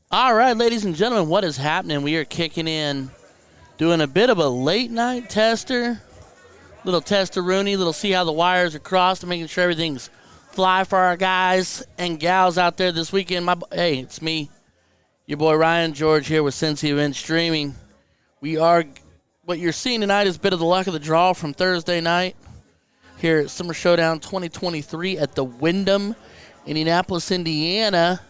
All right, ladies and gentlemen, what is happening? We are kicking in, doing a bit of a late night tester, little tester-rooney, little see how the wires are crossed and making sure everything's fly for our guys and gals out there this weekend. Hey, it's me, your boy Ryan George here with Cincy Event Streaming. What you're seeing tonight is a bit of the luck of the draw from Thursday night here at Summer Showdown 2023 at the Wyndham, Indianapolis, Indiana.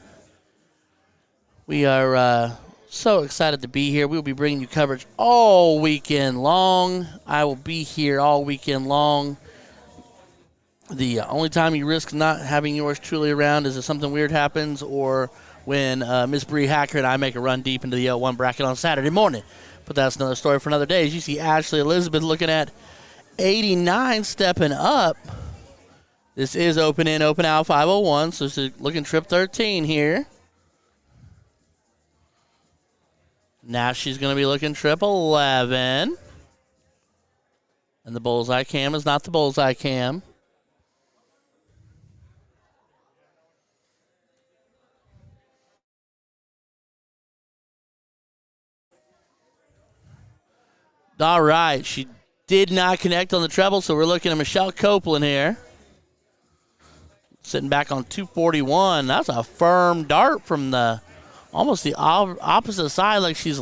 We are so excited to be here. We'll be bringing you coverage all weekend long. I will be here all weekend long. The only time you risk not having yours truly around is if something weird happens or when Miss Bree Hacker and I make a run deep into the L1 bracket on Saturday morning. But that's another story for another day. As you see Ashley Elizabeth looking at 89, stepping up. This is open in, open out 501, so she's looking trip 13 here. Now she's going to be looking trip 11. And the bullseye cam is not the bullseye cam. All right, she did not connect on the treble, so we're looking at Michelle Copeland here. Sitting back on 241. That's a firm dart from almost the opposite side, like she's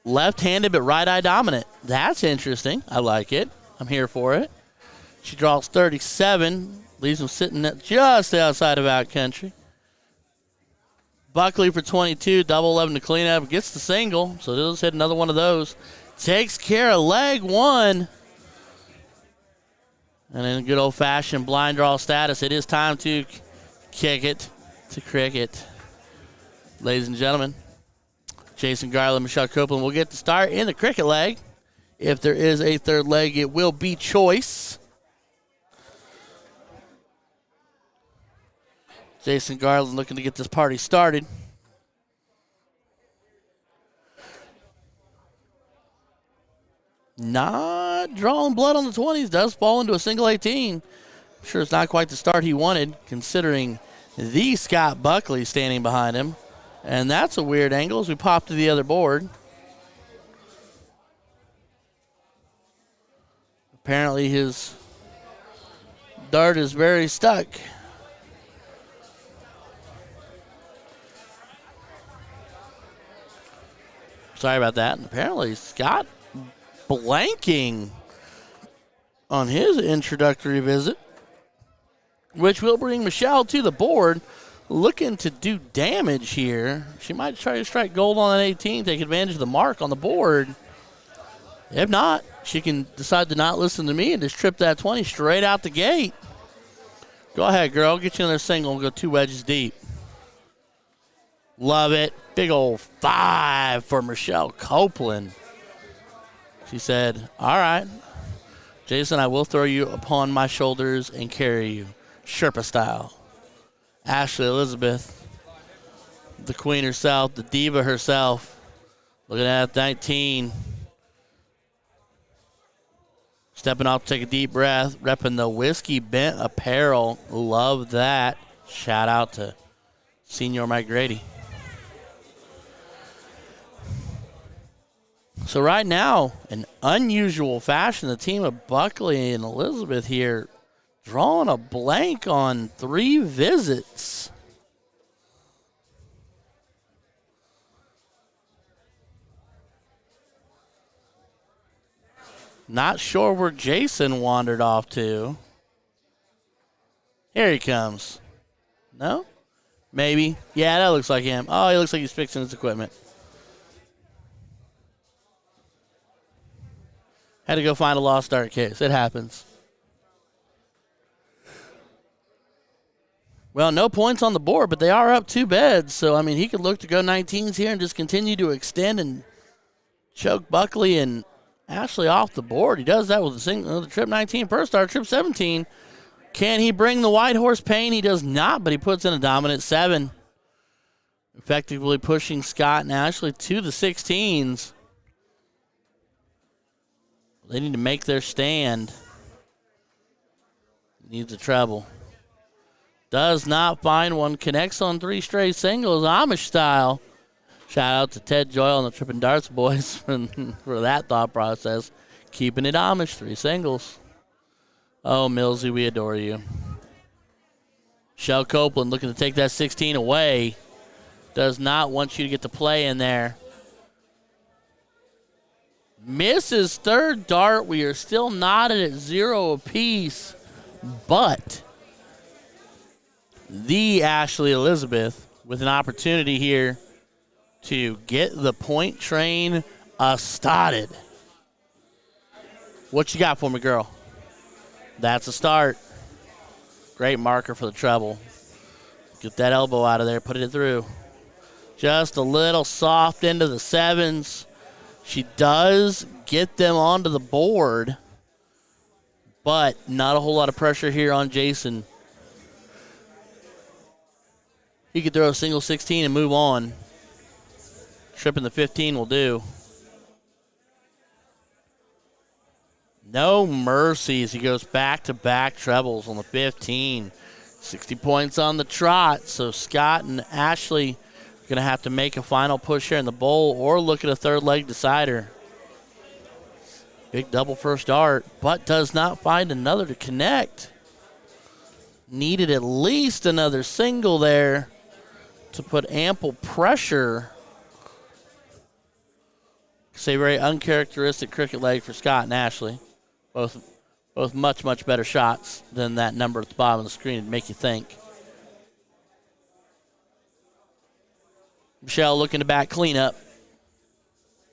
left-handed but right-eye dominant. That's interesting. I like it. I'm here for it. She draws 37, leaves them sitting just outside of out country. Buckley for 22, double 11 to clean up, gets the single, so they'll just hit another one of those. Takes care of leg one. And in good old-fashioned blind draw status, it is time to kick it to cricket. Ladies and gentlemen, Jason Garland, Michelle Copeland will get the start in the cricket leg. If there is a third leg, it will be choice. Jason Garland looking to get this party started. Not drawing blood on the 20s. Does fall into a single 18. I'm sure it's not quite the start he wanted, considering the Scott Buckley standing behind him. And that's a weird angle as we pop to the other board. Apparently his dart is very stuck. Sorry about that. And apparently Scott blanking on his introductory visit, which will bring Michelle to the board. Looking to do damage here. She might try to strike gold on an 18, take advantage of the mark on the board. If not, she can decide to not listen to me and just trip that 20 straight out the gate. Go ahead, girl. Get you another single and go 2 wedges deep. Love it. Big old 5 for Michelle Copeland. She said, all right, Jason, I will throw you upon my shoulders and carry you, Sherpa style. Ashley Elizabeth, the queen herself, the diva herself, looking at 19. Stepping off to take a deep breath, repping the Whiskey Bent apparel. Love that. Shout out to Senior Mike Grady. So right now, an unusual fashion, the team of Buckley and Elizabeth here drawing a blank on 3 visits. Not sure where Jason wandered off to. Here he comes. No? Maybe. Yeah, that looks like him. Oh, he looks like he's fixing his equipment. Had to go find a lost dart case. It happens. Well, no points on the board, but they are up 2 beds. So, I mean, he could look to go 19s here and just continue to extend and choke Buckley and Ashley off the board. He does that with the trip 19 per star, trip 17. Can he bring the white horse pain? He does not, but he puts in a dominant 7. Effectively pushing Scott and Ashley to the 16s. They need to make their stand. Needs a treble. Does not find one. Connects on 3 straight singles, Amish style. Shout out to Ted Joyle and the Trippin' Darts boys for that thought process. Keeping it Amish, 3 singles. Oh, Millsy, we adore you. Shell Copeland looking to take that 16 away. Does not want you to get to play in there. Misses third dart. We are still knotted at 0 apiece. But the Ashley Elizabeth with an opportunity here to get the point train started. What you got for me, girl? That's a start. Great marker for the treble. Get that elbow out of there. Put it through. Just a little soft into the 7s. She does get them onto the board, but not a whole lot of pressure here on Jason. He could throw a single 16 and move on. Tripping the 15 will do. No mercy as he goes back-to-back trebles on the 15. 60 points on the trot, so Scott and Ashley going to have to make a final push here in the bowl or look at a third leg decider. Big double first dart, but does not find another to connect. Needed at least another single there to put ample pressure. It's a very uncharacteristic cricket leg for Scott and Ashley. Both much, much better shots than that number at the bottom of the screen would make you think. Michelle looking to back cleanup.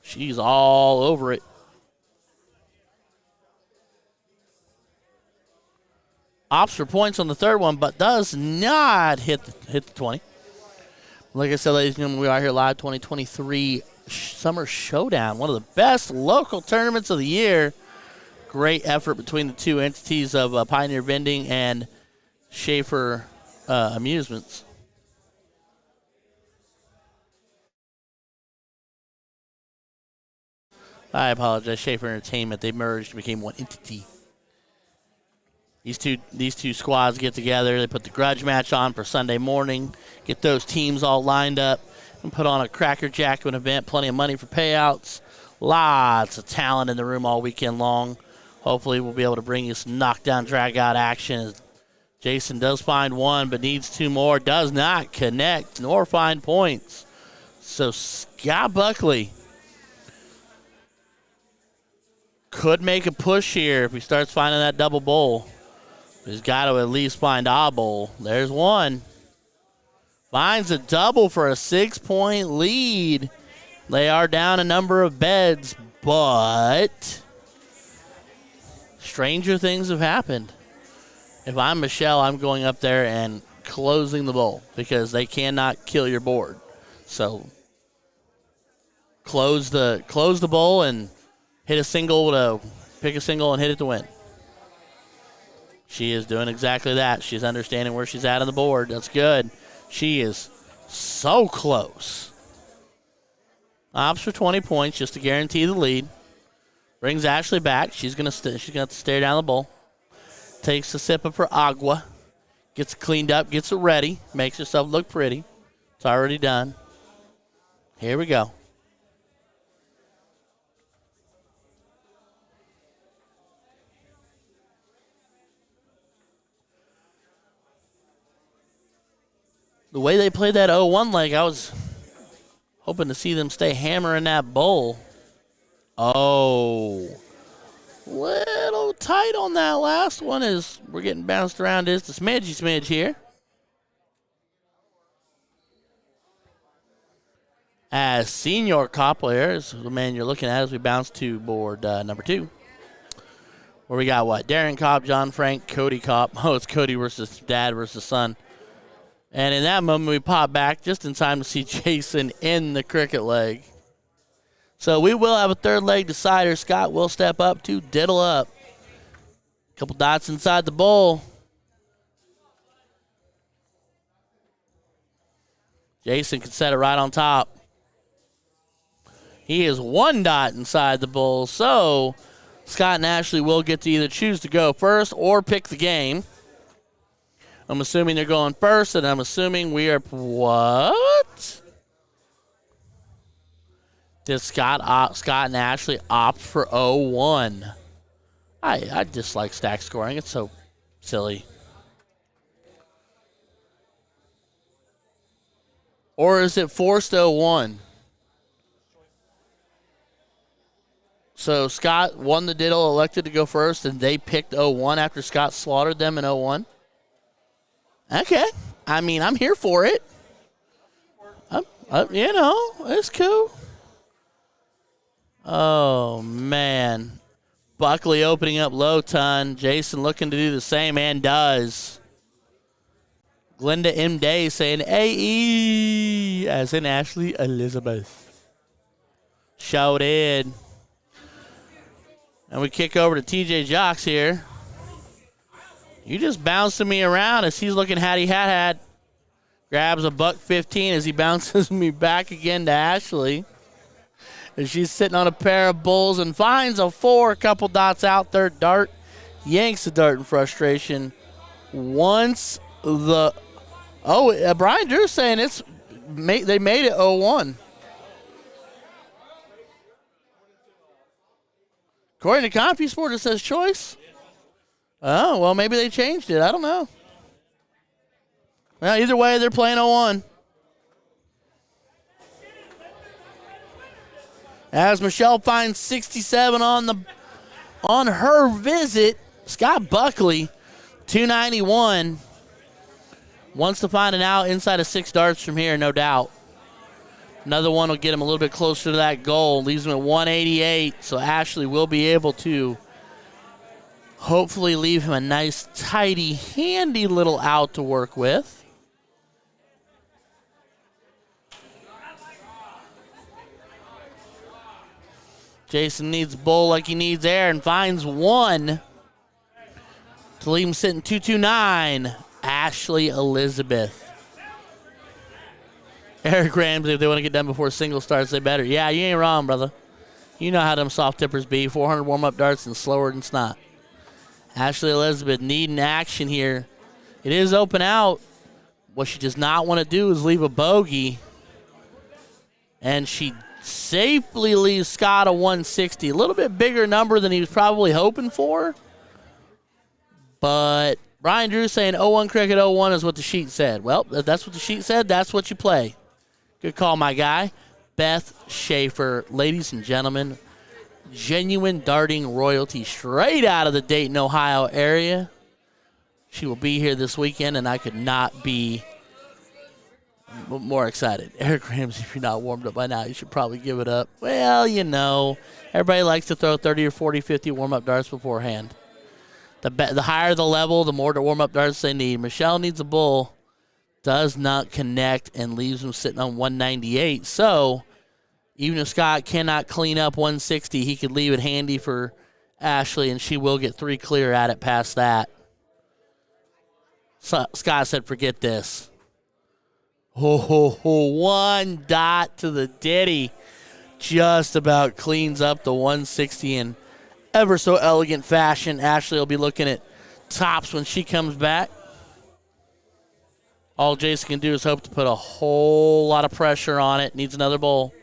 She's all over it. Opts for points on the third one, but does not hit the 20. Like I said, ladies and gentlemen, we are here live 2023 Summer Showdown, one of the best local tournaments of the year. Great effort between the two entities of Pioneer Vending and Schaefer Amusements. I apologize, Schaefer Entertainment. They merged, became one entity. These two squads get together. They put the grudge match on for Sunday morning, get those teams all lined up, and put on a crackerjack of an event. Plenty of money for payouts. Lots of talent in the room all weekend long. Hopefully we'll be able to bring you some knockdown, drag-out action. Jason does find one, but needs 2 more. Does not connect nor find points. So Scott Buckley could make a push here if he starts finding that double bowl. He's got to at least find a bowl. There's one. Finds a double for a 6-point lead. They are down a number of beds, but stranger things have happened. If I'm Michelle, I'm going up there and closing the bowl because they cannot kill your board. So close the bowl and hit a single to pick a single and hit it to win. She is doing exactly that. She's understanding where she's at on the board. That's good. She is so close. Opts for 20 points just to guarantee the lead. Brings Ashley back. She's gonna have to stare down the bowl. Takes a sip of her agua. Gets it cleaned up. Gets it ready. Makes herself look pretty. It's already done. Here we go. The way they played that 0-1 leg, I was hoping to see them stay hammering that bowl. Oh. Little tight on that last one as we're getting bounced around just a smidge here. As Senior Coppler is the man you're looking at as we bounce to board number 2. Where we got what? Darren Kopp, John Frank, Cody Kopp. Oh, it's Cody versus dad versus son. And in that moment, we pop back just in time to see Jason in the cricket leg. So we will have a third leg decider. Scott will step up to diddle up. Couple dots inside the bowl. Jason can set it right on top. He is 1 dot inside the bowl. So Scott and Ashley will get to either choose to go first or pick the game. I'm assuming they're going first, and I'm assuming we are what? Did Scott and Ashley opt for 0-1? I dislike stack scoring. It's so silly. Or is it forced 0-1? So Scott won the diddle, elected to go first, and they picked 0-1 after Scott slaughtered them in 0-1? Okay. I mean, I'm here for it. It's cool. Oh, man. Buckley opening up low ton. Jason looking to do the same and does. Glenda M. Day saying AE, as in Ashley Elizabeth. Showdown. And we kick over to TJ Jocks here. You just bouncing me around as he's looking hattie-hat-hat. Grabs a $1.15 as he bounces me back again to Ashley. And she's sitting on a pair of bulls and finds a 4, a couple dots out, third dart. Yanks the dart in frustration. Once the... Brian Drew's saying they made it 0-1. According to CompuSport, it says choice. Oh, well, maybe they changed it. I don't know. Well, either way, they're playing 0-1. As Michelle finds 67 on her visit, Scott Buckley, 291. Wants to find an out inside of 6 darts from here, no doubt. Another one will get him a little bit closer to that goal. Leaves him at 188, so Ashley will be able to hopefully leave him a nice, tidy, handy little out to work with. Jason needs bull like he needs air and finds 1 to leave him sitting 229. Ashley Elizabeth. Eric Ramsey, if they want to get done before single starts, they better. Yeah, you ain't wrong, brother. You know how them soft tippers be. 400 warm-up darts and slower than snot. Ashley Elizabeth needing action here. It is open out. What she does not want to do is leave a bogey. And she safely leaves Scott a 160. A little bit bigger number than he was probably hoping for. But Brian Drew saying 0-1 cricket 0-1 is what the sheet said. Well, if that's what the sheet said, that's what you play. Good call, my guy. Beth Schaefer, ladies and gentlemen, genuine darting royalty straight out of the Dayton, Ohio area. She will be here this weekend, and I could not be more excited. Eric Ramsey, if you're not warmed up by now, you should probably give it up. Well, everybody likes to throw 30 or 40, 50 warm-up darts beforehand. The higher the level, the more warm-up darts they need. Michelle needs a bull. Does not connect and leaves him sitting on 198. So even if Scott cannot clean up 160, he could leave it handy for Ashley, and she will get 3 clear at it past that. So Scott said, forget this. 1 dot to the ditty. Just about cleans up the 160 in ever so elegant fashion. Ashley will be looking at tops when she comes back. All Jason can do is hope to put a whole lot of pressure on it. Needs another bowl.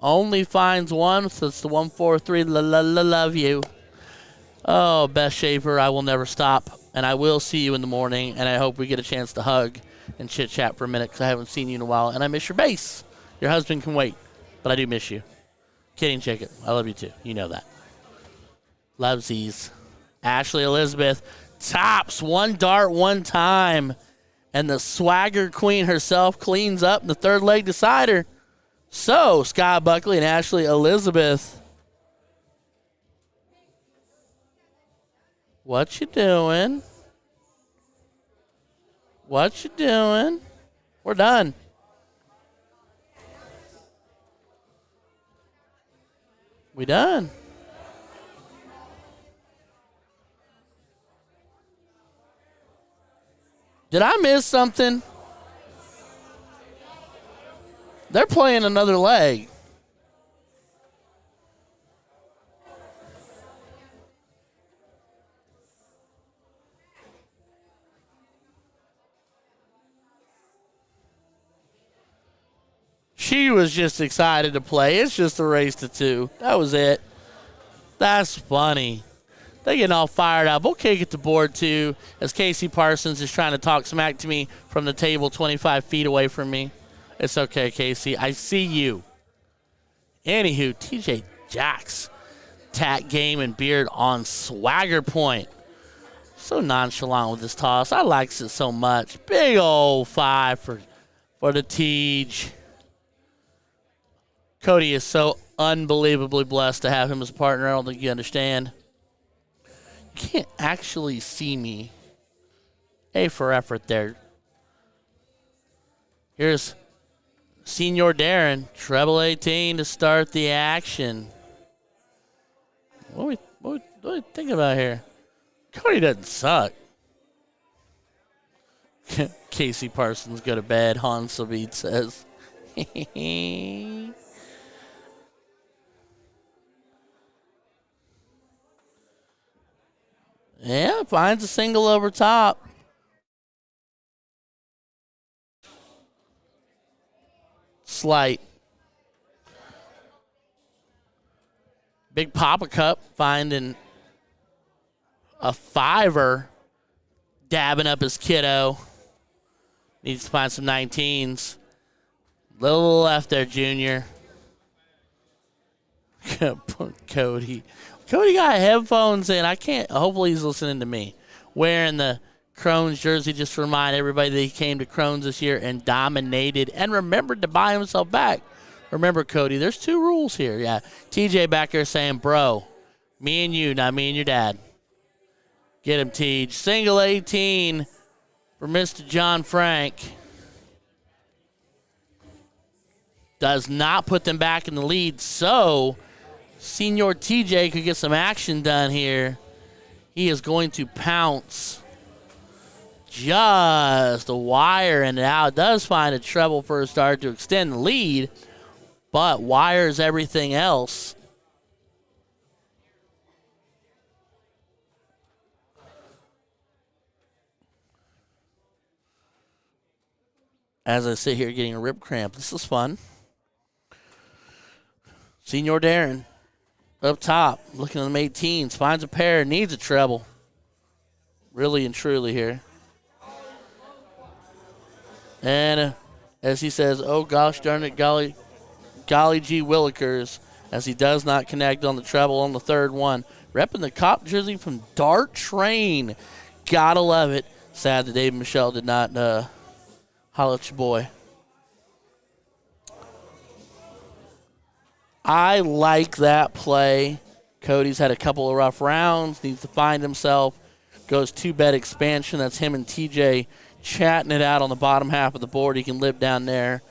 Only finds 1, so it's the 143. Love you. Oh, Beth Schaefer, I will never stop. And I will see you in the morning, and I hope we get a chance to hug and chit-chat for a minute because I haven't seen you in a while, and I miss your base. Your husband can wait, but I do miss you. Kidding, chicken. I love you, too. You know that. Lovesies. Ashley Elizabeth tops 1 dart 1 time. And the swagger queen herself cleans up the 3rd leg decider. So, Scott Buckley and Ashley Elizabeth. What you doing? What you doing? We're done. We done. Did I miss something? They're playing another leg. She was just excited to play. It's just a race to 2. That was it. That's funny. They getting all fired up. We'll kick it to board 2 as Casey Parsons is trying to talk smack to me from the table 25 feet away from me. It's okay, Casey. I see you. Anywho, TJ Jax, tat game and beard on swagger point. So nonchalant with this toss. I likes it so much. Big old 5 for the Tej. Cody is so unbelievably blessed to have him as a partner. I don't think you understand. You can't actually see me. A for effort there. Here's Senior Darren, treble 18 to start the action. What do we think about here? Cody doesn't suck. Casey Parsons go to bed, Han Savid says. Yeah, finds a single over top. Slight. Big Papa Cup finding a 5er, dabbing up his kiddo. Needs to find some 19s. Little left there, Junior. Cody. Cody got headphones in. I can't. Hopefully he's listening to me. Wearing the Crohn's jersey just to remind everybody that he came to Crohn's this year and dominated and remembered to buy himself back. Remember, Cody, there's 2 rules here. Yeah, TJ back there saying, bro, me and you, not me and your dad. Get him, Tej. Single 18 for Mr. John Frank. Does not put them back in the lead, so Senior TJ could get some action done here. He is going to pounce. Just a wire and out. Does find a treble for a start to extend the lead, but wires everything else. As I sit here getting a rib cramp, this is fun. Senior Darren up top, looking at them 18s, finds a pair, needs a treble. Really and truly here. And as he says, oh gosh darn it, golly gee willikers, as he does not connect on the treble on the third one. Repping the cop jersey from Dart Train. Gotta love it. Sad that Dave Michelle did not holler at your boy. I like that play. Cody's had a couple of rough rounds, needs to find himself. Goes 2-bet expansion. That's him and TJ chatting it out on the bottom half of the board. He can live down there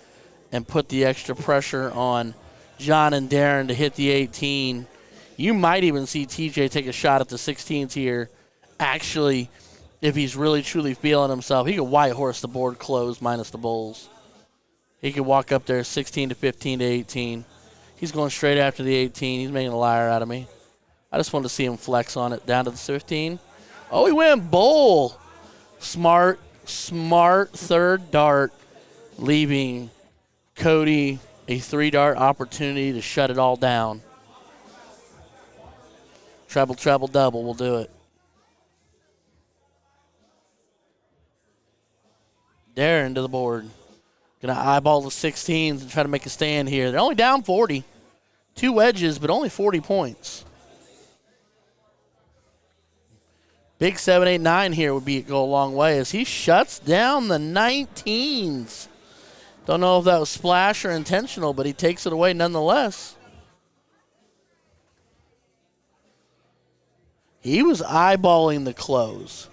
and put the extra pressure on John and Darren to hit the 18. You might even see TJ take a shot at the 16s here. Actually, if he's really truly feeling himself, he could white horse the board closed minus the bulls. He could walk up there 16 to 15 to 18. He's going straight after the 18. He's making a liar out of me. I just wanted to see him flex on it down to the 15. Oh, he went bull. Smart third dart, leaving Cody a 3-dart opportunity to shut it all down. Treble, treble, double will do it. Darren to the board. Going to eyeball the 16s and try to make a stand here. They're only down 40. 2 wedges, but only 40 points. Big 7, 8, 9 here would go a long way as he shuts down the 19s. Don't know if that was splash or intentional, but he takes it away nonetheless. He was eyeballing the close.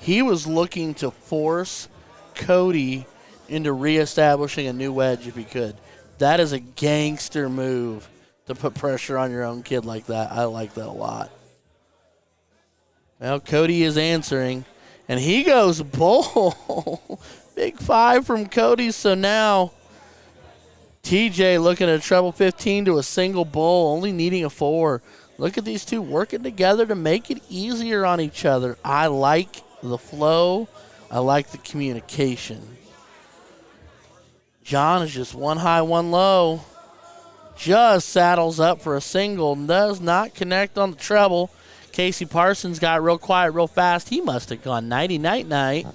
He was looking to force Cody into reestablishing a new wedge if he could. That is a gangster move to put pressure on your own kid like that. I like that a lot. Well, Cody is answering, and he goes bull. Big 5 from Cody, so now TJ looking at a treble 15 to a single bull, only needing a 4. Look at these two working together to make it easier on each other. I like the flow. I like the communication. John is just one high, one low. Just saddles up for a single. Does not connect on the treble. Casey Parsons got real quiet real fast. He must have gone nighty-night-night.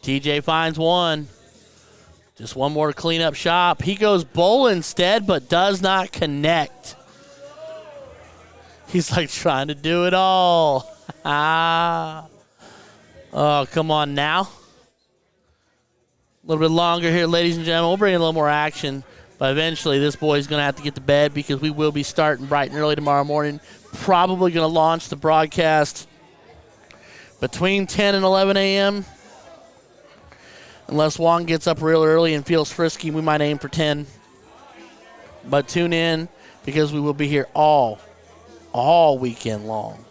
TJ finds one. Just one more to clean up shop. He goes bowl instead, but does not connect. He's like trying to do it all. Oh, come on now. A little bit longer here, ladies and gentlemen. We'll bring in a little more action. But eventually this boy's going to have to get to bed because we will be starting bright and early tomorrow morning. Probably going to launch the broadcast between 10 and 11 a.m. Unless Juan gets up real early and feels frisky, we might aim for 10. But tune in because we will be here all weekend long.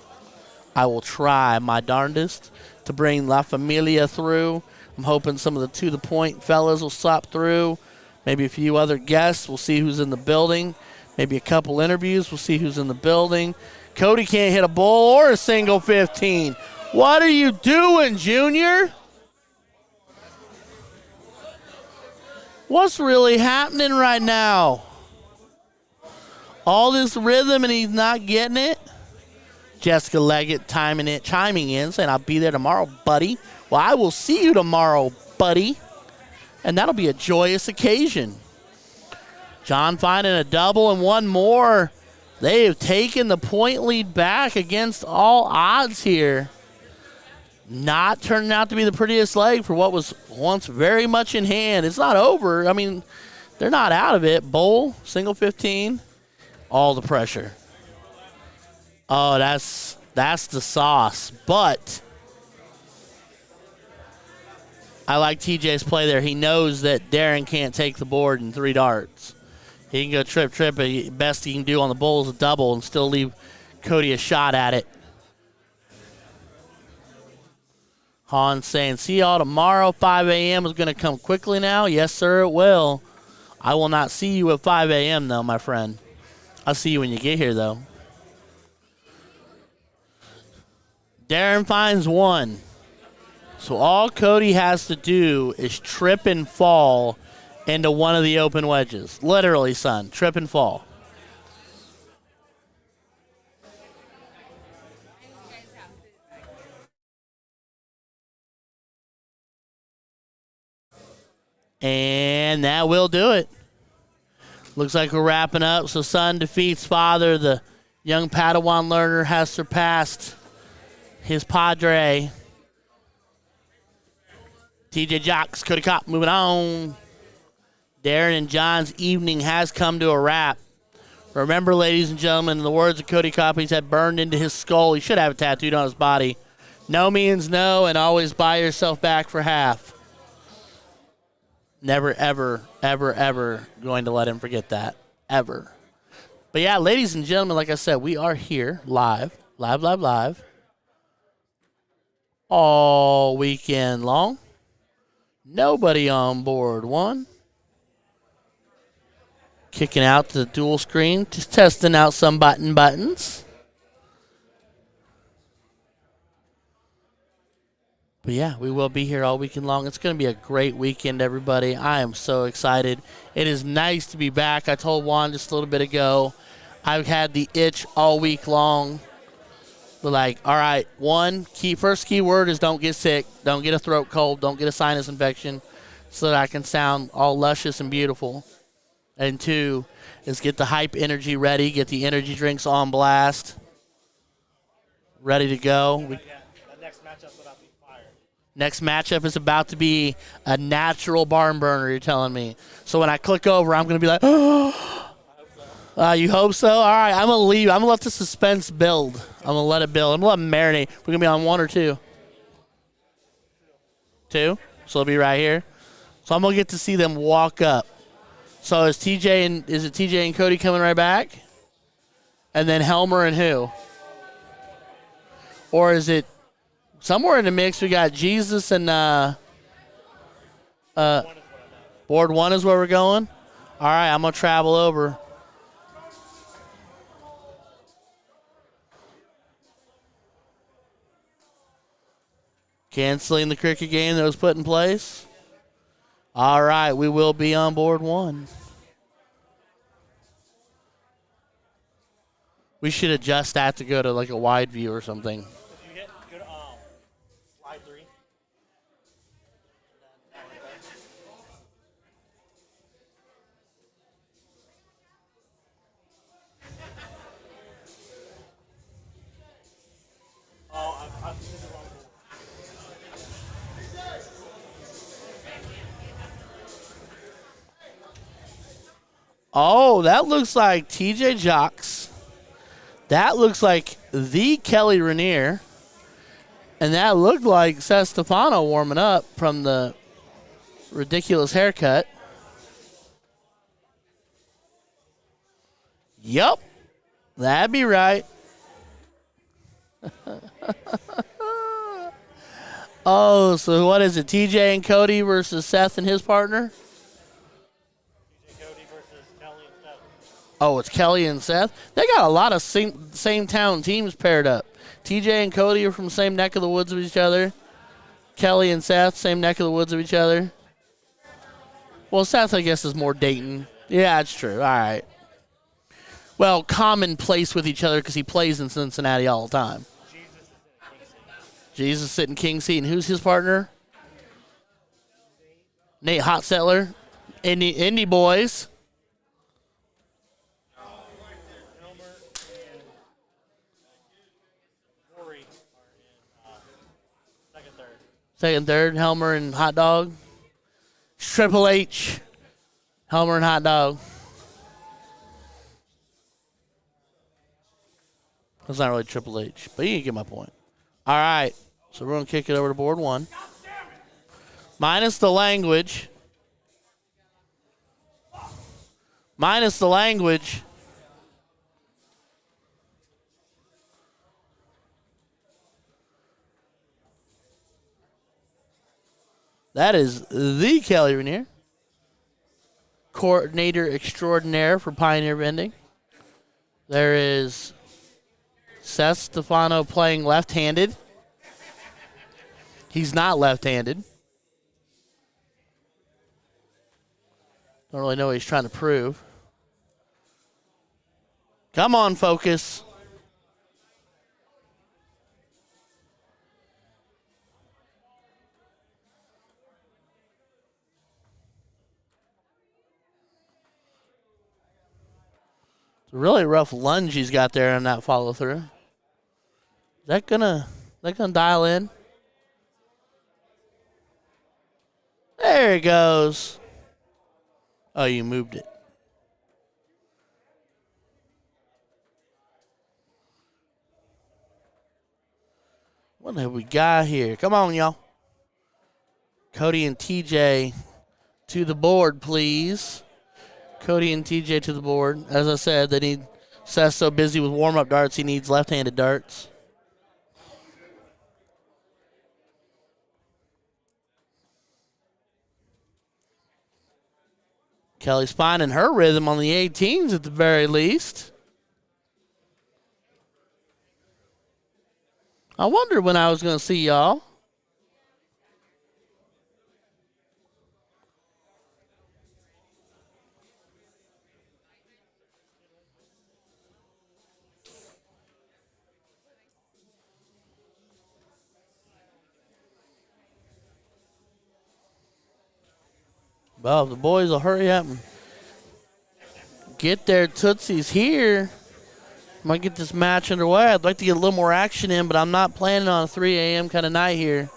I will try my darndest to bring La Familia through. I'm hoping some of the To The Point fellas will stop through. Maybe a few other guests. We'll see who's in the building. Maybe a couple interviews. We'll see who's in the building. Cody can't hit a bull or a single 15. What are you doing, Junior? What's really happening right now? All this rhythm and he's not getting it? Jessica Leggett chiming in, saying, I'll be there tomorrow, buddy. Well, I will see you tomorrow, buddy. And that'll be a joyous occasion. John finding a double and one more. They have taken the point lead back against all odds here. Not turning out to be the prettiest leg for what was once very much in hand. It's not over. I mean, they're not out of it. Bowl, single 15, all the pressure. Oh, that's the sauce. But I like TJ's play there. He knows that Darren can't take the board in 3 darts. He can go trip, but best he can do on the bull is a double and still leave Cody a shot at it. Hans saying, see y'all tomorrow. 5 a.m. is going to come quickly now. Yes, sir, it will. I will not see you at 5 a.m., though, my friend. I'll see you when you get here, though. Darren finds one. So all Cody has to do is trip and fall into one of the open wedges. Literally, son, trip and fall. And that will do it. Looks like we're wrapping up. So son defeats father. The young Padawan learner has surpassed his padre. TJ Jocks, Cody Kopp, moving on. Darren and John's evening has come to a wrap. Remember, ladies and gentlemen, in the words of Cody Kopp, he's had burned into his skull. He should have it tattooed on his body. No means no, and always buy yourself back for half. Never, ever, ever, ever going to let him forget that. Ever. But yeah, ladies and gentlemen, like I said, we are here live. All weekend long. Nobody on board one. Kicking out to the dual screen. Just testing out some buttons. But yeah, we will be here all weekend long. It's going to be a great weekend, everybody. I am so excited. It is nice to be back. I told Juan just a little bit ago, I've had the itch all week long. But like, all right, first key word is don't get sick, don't get a throat cold, don't get a sinus infection so that I can sound all luscious and beautiful. And 2 is get the hype energy ready, get the energy drinks on blast, ready to go. Next matchup is about to be a natural barn burner, you're telling me. So when I click over, I'm going to be like, oh. You hope so? All right, I'm going to leave. I'm going to let the suspense build. I'm going to let it build. I'm going to let them marinate. We're going to be on 1 or 2? 2? So it'll be right here. So I'm going to get to see them walk up. So is it TJ and Cody coming right back? And then Helmer and who? Or is it somewhere in the mix we got Jesus and board 1 is where we're going? All right, I'm going to travel over. Canceling the cricket game that was put in place. All right, we will be on board 1. We should adjust that to go to like a wide view or something. If you hit, go to slide 3. Oh, I'm using the wrong board. Oh, that looks like TJ Jocks. That looks like the Kelly Rainier. And that looked like Seth Stefano warming up from the ridiculous haircut. Yup. That'd be right. Oh, so what is it? TJ and Cody versus Seth and his partner? TJ Cody versus Kelly and Seth. Oh, it's Kelly and Seth? They got a lot of same town teams paired up. TJ and Cody are from the same neck of the woods of each other. Kelly and Seth, same neck of the woods of each other. Well, Seth, I guess, is more Dayton. Yeah, that's true. All right. Well, commonplace with each other because he plays in Cincinnati all the time. Jesus sitting king seat. And who's his partner? Nate Hotsettler. Indy boys. Second, third, Helmer and Hot Dog. Triple H, Helmer and Hot Dog. That's not really Triple H, but you can get my point. All right, so we're going to kick it over to board 1. Minus the language. Minus the language. That is the Kelly Rainier, coordinator extraordinaire for Pioneer Vending. There is Seth Stefano playing left-handed. He's not left-handed. Don't really know what he's trying to prove. Come on, focus. It's a really rough lunge he's got there on that follow through. Is that gonna dial in? There it goes. Oh, you moved it. What have we got here? Come on, y'all. Cody and TJ to the board, please. Cody and TJ to the board. As I said, they need Seth's so busy with warm-up darts, he needs left-handed darts. Kelly's finding her rhythm on the 18s at the very least. I wonder when I was going to see y'all. Well, if the boys will hurry up and get their tootsies here, might get this match underway. I'd like to get a little more action in, but I'm not planning on a 3 a.m. kind of night here.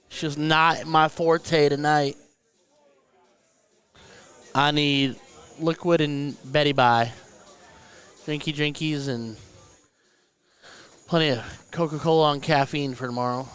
It's just not my forte tonight. I need liquid and Betty Bye. Drinkies and plenty of Coca-Cola and caffeine for tomorrow.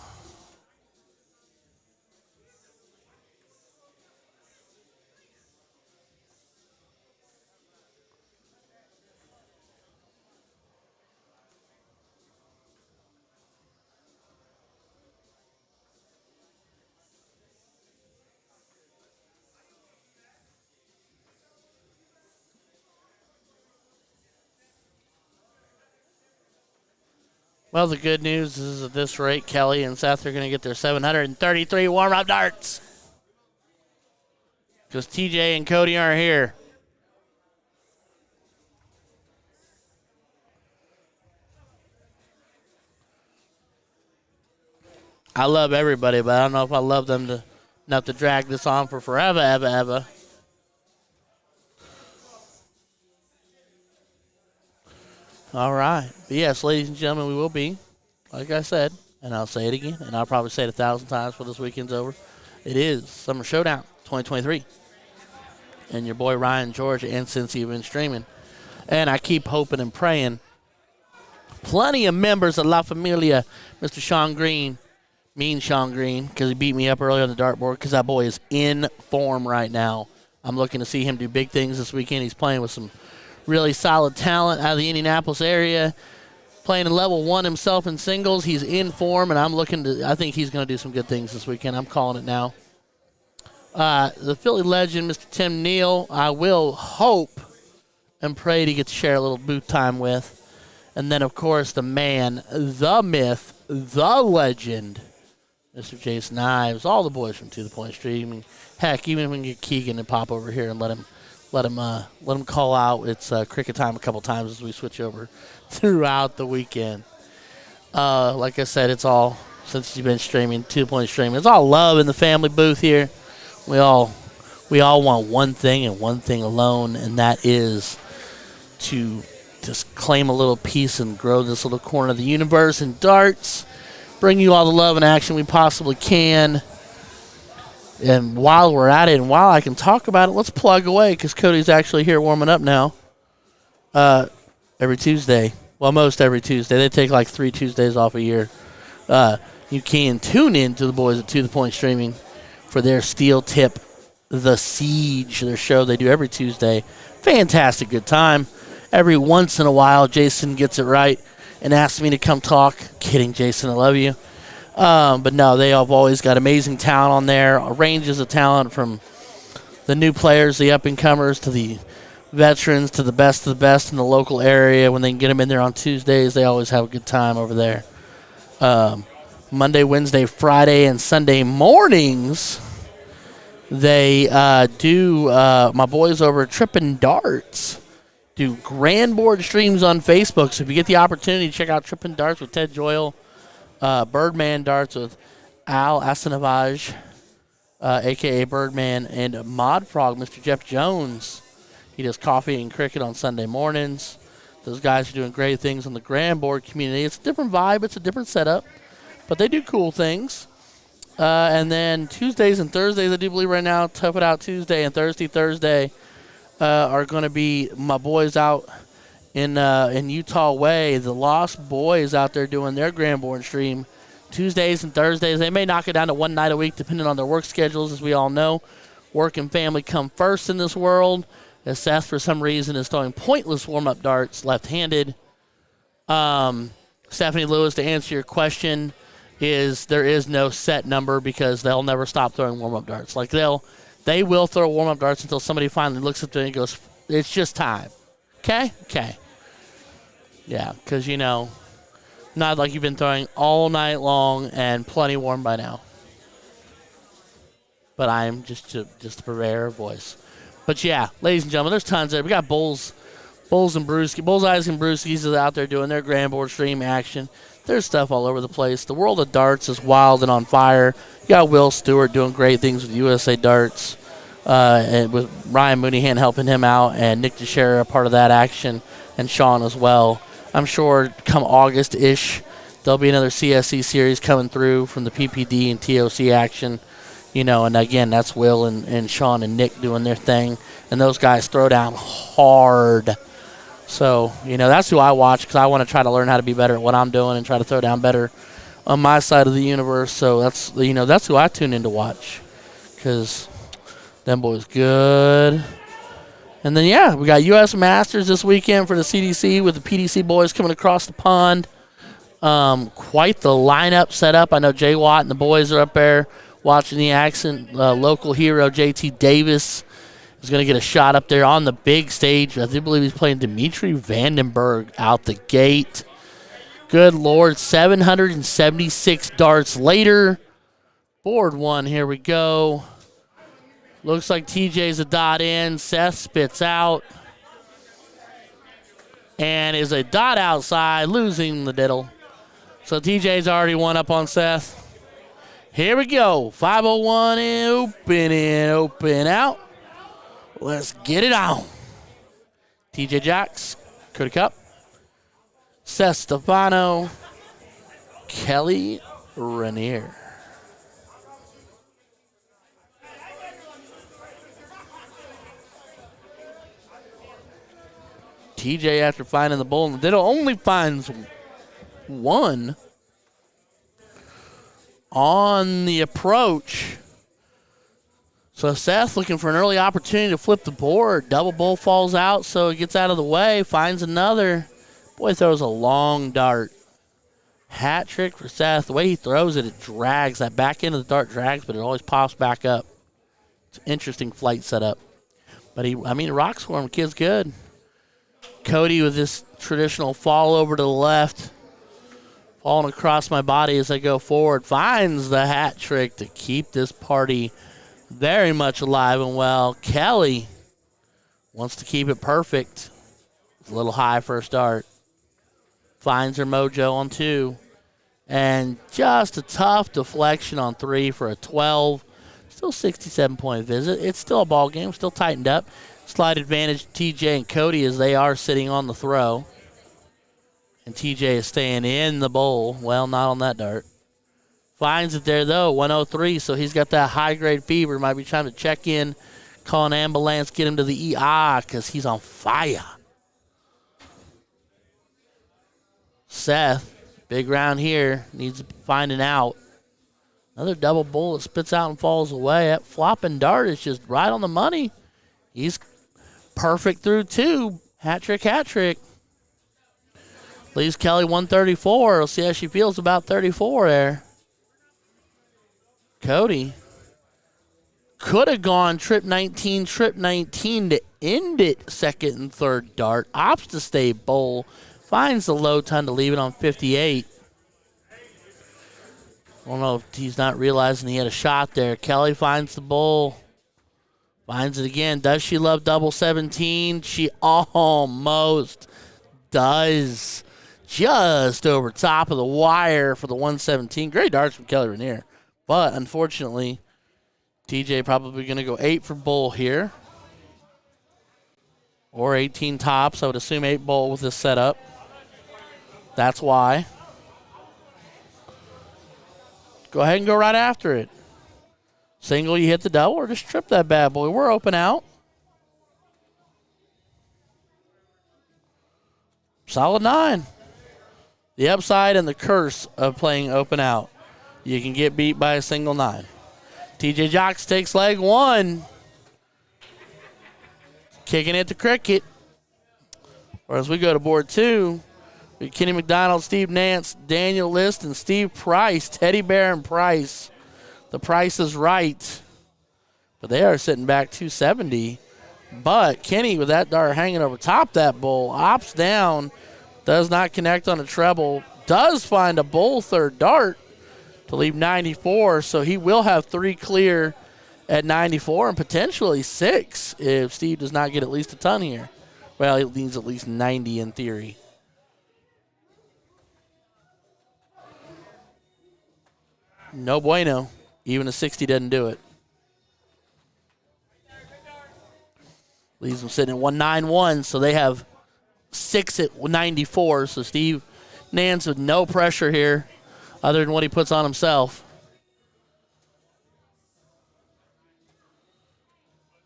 Well, the good news is at this rate, Kelly and Seth are going to get their 733 warm-up darts. because TJ and Cody aren't here. I love everybody, but I don't know if I love them enough to drag this on for forever, ever, ever. All right. But yes, ladies and gentlemen, we will be, like I said, and I'll say it again, and I'll probably say it 1,000 times before this weekend's over. It is Summer Showdown 2023. And your boy Ryan George and Cincy have been streaming. And I keep hoping and praying. Plenty of members of La Familia, Mr. Sean Green, mean Sean Green, because he beat me up earlier on the dartboard, because that boy is in form right now. I'm looking to see him do big things this weekend. He's playing with some really solid talent out of the Indianapolis area, playing in level 1 himself in singles. He's in form, and I think he's going to do some good things this weekend. I'm calling it now. The Philly legend, Mr. Tim Neal, I will hope and pray to get to share a little booth time with. And then, of course, the man, the myth, the legend, Mr. Jason Ives, all the boys from To The Point Streaming. Heck, even if we can get Keegan to pop over here and let him call out. It's cricket time a couple times as we switch over throughout the weekend. Like I said, it's all, since you've been streaming, To The Point Streaming, it's all love in the family booth here. We all want one thing and one thing alone, and that is to just claim a little piece and grow this little corner of the universe in darts, bring you all the love and action we possibly can. And while we're at it, and while I can talk about it, let's plug away, because Cody's actually here warming up now. Every Tuesday. Well, most every Tuesday. They take like 3 Tuesdays off a year. You can tune in to the boys at To The Point Streaming for their Steel Tip, The Siege, their show they do every Tuesday. Fantastic good time. Every once in a while, Jason gets it right and asks me to come talk. Kidding, Jason, I love you. But no, they have always got amazing talent on there, ranges of talent from the new players, the up-and-comers, to the veterans, to the best of the best in the local area. When they can get them in there on Tuesdays, they always have a good time over there. Monday, Wednesday, Friday, and Sunday mornings, they my boys over at Trippin' Darts do grand board streams on Facebook. So if you get the opportunity to check out Trippin' Darts with Ted Joyle, Birdman Darts with Al Asanavage, a.k.a. Birdman, and Mod Frog, Mr. Jeff Jones. He does coffee and cricket on Sunday mornings. Those guys are doing great things on the grand board community. It's a different vibe. It's a different setup. But they do cool things. And then Tuesdays and Thursdays, I do believe right now, Tough It Out Tuesday and Thursday are going to be my boys out in Utah Way. The Lost Boys out there doing their grand board stream Tuesdays and Thursdays. They may knock it down to one night a week depending on their work schedules. As we all know, work and family come first in this world. As Seth, for some reason, is throwing pointless warm-up darts left-handed. Stephanie Lewis, to answer your question, there is no set number, because they'll never stop throwing warm-up darts. Like they will throw warm-up darts until somebody finally looks at them and goes, "It's just time." Okay? Yeah, because, not like you've been throwing all night long and plenty warm by now. But I'm just a purveyor of voice. But yeah, ladies and gentlemen, there's tons there. We got Bullseyes and Brewskis out there doing their grand board stream action. There's stuff all over the place. The world of darts is wild and on fire. You got Will Stewart doing great things with USA Darts, and with Ryan Mooneyhan helping him out, and Nick Teixeira part of that action, and Sean as well. I'm sure come August-ish, there'll be another CSC series coming through from the PPD and TOC action. And again, that's Will and Sean and Nick doing their thing. And those guys throw down hard. So, that's who I watch, because I want to try to learn how to be better at what I'm doing and try to throw down better on my side of the universe. So that's who I tune in to watch, because them boys good. And then, yeah, we got U.S. Masters this weekend for the CDC with the PDC boys coming across the pond. Quite the lineup set up. I know Jay Watt and the boys are up there watching the action. Local hero JT Davis is going to get a shot up there on the big stage. I do believe he's playing Dimitri Vandenberg out the gate. Good Lord, 776 darts later. Board one, here we go. Looks like TJ's a dot in. Seth spits out. And is a dot outside, losing the diddle. So TJ's already one up on Seth. Here we go. 501 in, open out. Let's get it on. TJ Jacks, Cody Cup, Seth Stefano, Kelly Rainier. TJ, after finding the bull in the diddle, only finds one on the approach. So Seth looking for an early opportunity to flip the board. Double bull falls out, so it gets out of the way, finds another. Boy, throws a long dart. Hat trick for Seth. The way he throws it, it drags. That back end of the dart drags, but it always pops back up. It's an interesting flight setup. But rocks for him. Kid's good. Cody with this traditional fall over to the left. Falling across my body as I go forward. Finds the hat trick to keep this party very much alive and well. Kelly wants to keep it perfect. It's a little high for a start. Finds her mojo on 2. And just a tough deflection on 3 for a 12. Still 67-point visit. It's still a ball game. Still tightened up. Slight advantage to TJ and Cody as they are sitting on the throw. And TJ is staying in the bowl. Well, not on that dart. Finds it there, though, 103, so he's got that high-grade fever. Might be trying to check in, call an ambulance, get him to the ER because he's on fire. Seth, big round here, needs to find an out. Another double bullet spits out and falls away. That flopping dart is just right on the money. He's perfect through 2. Hat trick, hat trick. Leaves Kelly 134. We'll see how she feels about 34 there. Cody could have gone trip 19 to end it second and third dart. Opts to stay bowl. Finds the low ton to leave it on 58. I don't know if he's not realizing he had a shot there. Kelly finds the bowl. Finds it again. Does she love double 17? She almost does. Just over top of the wire for the 117. Great darts from Kelly Rainier. But unfortunately, TJ probably going to go 8 for bull here. Or 18 tops. I would assume 8 bull with this setup. That's why. Go ahead and go right after it. Single, you hit the double, or just trip that bad boy. We're open out. Solid 9. The upside and the curse of playing open out. You can get beat by a single 9. TJ Jocks takes leg 1. Kicking it to cricket. Or as we go to board 2, Kenny McDonald, Steve Nance, Daniel List, and Steve Price. Teddy Bear and Price. The price is right. But they are sitting back 270. But Kenny with that dart hanging over top that bull. Opts down. Does not connect on a treble. Does find a bull third dart to leave 94. So he will have 3 clear at 94 and potentially 6 if Steve does not get at least a ton here. Well, he needs at least 90 in theory. No bueno. Even a 60 doesn't do it. Leaves them sitting at 191, so they have 6 at 94. So Steve Nance with no pressure here other than what he puts on himself.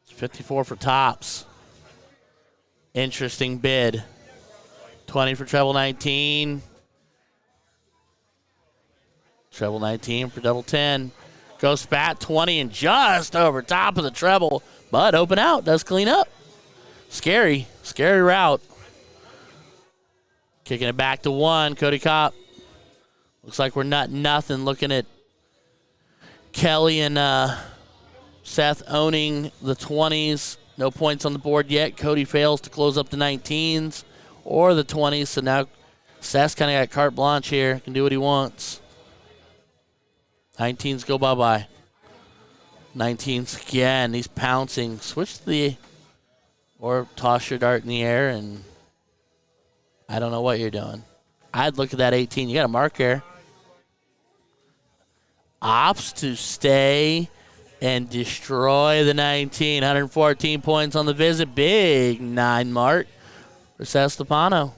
It's 54 for tops. Interesting bid. 20 for treble 19. Treble 19 for double 10. Goes fat 20 and just over top of the treble. But open out. Does clean up. Scary. Scary route. Kicking it back to 1. Cody Kopp. Looks like we're not nothing. Looking at Kelly and Seth owning the 20s. No points on the board yet. Cody fails to close up the 19s or the 20s. So now Seth's kind of got carte blanche here. Can do what he wants. 19s go bye-bye. 19's again. He's pouncing. Switch to the, or toss your dart in the air, and I don't know what you're doing. I'd look at that 18. You got a mark here. Opts to stay and destroy the 19. 114 points on the visit. Big 9 mark for Seth Stefano.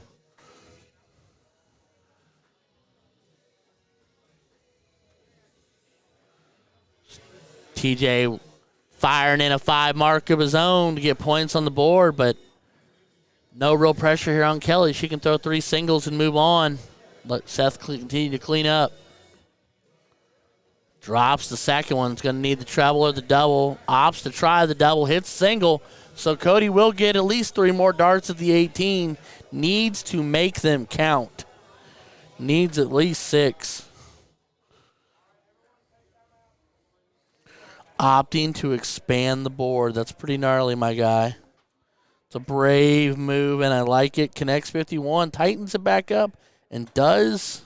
TJ firing in a 5 mark of his own to get points on the board, but no real pressure here on Kelly. She can throw 3 singles and move on. Let Seth continue to clean up. Drops the second one. It's going to need the treble or the double. Opts to try the double. Hits single. So Cody will get at least 3 more darts at the 18. Needs to make them count. Needs at least 6. Opting to expand the board. That's pretty gnarly, my guy. It's a brave move, and I like it. Connects 51. Tightens it back up and does.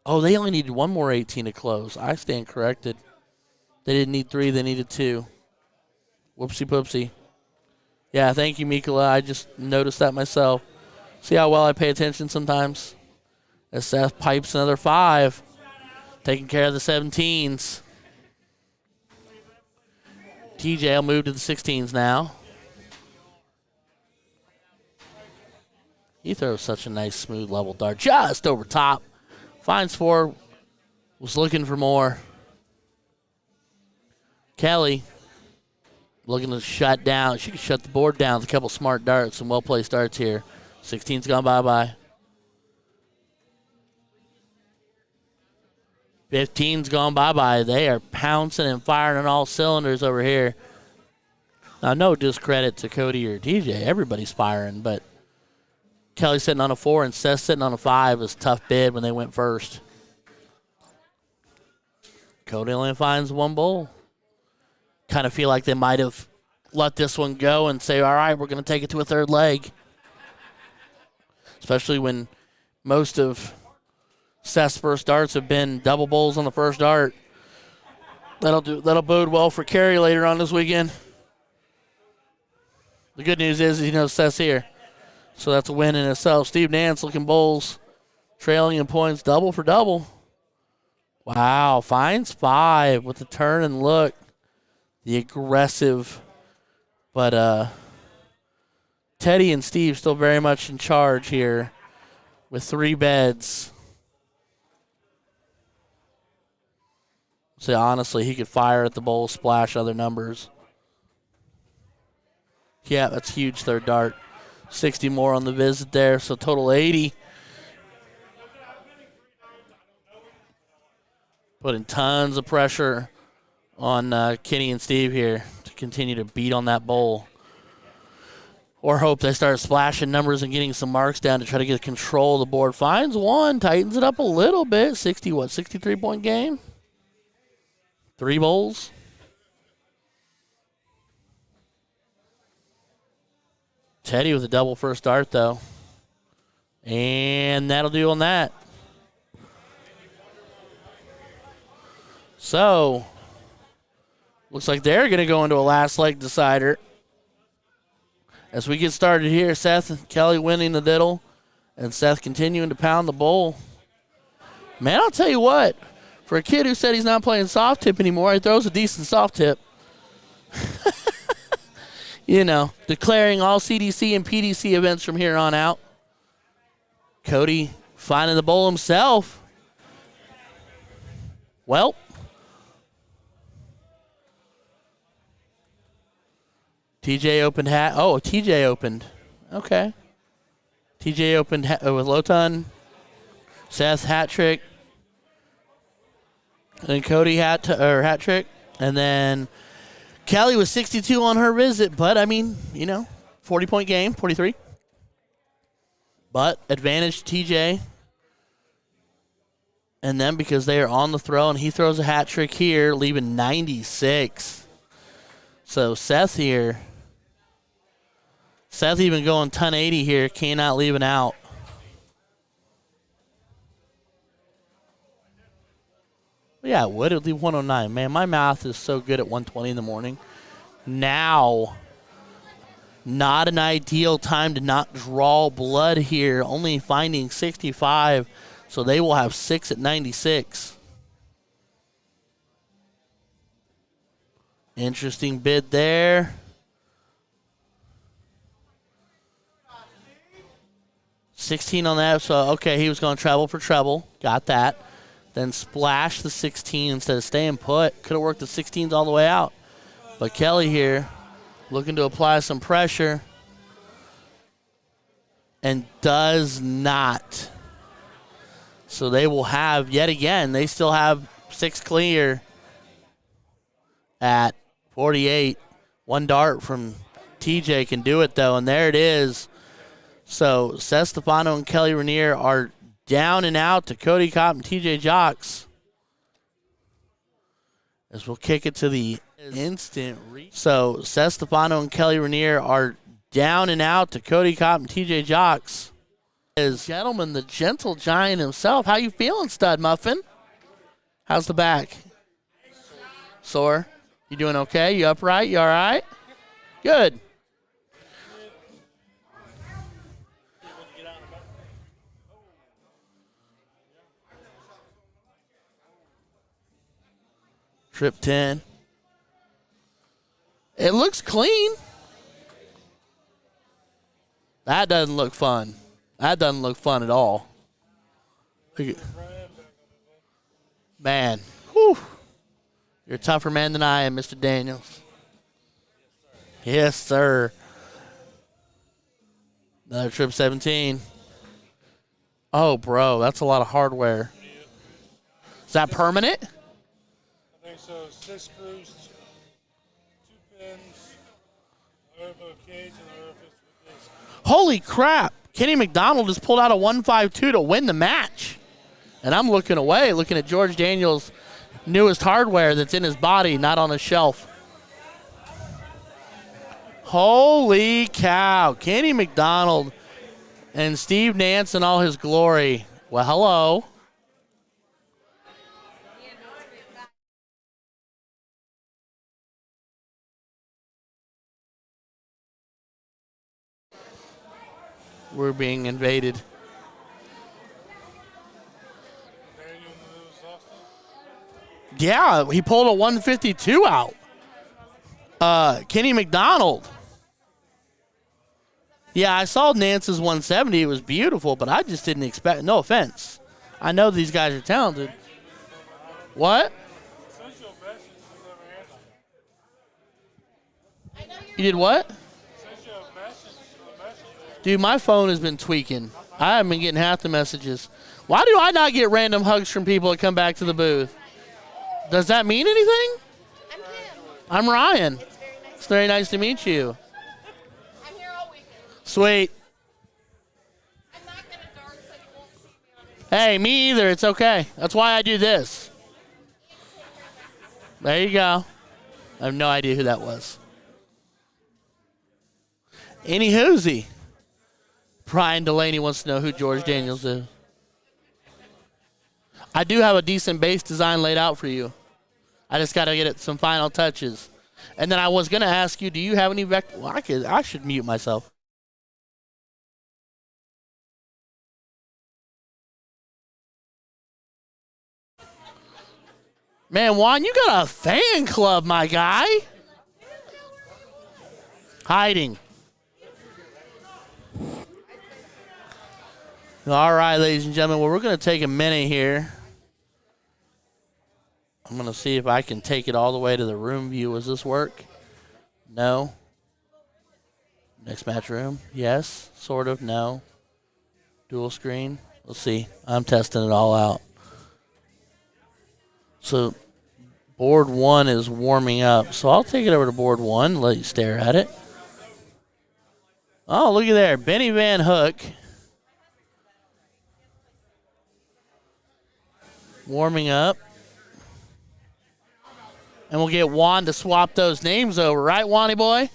Oh, they only needed 1 more 18 to close. I stand corrected. They didn't need 3. They needed 2. Whoopsie poopsie. Yeah, thank you, Mikola. I just noticed that myself. See how well I pay attention sometimes? As Seth pipes another 5. Taking care of the 17s. TJ will move to the 16s now. He throws such a nice, smooth, level dart. Just over top. Finds 4. Was looking for more. Kelly looking to shut down. She can shut the board down with a couple smart darts, some well-placed darts here. 16's gone bye-bye. 15's gone bye-bye. They are pouncing and firing on all cylinders over here. Now, no discredit to Cody or TJ. Everybody's firing, but Kelly sitting on a 4 and Seth sitting on a 5 was a tough bid when they went first. Cody only finds 1 bowl. Kind of feel like they might have let this one go and say, all right, we're going to take it to a 3rd leg. Especially when most of Seth's first darts have been double bowls on the first dart. That'll bode well for Carey later on this weekend. The good news is he knows Seth's here. So that's a win in itself. Steve Nance looking bowls, trailing in points, double for double. Wow, finds 5 with the turn and look. The aggressive, but Teddy and Steve still very much in charge here with 3 beds. So honestly, he could fire at the bowl, splash other numbers. Yeah, that's huge 3rd dart. 60 more on the visit there, so total 80. Putting tons of pressure on Kenny and Steve here to continue to beat on that bowl. Or hope they start splashing numbers and getting some marks down to try to get control of the board. Finds 1, tightens it up a little bit. 63-point game? 3 bowls. Teddy with a double first dart, though. And that'll do on that. So, looks like they're going to go into a last leg decider. As we get started here, Seth and Kelly winning the diddle, and Seth continuing to pound the bowl. Man, I'll tell you what. For a kid who said he's not playing soft tip anymore, he throws a decent soft tip. You know, declaring all CDC and PDC events from here on out. Cody finding the bowl himself. Well, TJ opened hat. Oh, TJ opened. Okay. TJ opened with low ton. Seth hat trick. And then Cody hat trick. And then Kelly was 62 on her visit, but, I mean, 40-point game, 43. But advantage to TJ. And then because they are on the throw, and he throws a hat trick here, leaving 96. So Seth here. Seth even going ton 80 here, cannot leave it out. Yeah, it would. It would leave 109. Man, my math is so good at 120 in the morning. Now, not an ideal time to not draw blood here. Only finding 65, so they will have 6 at 96. Interesting bid there. $16 on that, so okay, he was going to treble for treble. Got that. Then splash the 16 instead of staying put. Could have worked the 16s all the way out. But Kelly here looking to apply some pressure and does not. So they will have, yet again, they still have 6 clear at 48. One dart from TJ can do it, though, and there it is. So Seth Stefano and Kelly Rainier are down and out to Cody Kopp and TJ Jocks. As we'll kick it to the instant. So Seth Stefano and Kelly Rainier are down and out to Cody Kopp and TJ Jocks. Gentleman, the gentle giant himself. How you feeling, Stud Muffin? How's the back? Sore? You doing okay? You upright? You all right? Good. Trip 10. It looks clean. That doesn't look fun. That doesn't look fun at all. Man. Whew. You're a tougher man than I am, Mr. Daniels. Yes, sir. Another trip 17. Oh, bro, that's a lot of hardware. Is that permanent? I think so. 6 screws, 2 pins, elbow cage, and orifice with this. Holy crap. Kenny McDonald just pulled out a 152 to win the match. And I'm looking away, looking at George Daniels' newest hardware that's in his body, not on a shelf. Holy cow. Kenny McDonald and Steve Nance in all his glory. Well, hello. We're being invaded. Yeah, he pulled a 152 out. Kenny McDonald. Yeah, I saw Nance's 170. It was beautiful, but I just didn't expect. No offense. I know these guys are talented. What? You did what? Dude, my phone has been tweaking. I haven't been getting half the messages. Why do I not get random hugs from people that come back to the booth? Does that mean anything? I'm Kim. I'm Ryan. It's very nice to meet you. It's very nice to meet you. I'm here all weekend. Sweet. I'm not going to dark so you won't see me on it. Hey, me either. It's okay. That's why I do this. There you go. I have no idea who that was. Any whoozy. Brian Delaney wants to know who George Daniels is. I do have a decent base design laid out for you. I just got to get it some final touches. And then I was going to ask you, do you have any vector? Well, I should mute myself. Man, Juan, you got a fan club, my guy. Hiding. All right, ladies and gentlemen, well, we're going to take a minute here. I'm going to see if I can take it all the way to the room view. Does this work? No. Next match room? Yes. Sort of. No. Dual screen? We'll see. I'm testing it all out. So board 1 is warming up. So I'll take it over to board 1, let you stare at it. Oh, look at there. Benny Van Hook. Warming up. And we'll get Juan to swap those names over, right, Juanie boy?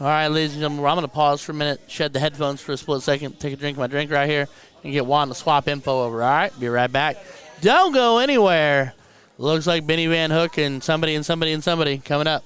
All right, ladies and gentlemen, I'm going to pause for a minute, shed the headphones for a split second, take a drink of my drink right here, and get Juan to swap info over. All right, be right back. Don't go anywhere. Looks like Benny Van Hook and somebody coming up.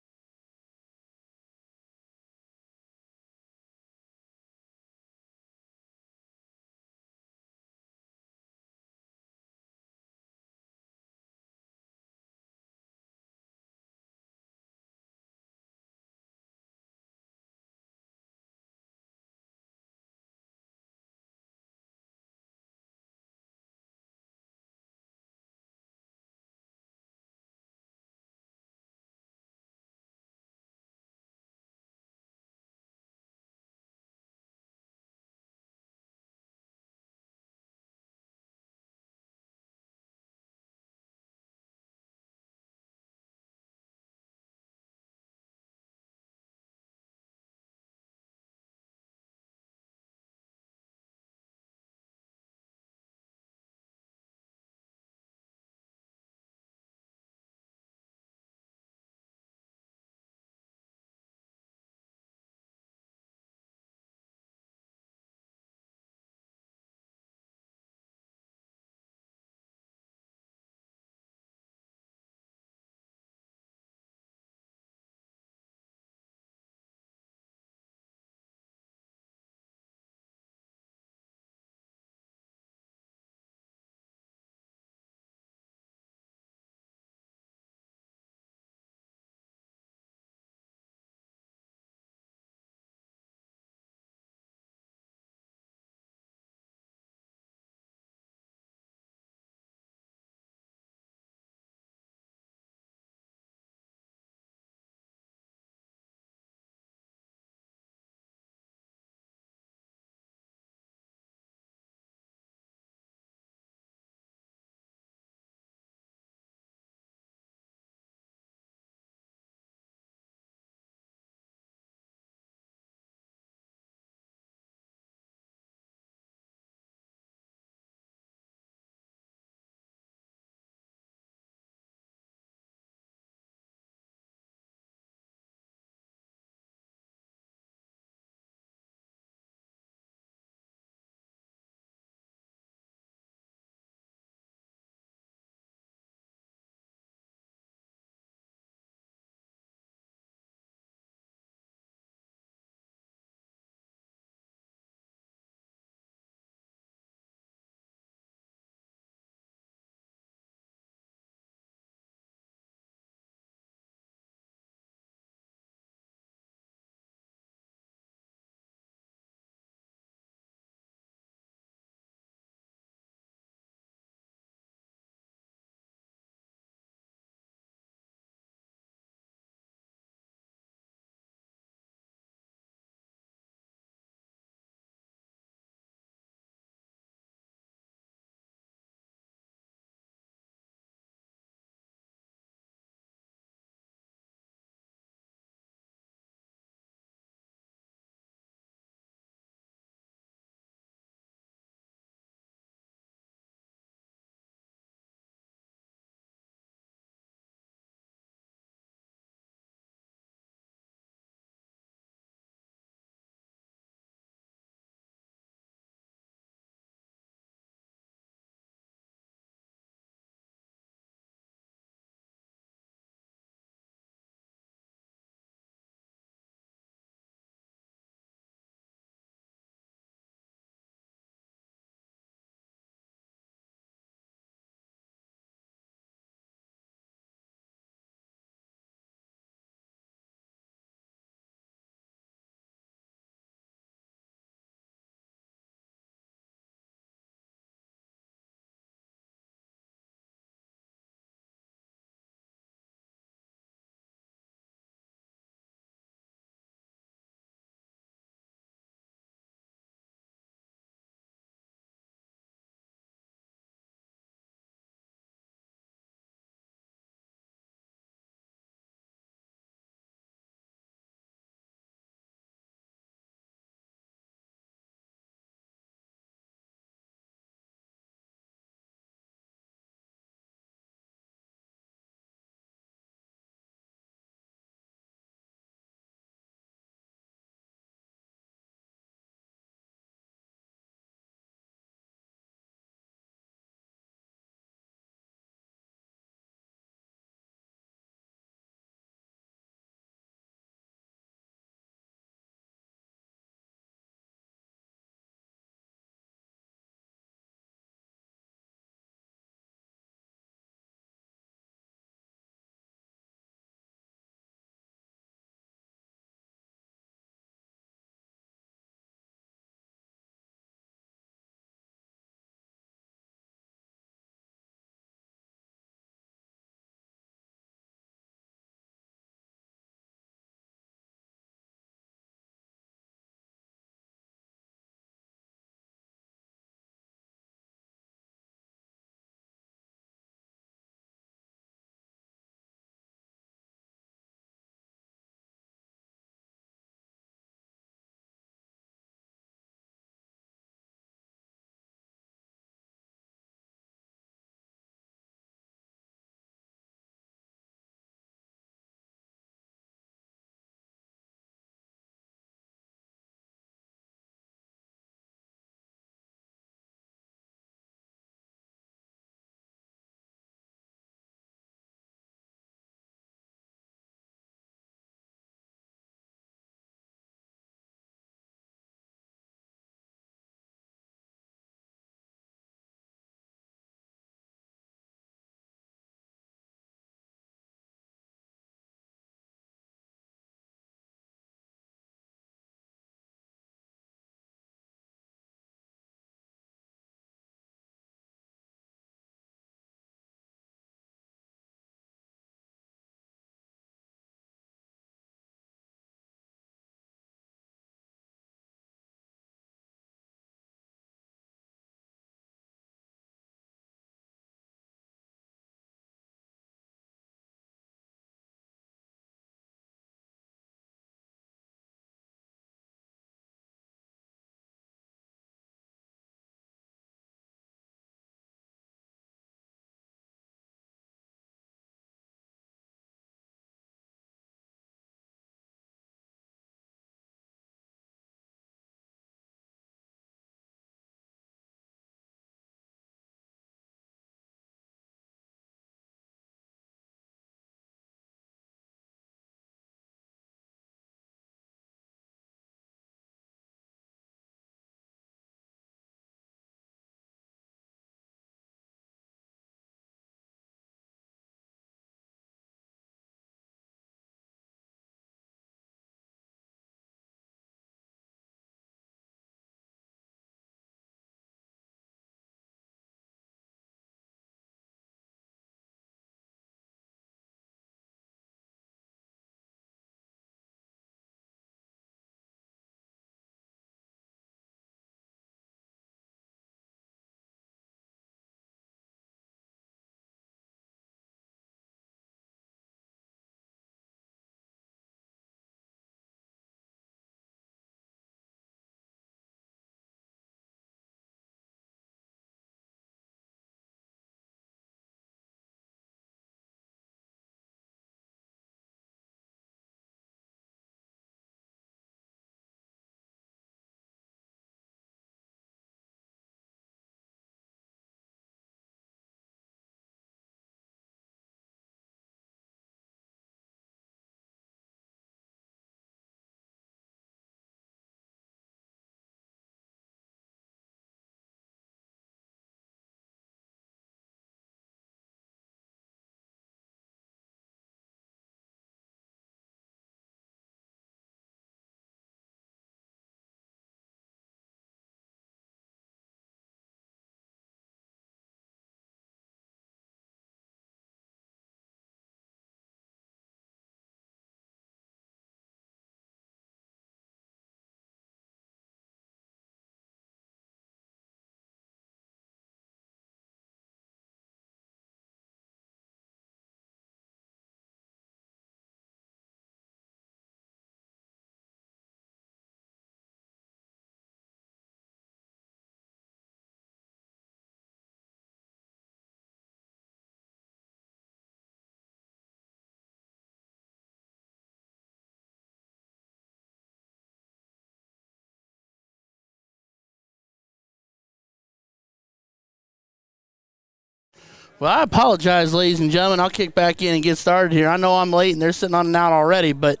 Well, I apologize, ladies and gentlemen. I'll kick back in and get started here. I know I'm late and they're sitting on and out already, but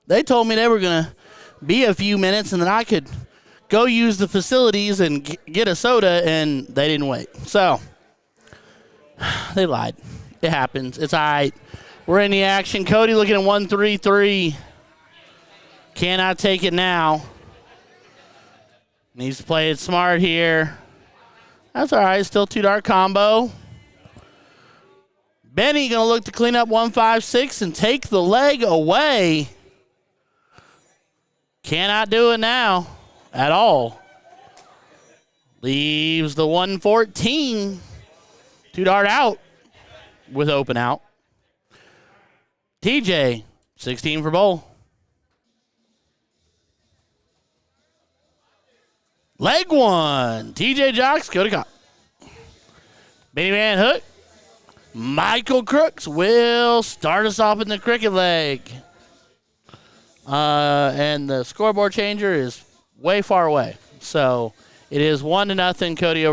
they told me they were going to be a few minutes and then I could go use the facilities and get a soda, and they didn't wait. So they lied. It happens. It's all right. We're in the action. Cody looking at 1-3-3. Cannot take it now. Needs to play it smart here. That's all right. Still 2-dart combo. Benny going to look to clean up 1-5-6 and take the leg away. Cannot do it now at all. Leaves the 114. 2-dart out with open out. TJ, 16 for bowl. Leg one. TJ Jocks, Cody Cobb. Benny Van Hook. Michael Crooks will start us off in the cricket leg. And the scoreboard changer is way far away. So it is 1-0 Cody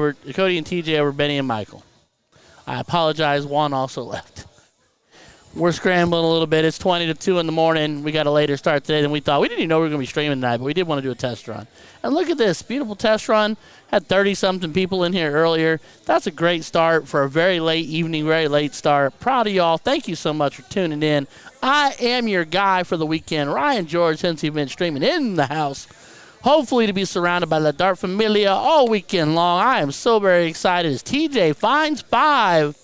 and TJ over Benny and Michael. I apologize. Juan also left. We're scrambling a little bit. It's 20-2 in the morning. We got a later start today than we thought. We didn't even know we were going to be streaming tonight, but we did want to do a test run. And look at this. Beautiful test run. Had 30-something people in here earlier. That's a great start for a very late evening, very late start. Proud of y'all. Thank you so much for tuning in. I am your guy for the weekend, Ryan George, since he's been streaming in the house. Hopefully to be surrounded by the Dart Familia all weekend long. I am so very excited as TJ finds 5.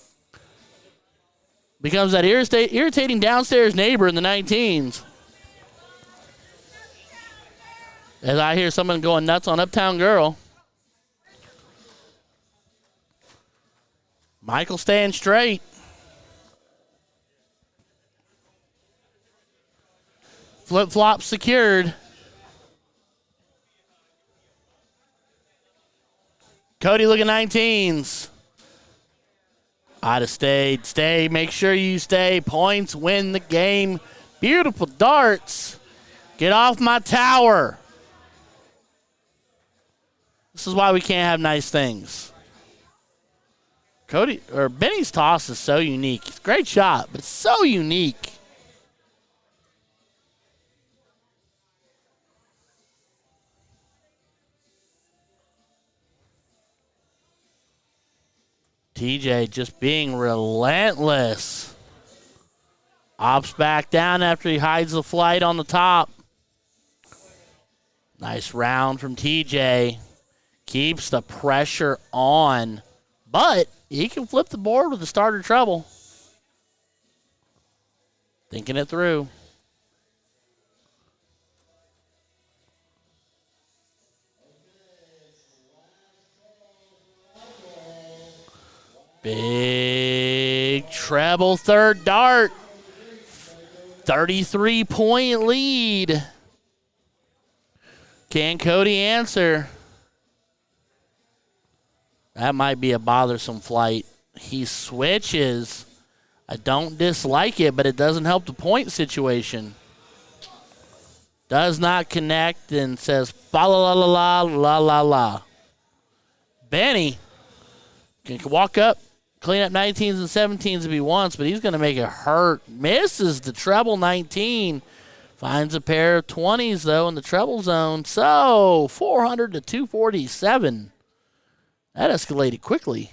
Becomes that irritating downstairs neighbor in the 19s. As I hear someone going nuts on Uptown Girl. Michael staying straight. Flip-flop secured. Cody looking 19s. I'd have stayed. Stay. Make sure you stay. Points win the game. Beautiful darts. Get off my tower. This is why we can't have nice things. Benny's toss is so unique. It's a great shot, but it's so unique. TJ just being relentless. Ops back down after he hides the flight on the top. Nice round from TJ. Keeps the pressure on. But he can flip the board with the starter treble. Thinking it through. Big treble third dart. 33-point lead. Can Cody answer? That might be a bothersome flight. He switches. I don't dislike it, but it doesn't help the point situation. Does not connect and says, fa la la la la la la. Benny can walk up, clean up 19s and 17s if he wants, but he's going to make it hurt. Misses the treble 19. Finds a pair of 20s, though, in the treble zone. So, 400 to 247. That escalated quickly.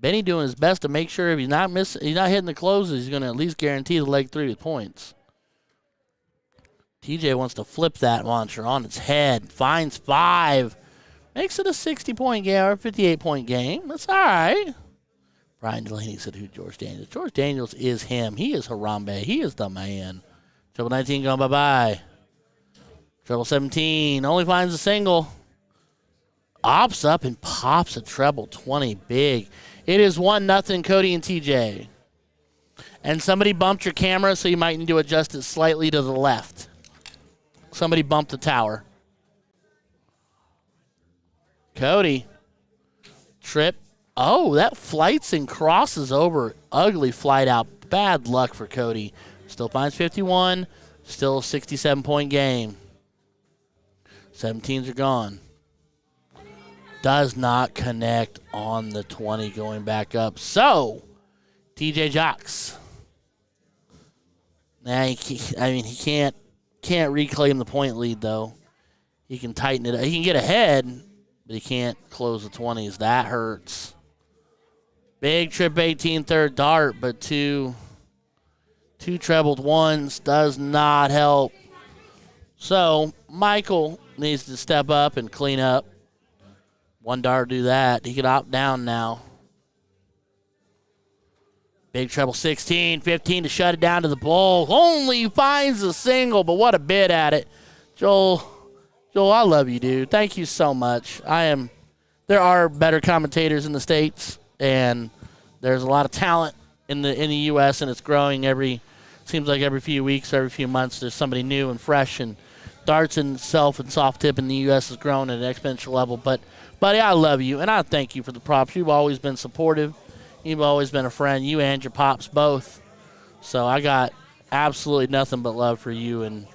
Benny doing his best to make sure if he's not hitting the closes, he's going to at least guarantee the leg 3 with points. TJ wants to flip that monster on its head. Finds 5. Makes it a 60-point game or a 58-point game. That's all right. Brian Delaney said, who George Daniels? George Daniels is him. He is Harambe. He is the man. Treble 19 going bye-bye. Treble 17 only finds a single. Ops up and pops a treble 20 big. It is 1-0 Cody and TJ. And somebody bumped your camera, so you might need to adjust it slightly to the left. Somebody bumped the tower. Cody. Trip. Oh, that flights and crosses over. Ugly flight out. Bad luck for Cody. Still finds 51. Still a 67-point game. 17s are gone. Does not connect on the 20 going back up. So, TJ Jocks. Nah, he can't reclaim the point lead, though. He can tighten it. He can get ahead, but he can't close the 20s. That hurts. Big trip 18 third dart, but two trebled ones does not help. So Michael needs to step up and clean up. One dart do that. He can opt down now. Big treble 16, 15 to shut it down to the bowl. Only finds a single, but what a bid at it. Joel, I love you, dude. Thank you so much. There are better commentators in the States, and there's a lot of talent in the U.S., and it's growing seems like every few weeks, every few months, there's somebody new and fresh, and darts and soft tip in the U.S. is growing at an exponential level. But, buddy, I love you, and I thank you for the props. You've always been supportive. You've always been a friend, you and your pops both. So I got absolutely nothing but love for you and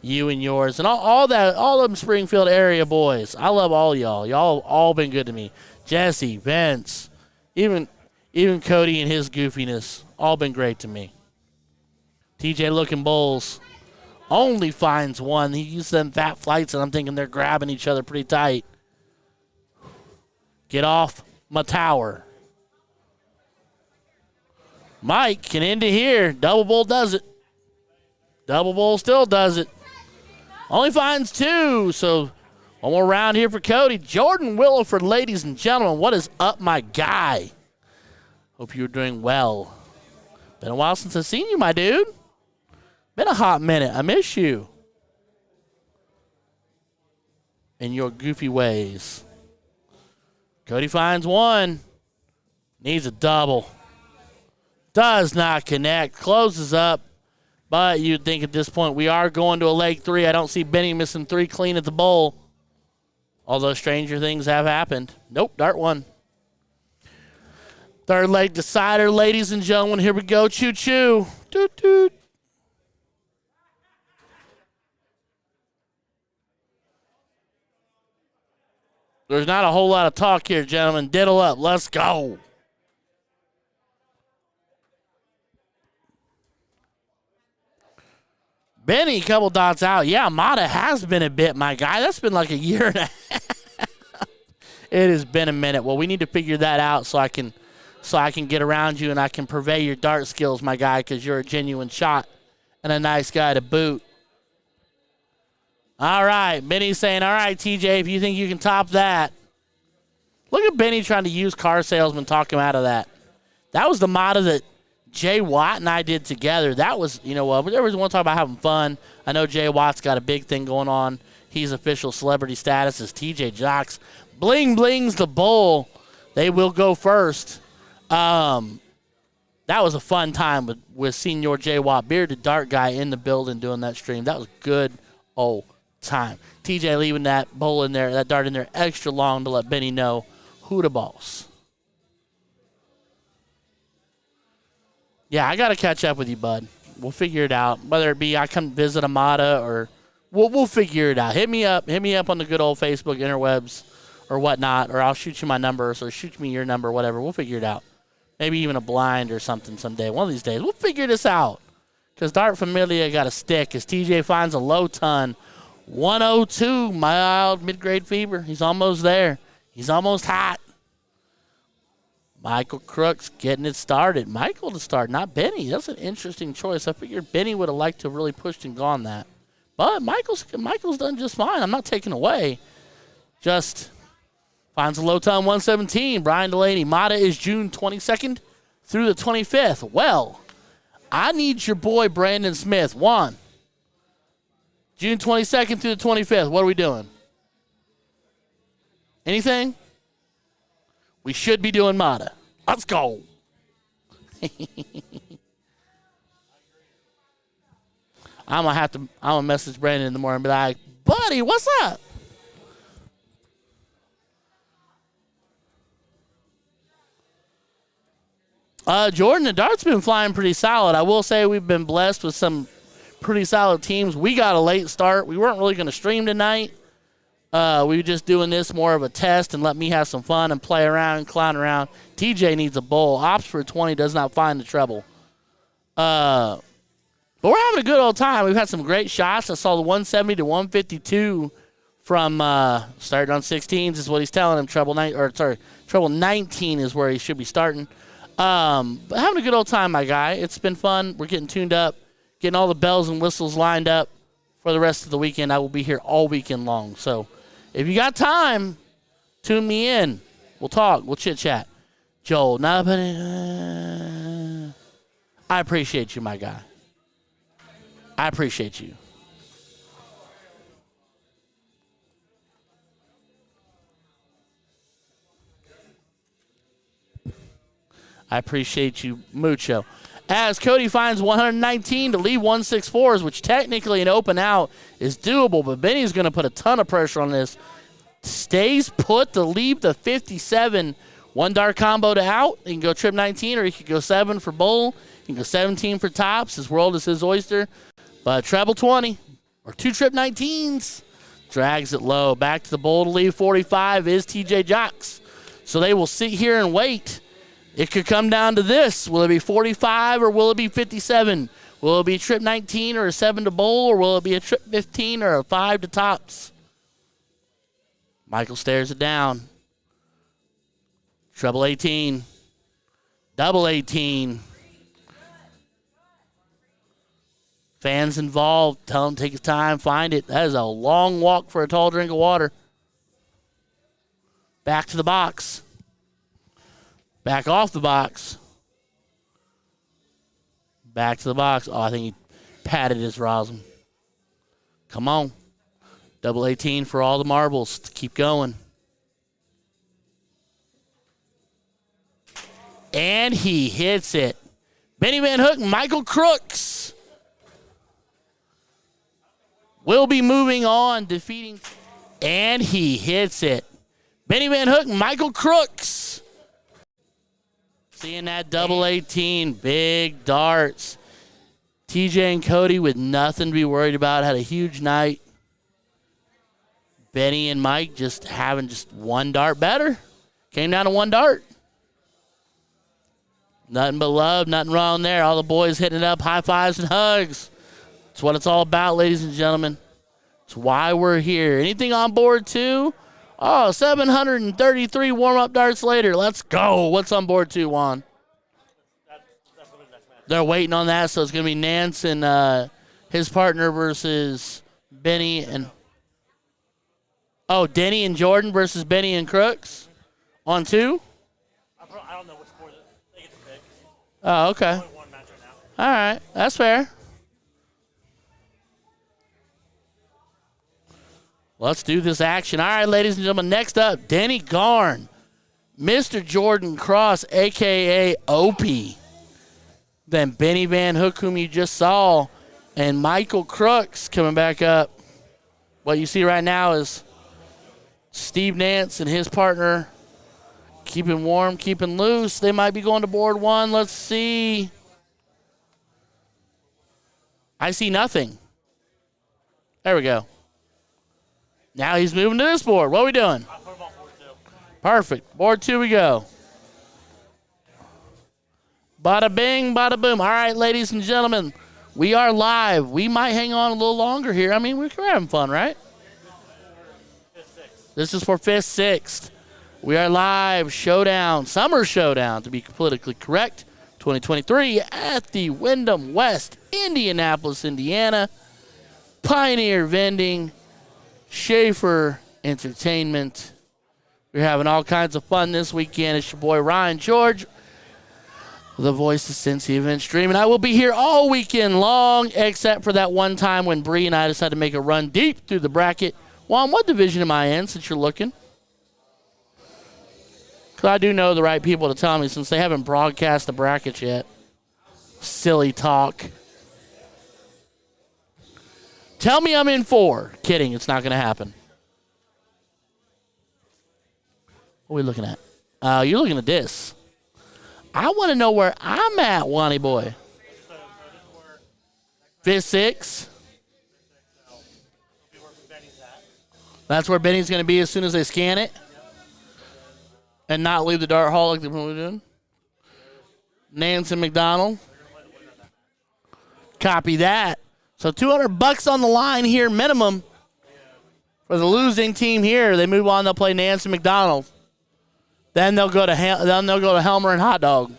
yours and all them Springfield area boys. I love all y'all. Y'all all been good to me. Jesse, Vince, even Cody and his goofiness, all been great to me. TJ looking bowls. Only finds one. He used them fat flights, and I'm thinking they're grabbing each other pretty tight. Get off my tower. Mike can end it here. Double bowl does it. Double bowl still does it. Only finds two, so one more round here for Cody. Jordan Williford, ladies and gentlemen. What is up, my guy? Hope you're doing well. Been a while since I've seen you, my dude. Been a hot minute. I miss you. In your goofy ways. Cody finds one. Needs a double. Does not connect. Closes up. But you'd think at this point we are going to a leg three. I don't see Benny missing three clean at the bowl. Although stranger things have happened. Nope, dart one. Third leg decider, ladies and gentlemen. Here we go. Choo-choo. Toot-toot. There's not a whole lot of talk here, gentlemen. Diddle up. Let's go. Benny, couple dots out. Yeah, Mata has been a bit, my guy. That's been like a year and a half. It has been a minute. Well, we need to figure that out so I can get around you and I can purvey your dart skills, my guy, because you're a genuine shot and a nice guy to boot. All right, Benny's saying, all right, TJ, if you think you can top that. Look at Benny trying to use car salesman, talk him out of that. That was the motto that Jay Watt and I did together. That was, you know what, whenever we want to talk about having fun, I know Jay Watt's got a big thing going on. He's official celebrity status as TJ Jocks. Bling Bling's the bull. They will go first. That was a fun time with Senior Jay Watt, bearded dart guy in the building doing that stream. That was good old time. TJ leaving that bowl in there, that dart in there extra long to let Benny know who the boss. Yeah, I got to catch up with you, bud. We'll figure it out. Whether it be I come visit Amada or we'll figure it out. Hit me up on the good old Facebook interwebs or whatnot, or I'll shoot you my number, so shoot me your number, whatever. We'll figure it out. Maybe even a blind or something someday. One of these days. We'll figure this out. Because Dart Familia got a stick as TJ finds a low ton. 102, mild mid-grade fever. He's almost there. He's almost hot. Michael Crooks getting it started. Michael to start, not Benny. That's an interesting choice. I figured Benny would have liked to have really pushed and gone that. But Michael's done just fine. I'm not taking away. Just finds a low ton 117. Brian Delaney. Mata is June 22nd through the 25th. Well, I need your boy Brandon Smith. Juan. June 22nd through the 25th. What are we doing? Anything? We should be doing Mata. Let's go. I'm gonna message Brandon in the morning and be like, buddy, what's up? Jordan, the dart's been flying pretty solid. I will say we've been blessed with some pretty solid teams. We got a late start. We weren't really going to stream tonight. We were just doing this more of a test and let me have some fun and play around and clown around. TJ needs a bowl. Ops for 20 does not find the treble. But we're having a good old time. We've had some great shots. I saw the 170 to 152 from starting on 16s is what he's telling him. Treble 19 is where he should be starting. But having a good old time, my guy. It's been fun. We're getting tuned up, getting all the bells and whistles lined up for the rest of the weekend. I will be here all weekend long. So if you got time, tune me in. We'll talk. We'll chit-chat. Joel, I appreciate you, my guy. I appreciate you. I appreciate you mucho. As Cody finds 119 to lead 164s, which technically an open out is doable, but Benny's going to put a ton of pressure on this. Stays put to leave the 57. One dart combo to out. He can go trip 19, or he could go 7 for bowl. He can go 17 for tops. His world is his oyster. But treble 20, or 2 trip 19s. Drags it low. Back to the bowl to leave 45 is TJ Jocks. So they will sit here and wait. It could come down to this. Will it be 45 or will it be 57? Will it be trip 19 or a 7 to bowl, or will it be a trip 15 or a 5 to tops? Michael stares it down. Treble 18. Double 18. Fans involved. Tell him to take his time, find it. That is a long walk for a tall drink of water. Back to the box. Back off the box. Back to the box. Oh, I think he patted his rosin. Come on. Double 18 for all the marbles to keep going. And he hits it. Benny Van Hook, Michael Crooks will be moving on, defeating. And he hits it. Benny Van Hook, Michael Crooks. Seeing that double 18, big darts. TJ and Cody with nothing to be worried about. Had a huge night. Benny and Mike just having just one dart better. Came down to one dart. Nothing but love, nothing wrong there. All the boys hitting it up, high fives and hugs. That's what it's all about, ladies and gentlemen. It's why we're here. Anything on board two? Oh, 733 warm-up darts later. Let's go. What's on board two, Juan? They're waiting on that, so it's going to be Nance and his partner versus Benny and... Oh, Denny and Jordan versus Benny and Crooks on two? I don't know which board they get to pick. Oh, okay. Only one match right now. All right. That's fair. Let's do this action. All right, ladies and gentlemen, next up, Denny Garn, Mr. Jordan Cross, a.k.a. Opie. Then Benny Van Hook, whom you just saw, and Michael Crooks coming back up. What you see right now is Steve Nance and his partner keeping warm, keeping loose. They might be going to board one. Let's see. I see nothing. There we go. Now he's moving to this board. What are we doing? I'll put him on board two. Perfect. Board two we go. Bada bing, bada boom. All right, ladies and gentlemen, we are live. We might hang on a little longer here. I mean, we're having fun, right? This is for 5th, 6th. We are live. Showdown, Summer Showdown, to be politically correct, 2023 at the Wyndham West, Indianapolis, Indiana. Pioneer Vending, Schaefer Entertainment. We're having all kinds of fun this weekend. It's your boy Ryan George, the voice of Cincy Event Stream, and I will be here all weekend long, except for that one time when Bree and I decided to make a run deep through the bracket. Juan, what division am I in, since you're looking? Because I do know the right people to tell me, since they haven't broadcast the brackets yet. Silly talk. Tell me I'm in 4. Kidding, it's not going to happen. What are we looking at? You're looking at this. I want to know where I'm at, Wani boy. 5th, 6th. That's where Benny's going to be as soon as they scan it. And not leave the dart hall like they're doing. Nance and McDonald. Copy that. So $200 on the line here, minimum. For the losing team here, they move on. They'll play Nance and McDonald. Then they'll go to Helmer and Hot Dog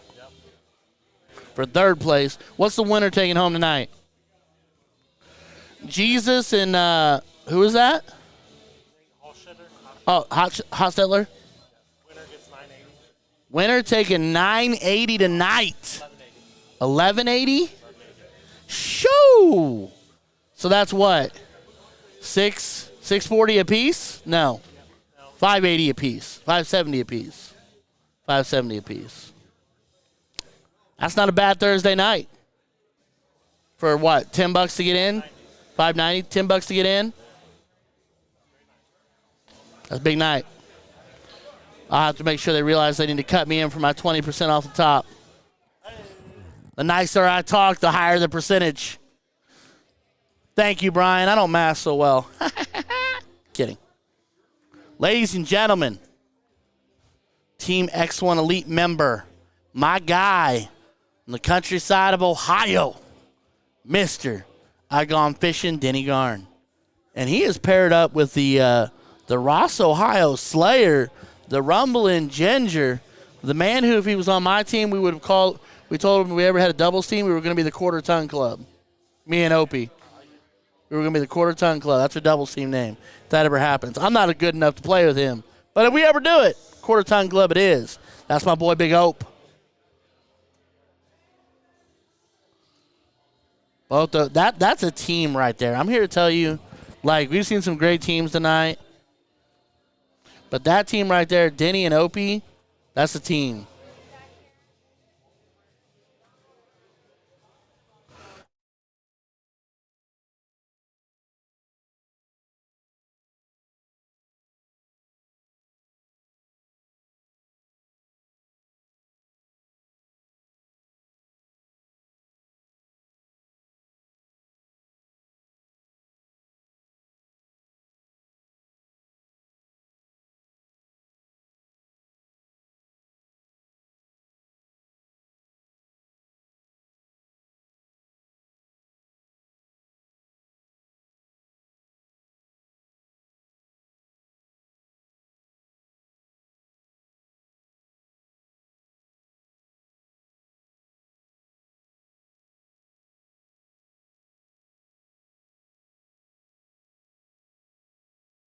for third place. What's the winner taking home tonight? Jesus and who is that? Oh, Hostetler. Winner gets 980. Winner taking 980 tonight. 1180. Shoo! So that's what? 640 apiece? No. 580 apiece. 570 apiece. 570 apiece. That's not a bad Thursday night. For what? $10 to get in? 590. $10 to get in? That's a big night. I'll have to make sure they realize they need to cut me in for my 20% off the top. The nicer I talk, the higher the percentage. Thank you, Brian. I don't math so well. Kidding. Ladies and gentlemen, Team X1 Elite member, my guy in the countryside of Ohio, Mr. I Gone Fishing, Denny Garn. And he is paired up with the Ross, Ohio Slayer, the Rumbling Ginger, the man who, if he was on my team, we told him if we ever had a doubles team, we were going to be the Quarter Ton Club. Me and Opie. We were going to be the Quarter Ton Club. That's our doubles team name. If that ever happens. I'm not good enough to play with him. But if we ever do it, Quarter Ton Club it is. That's my boy Big Ope. That's a team right there. I'm here to tell you, like, we've seen some great teams tonight. But that team right there, Denny and Opie, that's a team.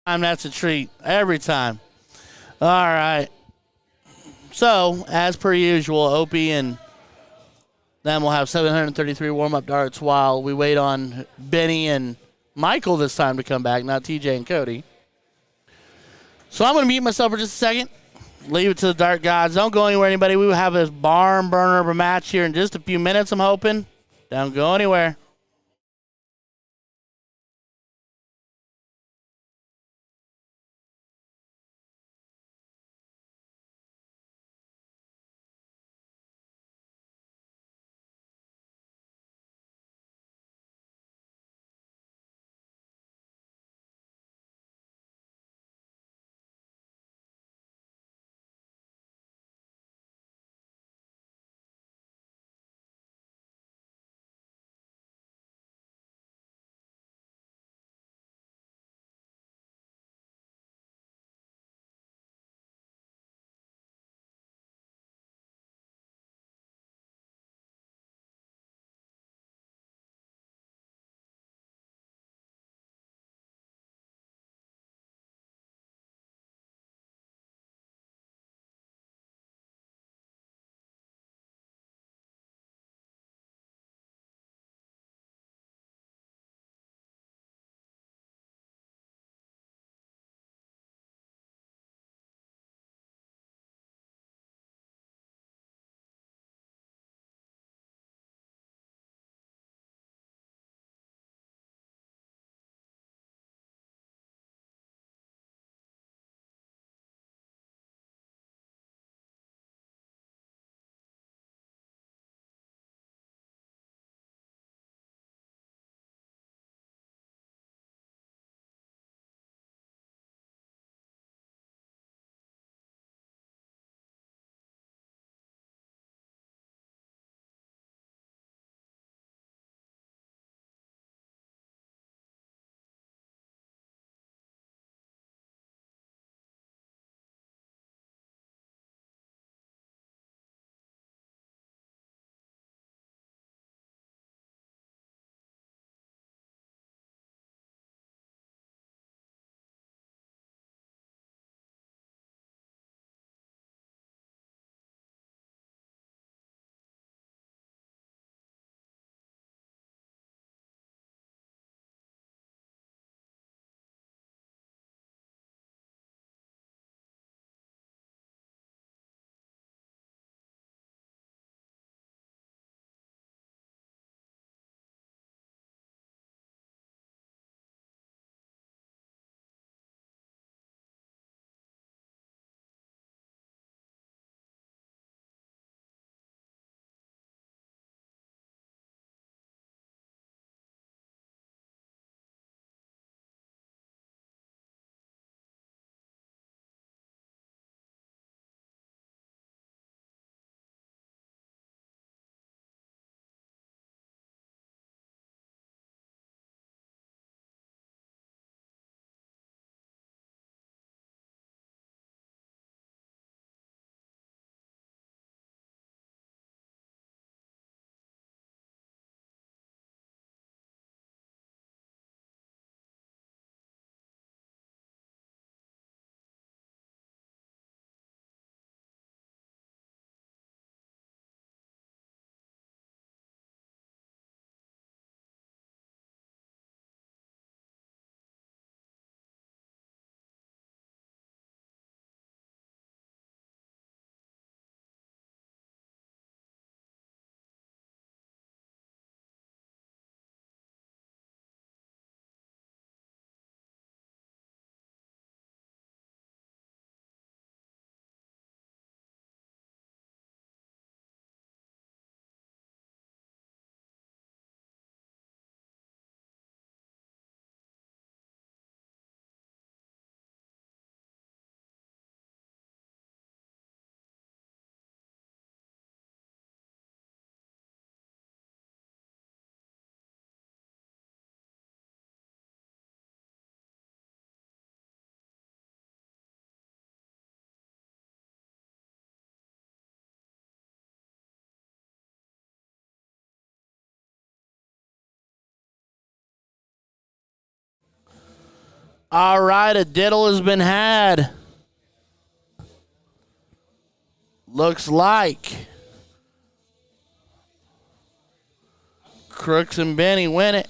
That's a treat every time. All right. So, as per usual, Opie and them will have 733 warm-up darts while we wait on Benny and Michael this time to come back, not TJ and Cody. So I'm going to mute myself for just a second. Leave it to the dart gods. Don't go anywhere, anybody. We will have this barn burner of a match here in just a few minutes, I'm hoping. Don't go anywhere. All right, a diddle has been had. Looks like Crooks and Benny win it.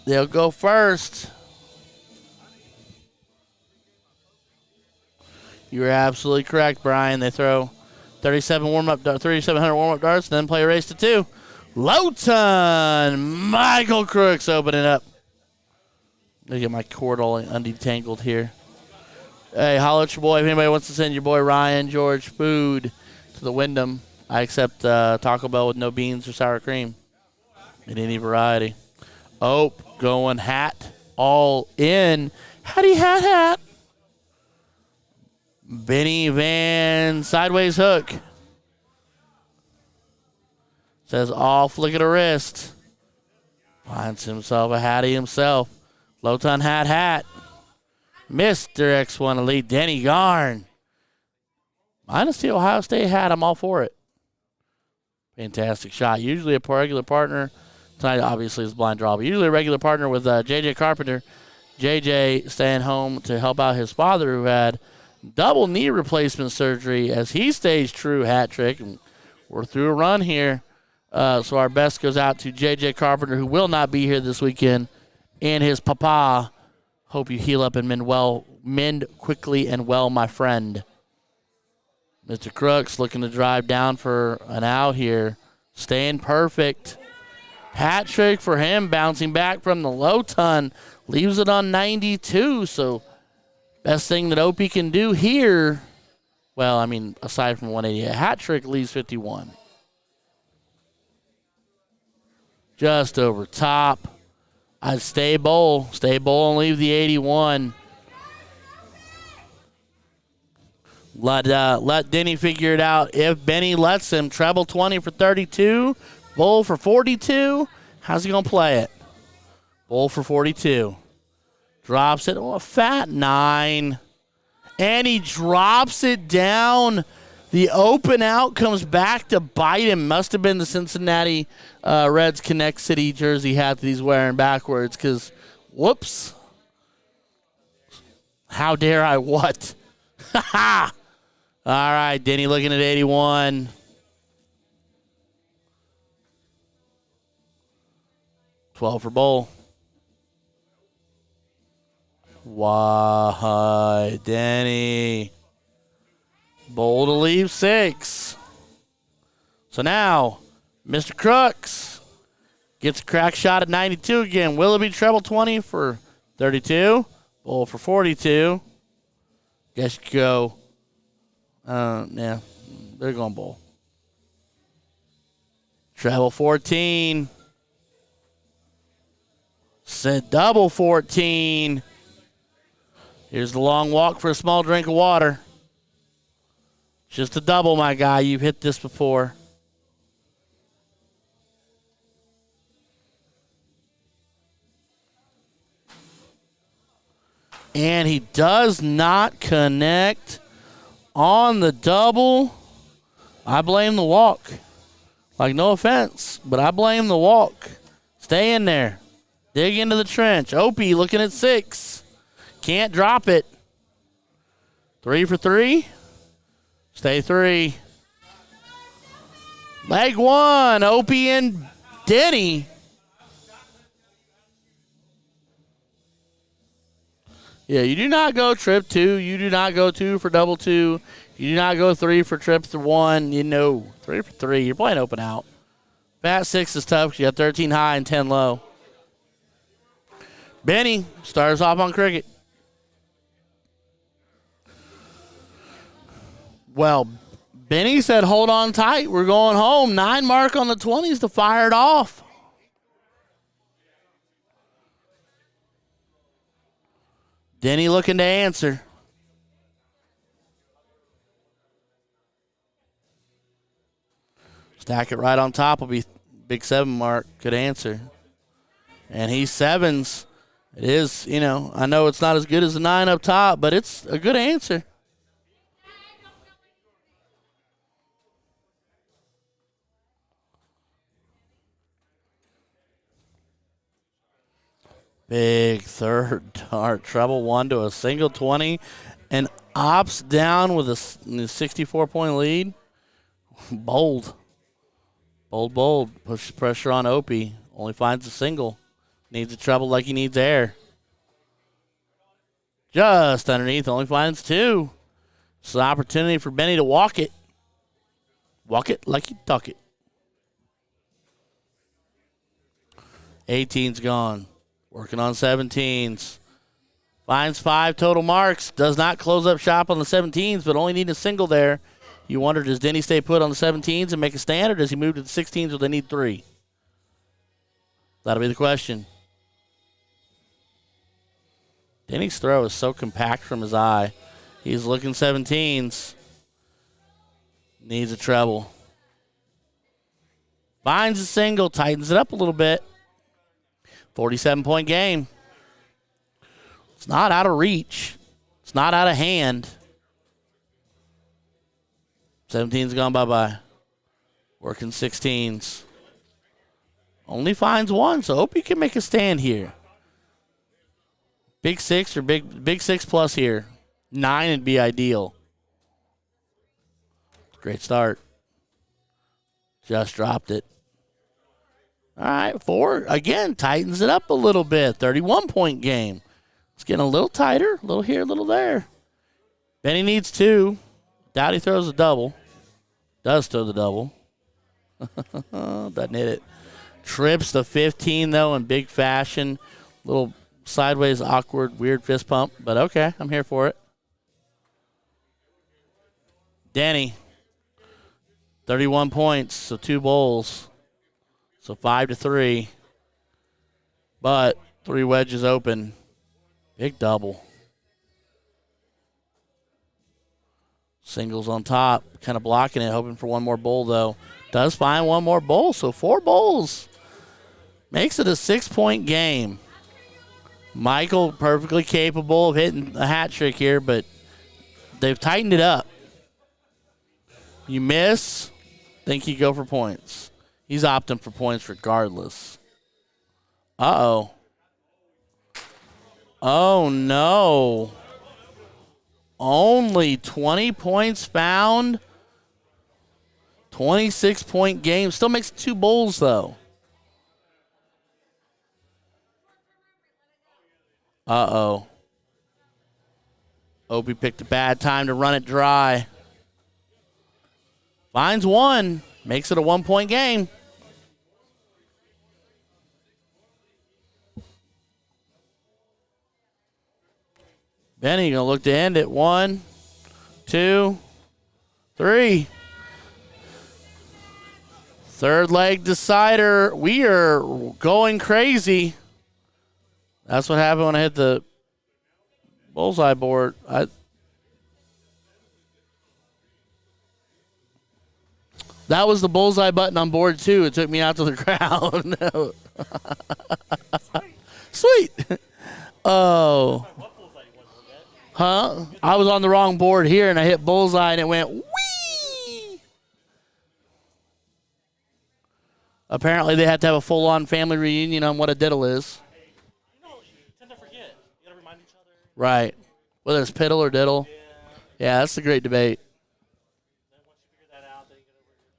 They'll go first. You're absolutely correct, Brian. They throw 3,700 warm-up darts, and then play a race to 2. Lowton, Michael Crooks opening up. Let me get my cord all undetangled here. Hey, holler at your boy. If anybody wants to send your boy Ryan George food to the Wyndham, I accept Taco Bell with no beans or sour cream in any variety. Oh, going hat all in. Hattie hat. Benny Van sideways hook. Says all flick of the wrist. Finds himself a Hattie himself. Lowton hat. Mr. X1 Elite Denny Garn. Minus the Ohio State hat. I'm all for it. Fantastic shot. Usually a regular partner. Tonight, obviously, is blind draw. But usually a regular partner with J.J. Carpenter. J.J. staying home to help out his father who had double knee replacement surgery as he stays true hat trick. And we're through a run here. So our best goes out to J.J. Carpenter, who will not be here this weekend, and his papa. Hope you heal up and mend quickly and well, my friend. Mr. Crooks looking to drive down for an out here. Staying perfect. Hat trick for him, bouncing back from the Lowton. Leaves it on 92, so best thing that Opie can do here, well, I mean, aside from 180, a hat trick leaves 51. Just over top. I'd stay bowl and leave the 81. Let Denny figure it out. If Benny lets him, treble 20 for 32, bowl for 42. How's he going to play it? Bowl for 42. Drops it. Oh, a fat 9. And he drops it down. The open out comes back to bite him. Must have been the Cincinnati Reds Connect City jersey hat that he's wearing backwards because, whoops. How dare I what? Ha-ha! All right, Denny looking at 81. $12 for bowl. Why, Denny? Bowl to leave 6. So now, Mr. Crooks gets a crack shot at 92 again. Will it be treble 20 for 32? Bowl for 42. Guess you could go. Yeah, they're going bowl. Treble 14. Said double 14. Here's the long walk for a small drink of water. Just a double, my guy. You've hit this before. And he does not connect on the double. I blame the walk. Like, no offense, but I blame the walk. Stay in there. Dig into the trench. Opie looking at 6. Can't drop it. 3 for 3. Stay 3. Leg 1. Opie and Denny. Yeah, you do not go trip 2. You do not go 2 for double 2. You do not go 3 for trip 1. You know, 3 for 3. You're playing open out. Bat 6 is tough because you got 13 high and 10 low. Benny starts off on cricket. Well, Benny said, hold on tight. We're going home. 9 mark on the 20s to fire it off. Denny looking to answer. Stack it right on top will be big 7 mark. Good answer. And he 7s. It is, I know it's not as good as the 9 up top, but it's a good answer. Big third dart. Treble 1 to a single 20. And Ops down with a 64-point lead. Bold. Bold. Pushes pressure on Opie. Only finds a single. Needs a treble like he needs air. Just underneath. Only finds 2. It's an opportunity for Benny to walk it. Walk it like you tuck it. 18's gone. Working on 17s. Finds 5 total marks. Does not close up shop on the 17s, but only need a single there. You wonder, does Denny stay put on the 17s and make a stand, or does he move to the 16s where they need 3? That'll be the question. Denny's throw is so compact from his eye. He's looking 17s. Needs a treble. Finds a single, tightens it up a little bit. 47-point game. It's not out of reach. It's not out of hand. 17's gone bye-bye. Working 16s. Only finds 1, so Opie can make a stand here. Big 6 or big 6 plus here. 9 would be ideal. Great start. Just dropped it. All right, 4. Again, tightens it up a little bit. 31-point game. It's getting a little tighter. A little here, a little there. Benny needs 2. Doubt he throws a double. Does throw the double. Doesn't hit it. Trips the 15, though, in big fashion. Little sideways, awkward, weird fist pump. But okay, I'm here for it. Denny. 31 points, so 2 bowls. So 5-3. But 3 wedges open. Big double. Singles on top. Kind of blocking it, hoping for one more bowl, though. Does find one more bowl, so 4 bowls. Makes it a 6-point game. Michael perfectly capable of hitting a hat trick here, but they've tightened it up. You miss, think you go for points. He's opting for points regardless. Uh-oh. Oh, no. Only 20 points found. 26-point game. Still makes 2 bowls, though. Uh-oh. Opie picked a bad time to run it dry. Finds 1. Makes it a 1-point game. Benny going to look to end it. 1, 2, 3. Third leg decider. We are going crazy. That's what happened when I hit the bullseye board. That was the bullseye button on board 2. It took me out to the ground. Sweet. Oh. Huh? I was on the wrong board here, and I hit bullseye, and it went whee! Apparently, they have to have a full-on family reunion on what a diddle is. You tend to forget. You got to remind each other. Right. Whether it's piddle or diddle. Yeah, that's the great debate. Then once you figure that out, then you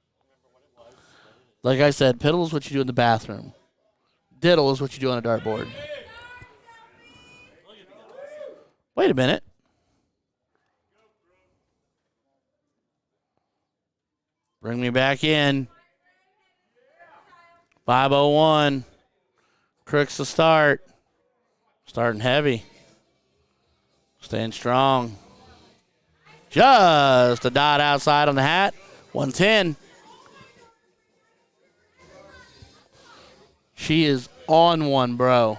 got to remember what it was. Like I said, piddle is what you do in the bathroom. Diddle is what you do on a dartboard. Wait a minute. Bring me back in. 5:01. Crooks to start. Starting heavy. Staying strong. Just a dot outside on the hat. 110. She is on one, bro.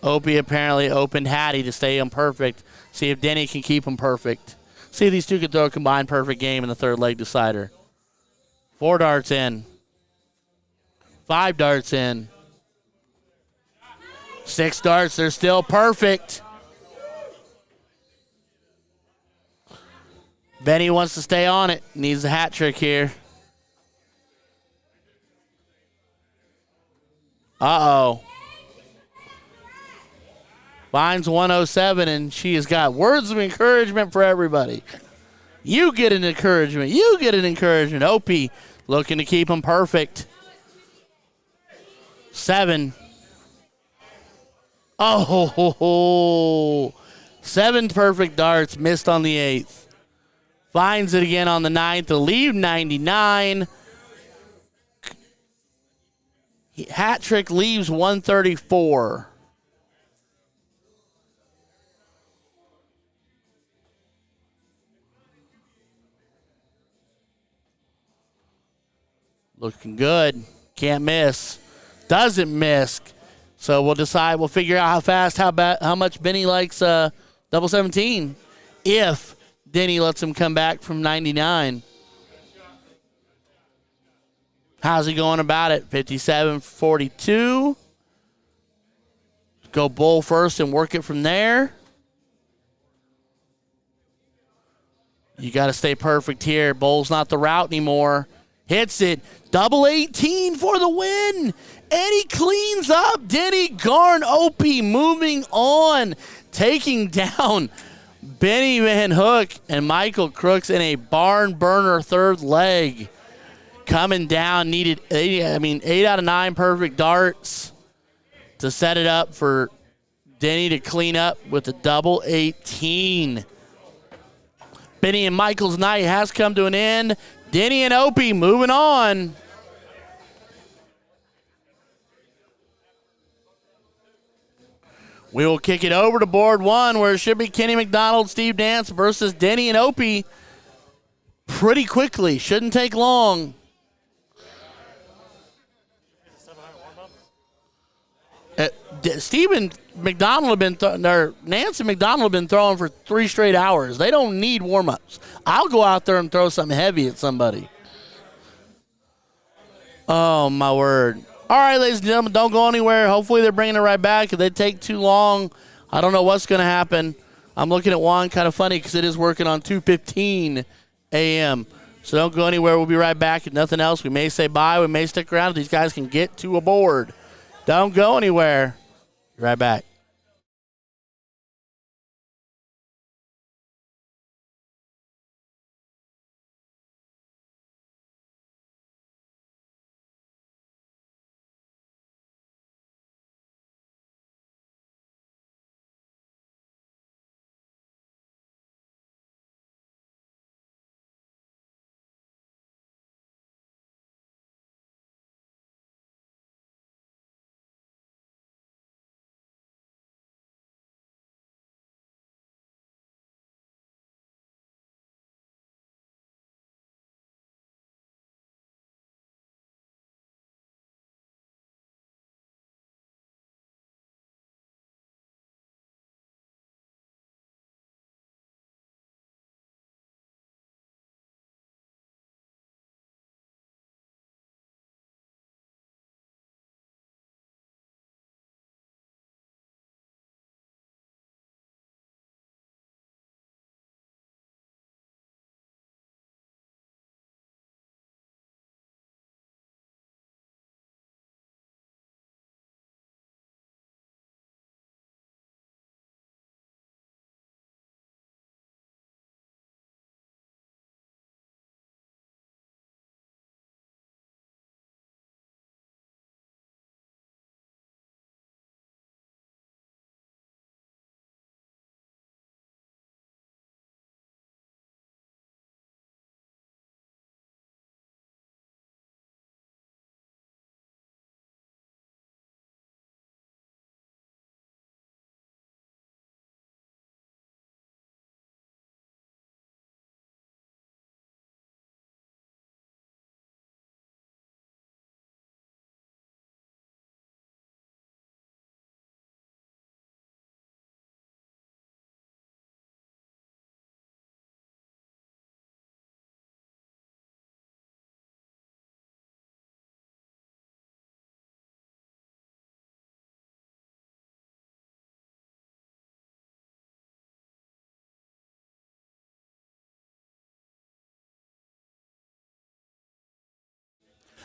Opie apparently opened Hattie to stay imperfect. See if Denny can keep him perfect. See if these two can throw a combined perfect game in the third leg decider. 4 darts in. 5 darts in. 6 darts, they're still perfect. Benny wants to stay on it. Needs a hat trick here. Uh-oh. Finds 107, and she has got words of encouragement for everybody. You get an encouragement. You get an encouragement. Opie looking to keep them perfect. 7. Oh, 7 perfect darts, missed on the 8th. Finds it again on the 9th to leave 99. Hat trick leaves 134. Looking good. Can't miss. Doesn't miss. So we'll decide. We'll figure out how fast, how much Benny likes double 17. If Denny lets him come back from 99. How's he going about it? 57-42. Go bull first and work it from there. You got to stay perfect here. Bull's not the route anymore. Hits it. Double 18 for the win. And he cleans up. Denny Garn Opie moving on. Taking down Benny Van Hook and Michael Crooks in a barn burner third leg. Coming down, needed 8 out of 9 perfect darts to set it up for Denny to clean up with a double 18. Benny and Michael's night has come to an end. Denny and Opie moving on. We will kick it over to board 1, where it should be Kenny McDonald, Steve Dance versus Denny and Opie pretty quickly. Shouldn't take long. Stephen McDonald Nancy McDonald have been throwing for 3 straight hours. They don't need warm-ups. I'll go out there and throw something heavy at somebody. Oh, my word. All right, ladies and gentlemen, don't go anywhere. Hopefully they're bringing it right back. If they take too long, I don't know what's going to happen. I'm looking at one kind of funny because it is working on 2:15 a.m. So don't go anywhere. We'll be right back. If nothing else, we may say bye. We may stick around if these guys can get to a board. Don't go anywhere. Be right back.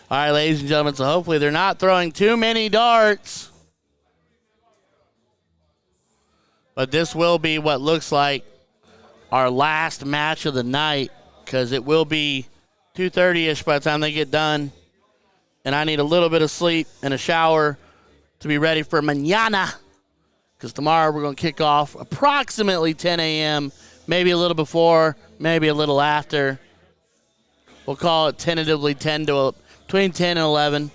All right, ladies and gentlemen, so hopefully they're not throwing too many darts. But this will be what looks like our last match of the night because it will be 2:30-ish by the time they get done. And I need a little bit of sleep and a shower to be ready for mañana because tomorrow we're going to kick off approximately 10 a.m., maybe a little before, maybe a little after. We'll call it tentatively between 10 and 11.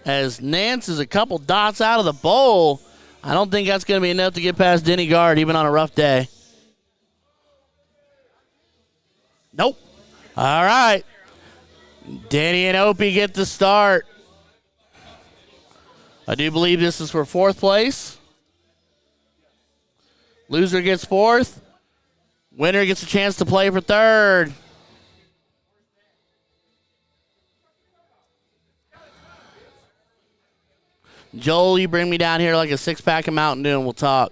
As Nance is a couple dots out of the bowl, I don't think that's going to be enough to get past Denny Guard even on a rough day. Nope. All right. Denny and Opie get the start. I do believe this is for fourth place. Loser gets fourth. Winner gets a chance to play for third. Joel, you bring me down here like a six-pack of Mountain Dew and we'll talk.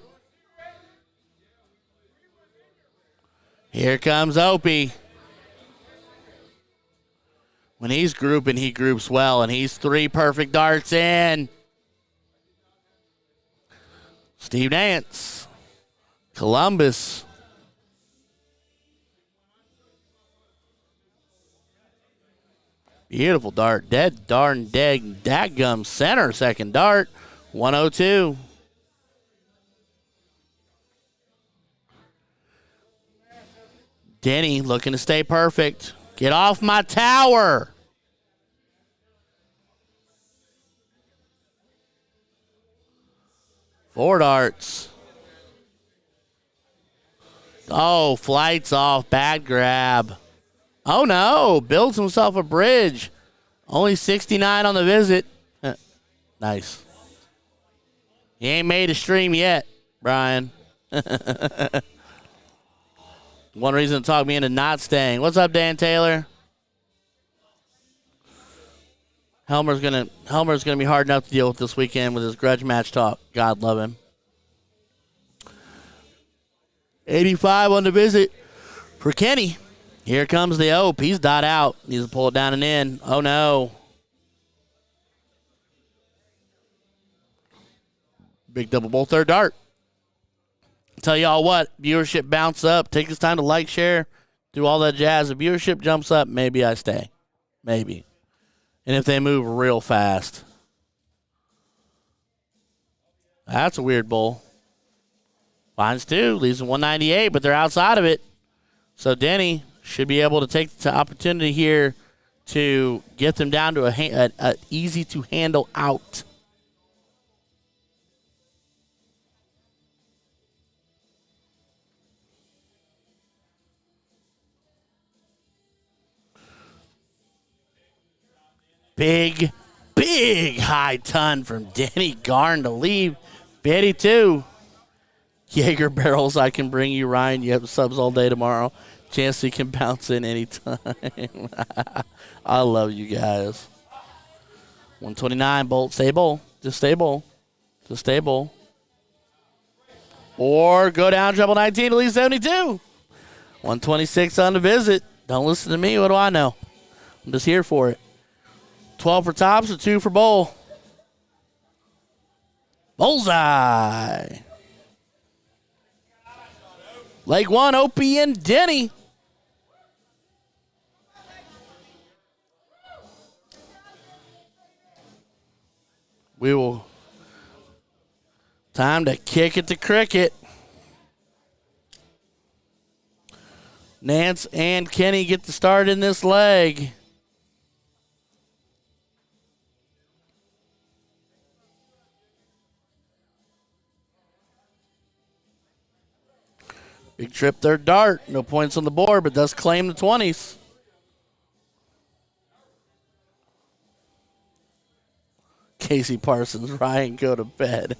Here comes Opie. When he's grouping, he groups well, and he's 3 perfect darts in. Steve Nance. Columbus. Beautiful dart. Dead darn dadgum center second dart. 102. Denny looking to stay perfect. Get off my tower. Four darts. Oh, flights off. Bad grab. Oh, no. Builds himself a bridge. Only 69 on the visit. Nice. He ain't made a stream yet, Brian. One reason to talk me into not staying. What's up, Dan Taylor? Helmer's gonna be hard enough to deal with this weekend with his grudge match talk. God love him. 85 on the visit for Kenny. Here comes the Ope. He's dot out. Needs to pull it down and in. Oh no. Big double bowl third dart. Tell y'all what, viewership bounce up. Take this time to like, share, do all that jazz. If viewership jumps up, maybe I stay. Maybe. And if they move real fast. That's a weird bowl. Finds 2, leaves them 198, but they're outside of it. So Denny should be able to take the opportunity here to get them down to a easy-to-handle out. Big high ton from Denny Garn to leave. 82. Jaeger barrels, I can bring you, Ryan. You have subs all day tomorrow. Chance you can bounce in anytime. I love you guys. 129, Bolt. Stay bowl. Just stay bowl. Just stay bowl. Or go down treble 19 to leave 72. 126 on the visit. Don't listen to me. What do I know? I'm just here for it. 12 for tops and 2 for bowl. Bullseye. Leg 1, Opie and Denny. We will. Time to kick it to cricket. Nance and Kenny get the start in this leg. Big trip third dart. No points on the board, but does claim the 20s. Casey Parsons, Ryan, go to bed.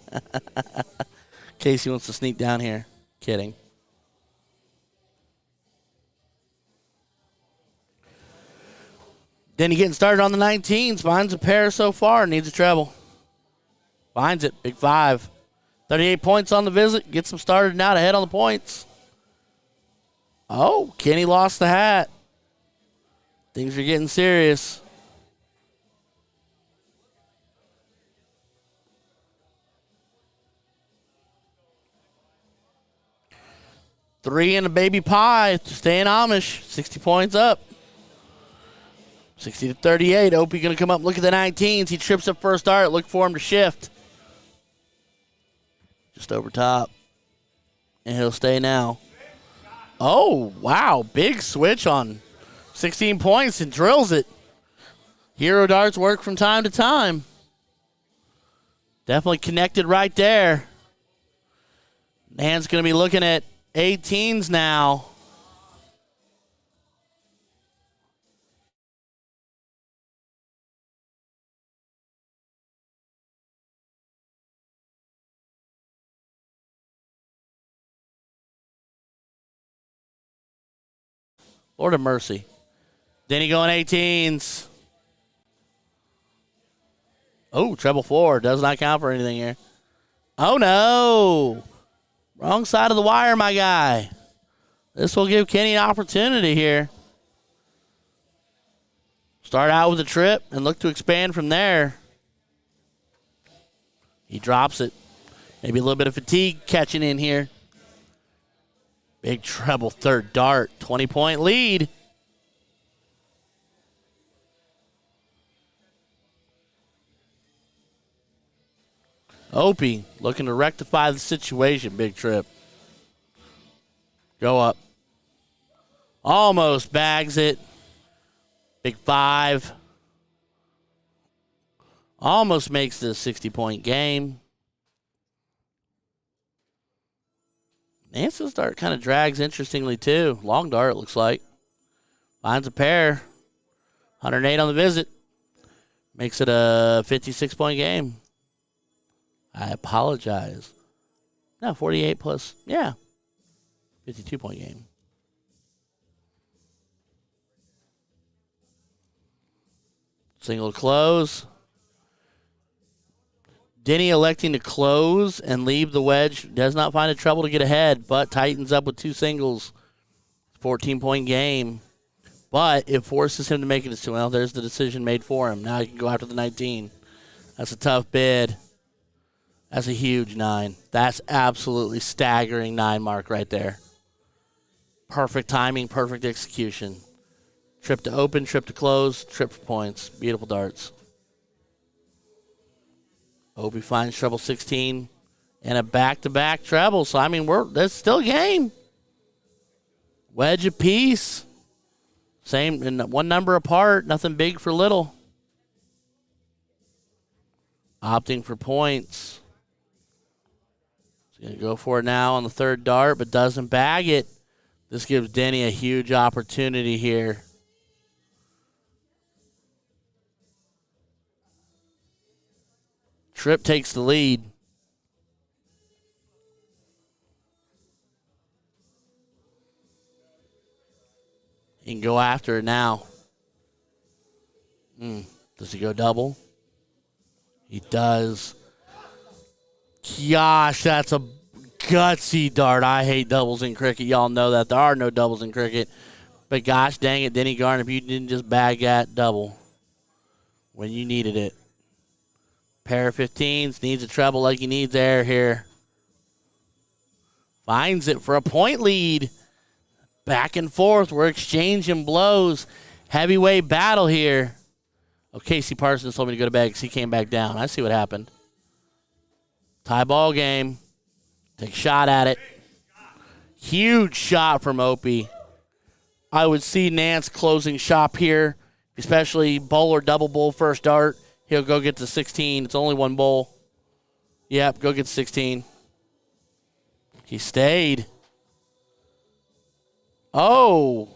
Casey wants to sneak down here. Kidding. Then he getting started on the 19s. Finds a pair so far. Needs a treble. Finds it. Big 5. 38 points on the visit. Gets him started now ahead on the points. Oh, Kenny lost the hat. Things are getting serious. 3 and a baby pie. Staying Amish. 60 points up. 60 to 38. Opie going to come up. Look at the 19s. He trips up first dart. Look for him to shift. Just over top. And he'll stay now. Oh, wow. Big switch on 16 points and drills it. Hero darts work from time to time. Definitely connected right there. Nan's going to be looking at 18s now. Lord of mercy. Denny going 18s. Oh, treble 4. Does not count for anything here. Oh, no. Wrong side of the wire, my guy. This will give Kenny an opportunity here. Start out with a trip and look to expand from there. He drops it. Maybe a little bit of fatigue catching in here. Big treble third dart. 20-point lead. Opie looking to rectify the situation. Big trip. Go up. Almost bags it. Big 5. Almost makes this a 60-point game. Nance's dart kind of drags interestingly, too. Long dart, looks like. Finds a pair. 108 on the visit. Makes it a 56-point game. I apologize. No, 48 plus, yeah. 52-point game. Single to close. Denny electing to close and leave the wedge. Does not find it trouble to get ahead, but tightens up with 2 singles. 14-point game. But it forces him to make it as 2. Well, there's the decision made for him. Now he can go after the 19. That's a tough bid. That's a huge 9. That's absolutely staggering 9 mark right there. Perfect timing, perfect execution. Trip to open, trip to close, trip for points. Beautiful darts. Opie finds treble 16 and a back-to-back treble. So, I mean, that's still a game. Wedge apiece. Same, and 1 number apart. Nothing big for little. Opting for points. He's going to go for it now on the third dart, but doesn't bag it. This gives Denny a huge opportunity here. Tripp takes the lead. He can go after it now. Does he go double? He does. Gosh, that's a gutsy dart. I hate doubles in cricket. Y'all know that. There are no doubles in cricket. But gosh dang it, Denny Garner, if you didn't just bag that double when you needed it. Pair of 15s, needs a treble like he needs air here. Finds it for a point lead. Back and forth, we're exchanging blows. Heavyweight battle here. Oh, Casey Parsons told me to go to bed because he came back down. I see what happened. Tie ball game. Take a shot at it. Huge shot from Opie. I would see Nance closing shop here, especially bowl or double bowl first dart. He'll go get the 16. It's only 1 bowl. Yep, go get the 16. He stayed. Oh,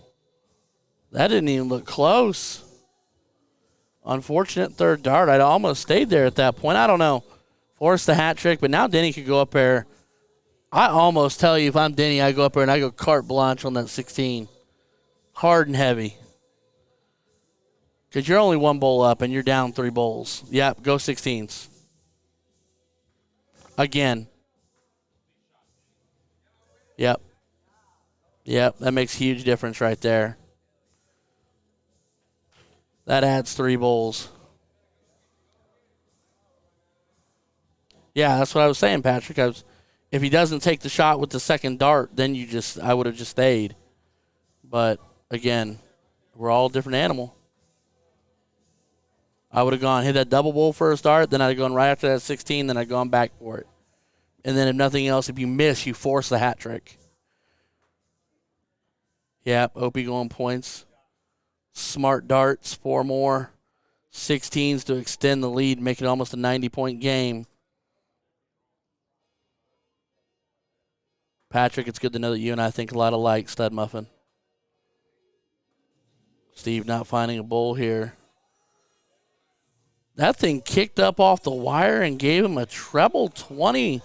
that didn't even look close. Unfortunate third dart. I'd almost stayed there at that point. I don't know. Forced the hat trick, but now Denny could go up there. I almost tell you, if I'm Denny, I go up there and I go carte blanche on that 16. Hard and heavy. Because you're only 1 bowl up and you're down 3 bowls. Yep, go 16s. Again. Yep. Yep, that makes a huge difference right there. That adds 3 bowls. Yeah, that's what I was saying, Patrick. If he doesn't take the shot with the second dart, then I would have just stayed. But again, we're all a different animal. I would have gone hit that double bull first dart, then I'd have gone right after that 16, then I'd gone back for it. And then if nothing else, if you miss, you force the hat trick. Yep, Opie going points. Smart darts, 4 more. 16s to extend the lead, make it almost a 90-point game. Patrick, it's good to know that you and I think a lot alike, Stud Muffin. Steve not finding a bull here. That thing kicked up off the wire and gave him a treble 20.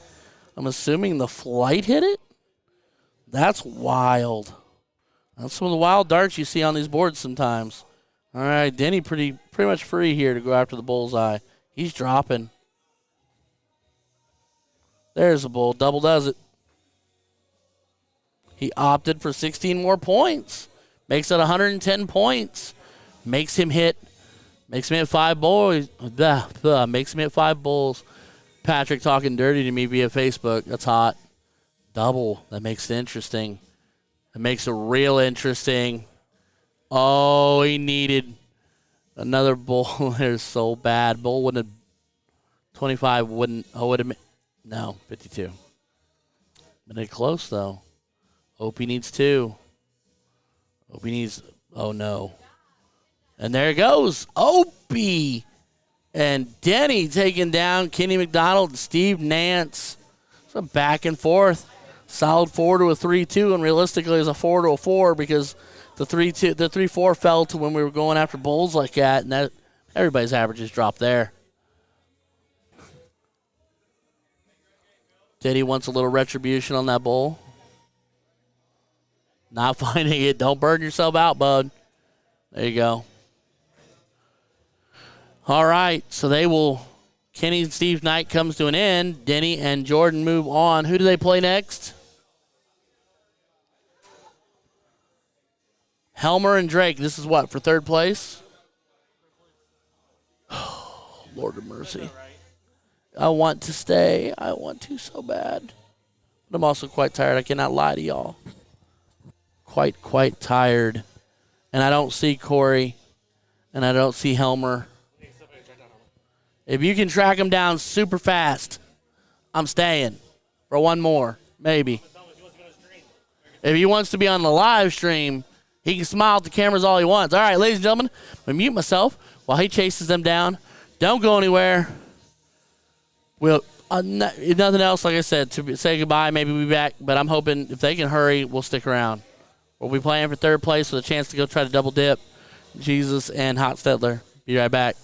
I'm assuming the flight hit it? That's wild. That's some of the wild darts you see on these boards sometimes. All right, Denny pretty much free here to go after the bullseye. He's dropping. There's a bull. Double does it. He opted for 16 more points. Makes it 110 points. Makes him hit 5 bulls. Makes him hit 5 bulls. Patrick talking dirty to me via Facebook. That's hot. Double. That makes it interesting. That makes it real interesting. Oh, he needed another bull. They're so bad. Bull wouldn't have. 25 wouldn't. Oh, would have. No, 52. But they're close, though. Opie needs 2. Opie needs. Oh, no. And there it goes. Opie and Denny taking down Kenny McDonald and Steve Nance. So back and forth. Solid 4 to a 3-2, and realistically it's a 4 to a 4 because the 3-4 fell to when we were going after bulls like that, and that everybody's averages dropped there. Denny wants a little retribution on that bull. Not finding it. Don't burn yourself out, bud. There you go. All right, so they will. Kenny and Steve's night comes to an end. Denny and Jordan move on. Who do they play next? Helmer and Drake. This is what, for third place? Oh, Lord of mercy. I want to stay. I want to so bad. But I'm also quite tired. I cannot lie to y'all. Quite tired. And I don't see Corey. And I don't see Helmer. If you can track him down super fast, I'm staying for one more, maybe. If he wants to be on the live stream, he can smile at the cameras all he wants. All right, ladies and gentlemen, I'm going to mute myself while he chases them down. Don't go anywhere. We'll, if nothing else, like I said, to say goodbye, maybe we'll be back. But I'm hoping if they can hurry, we'll stick around. We'll be playing for third place with a chance to go try to double dip Jesus and Hot Stetler. Be right back.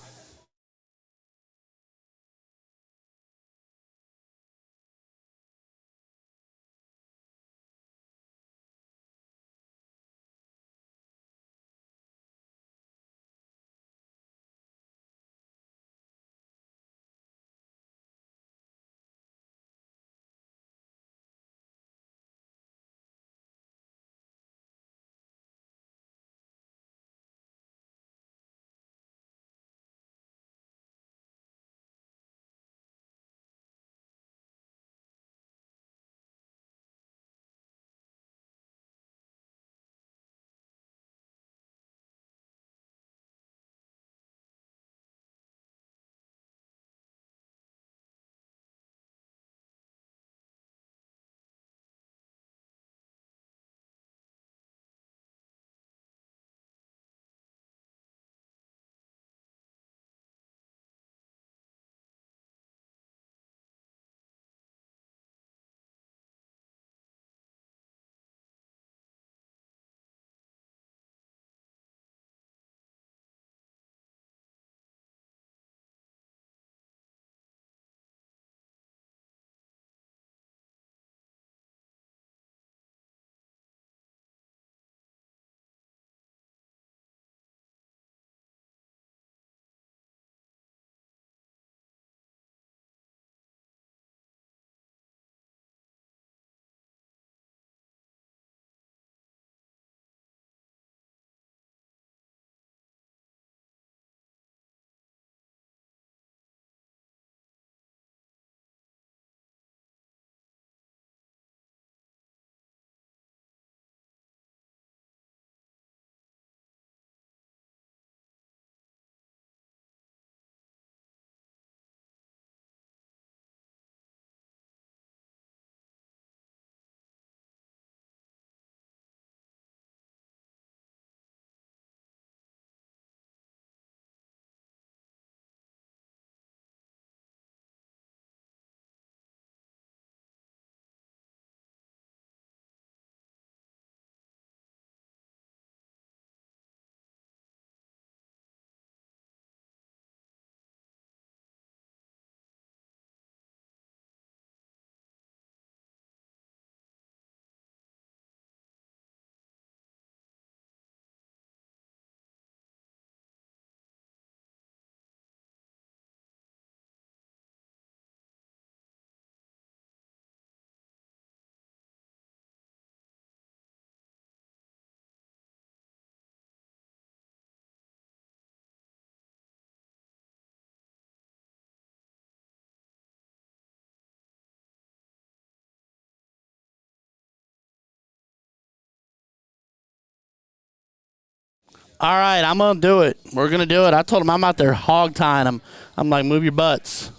All right, I'm going to do it. We're going to do it. I told him I'm out there hog tying them. I'm like, move your butts.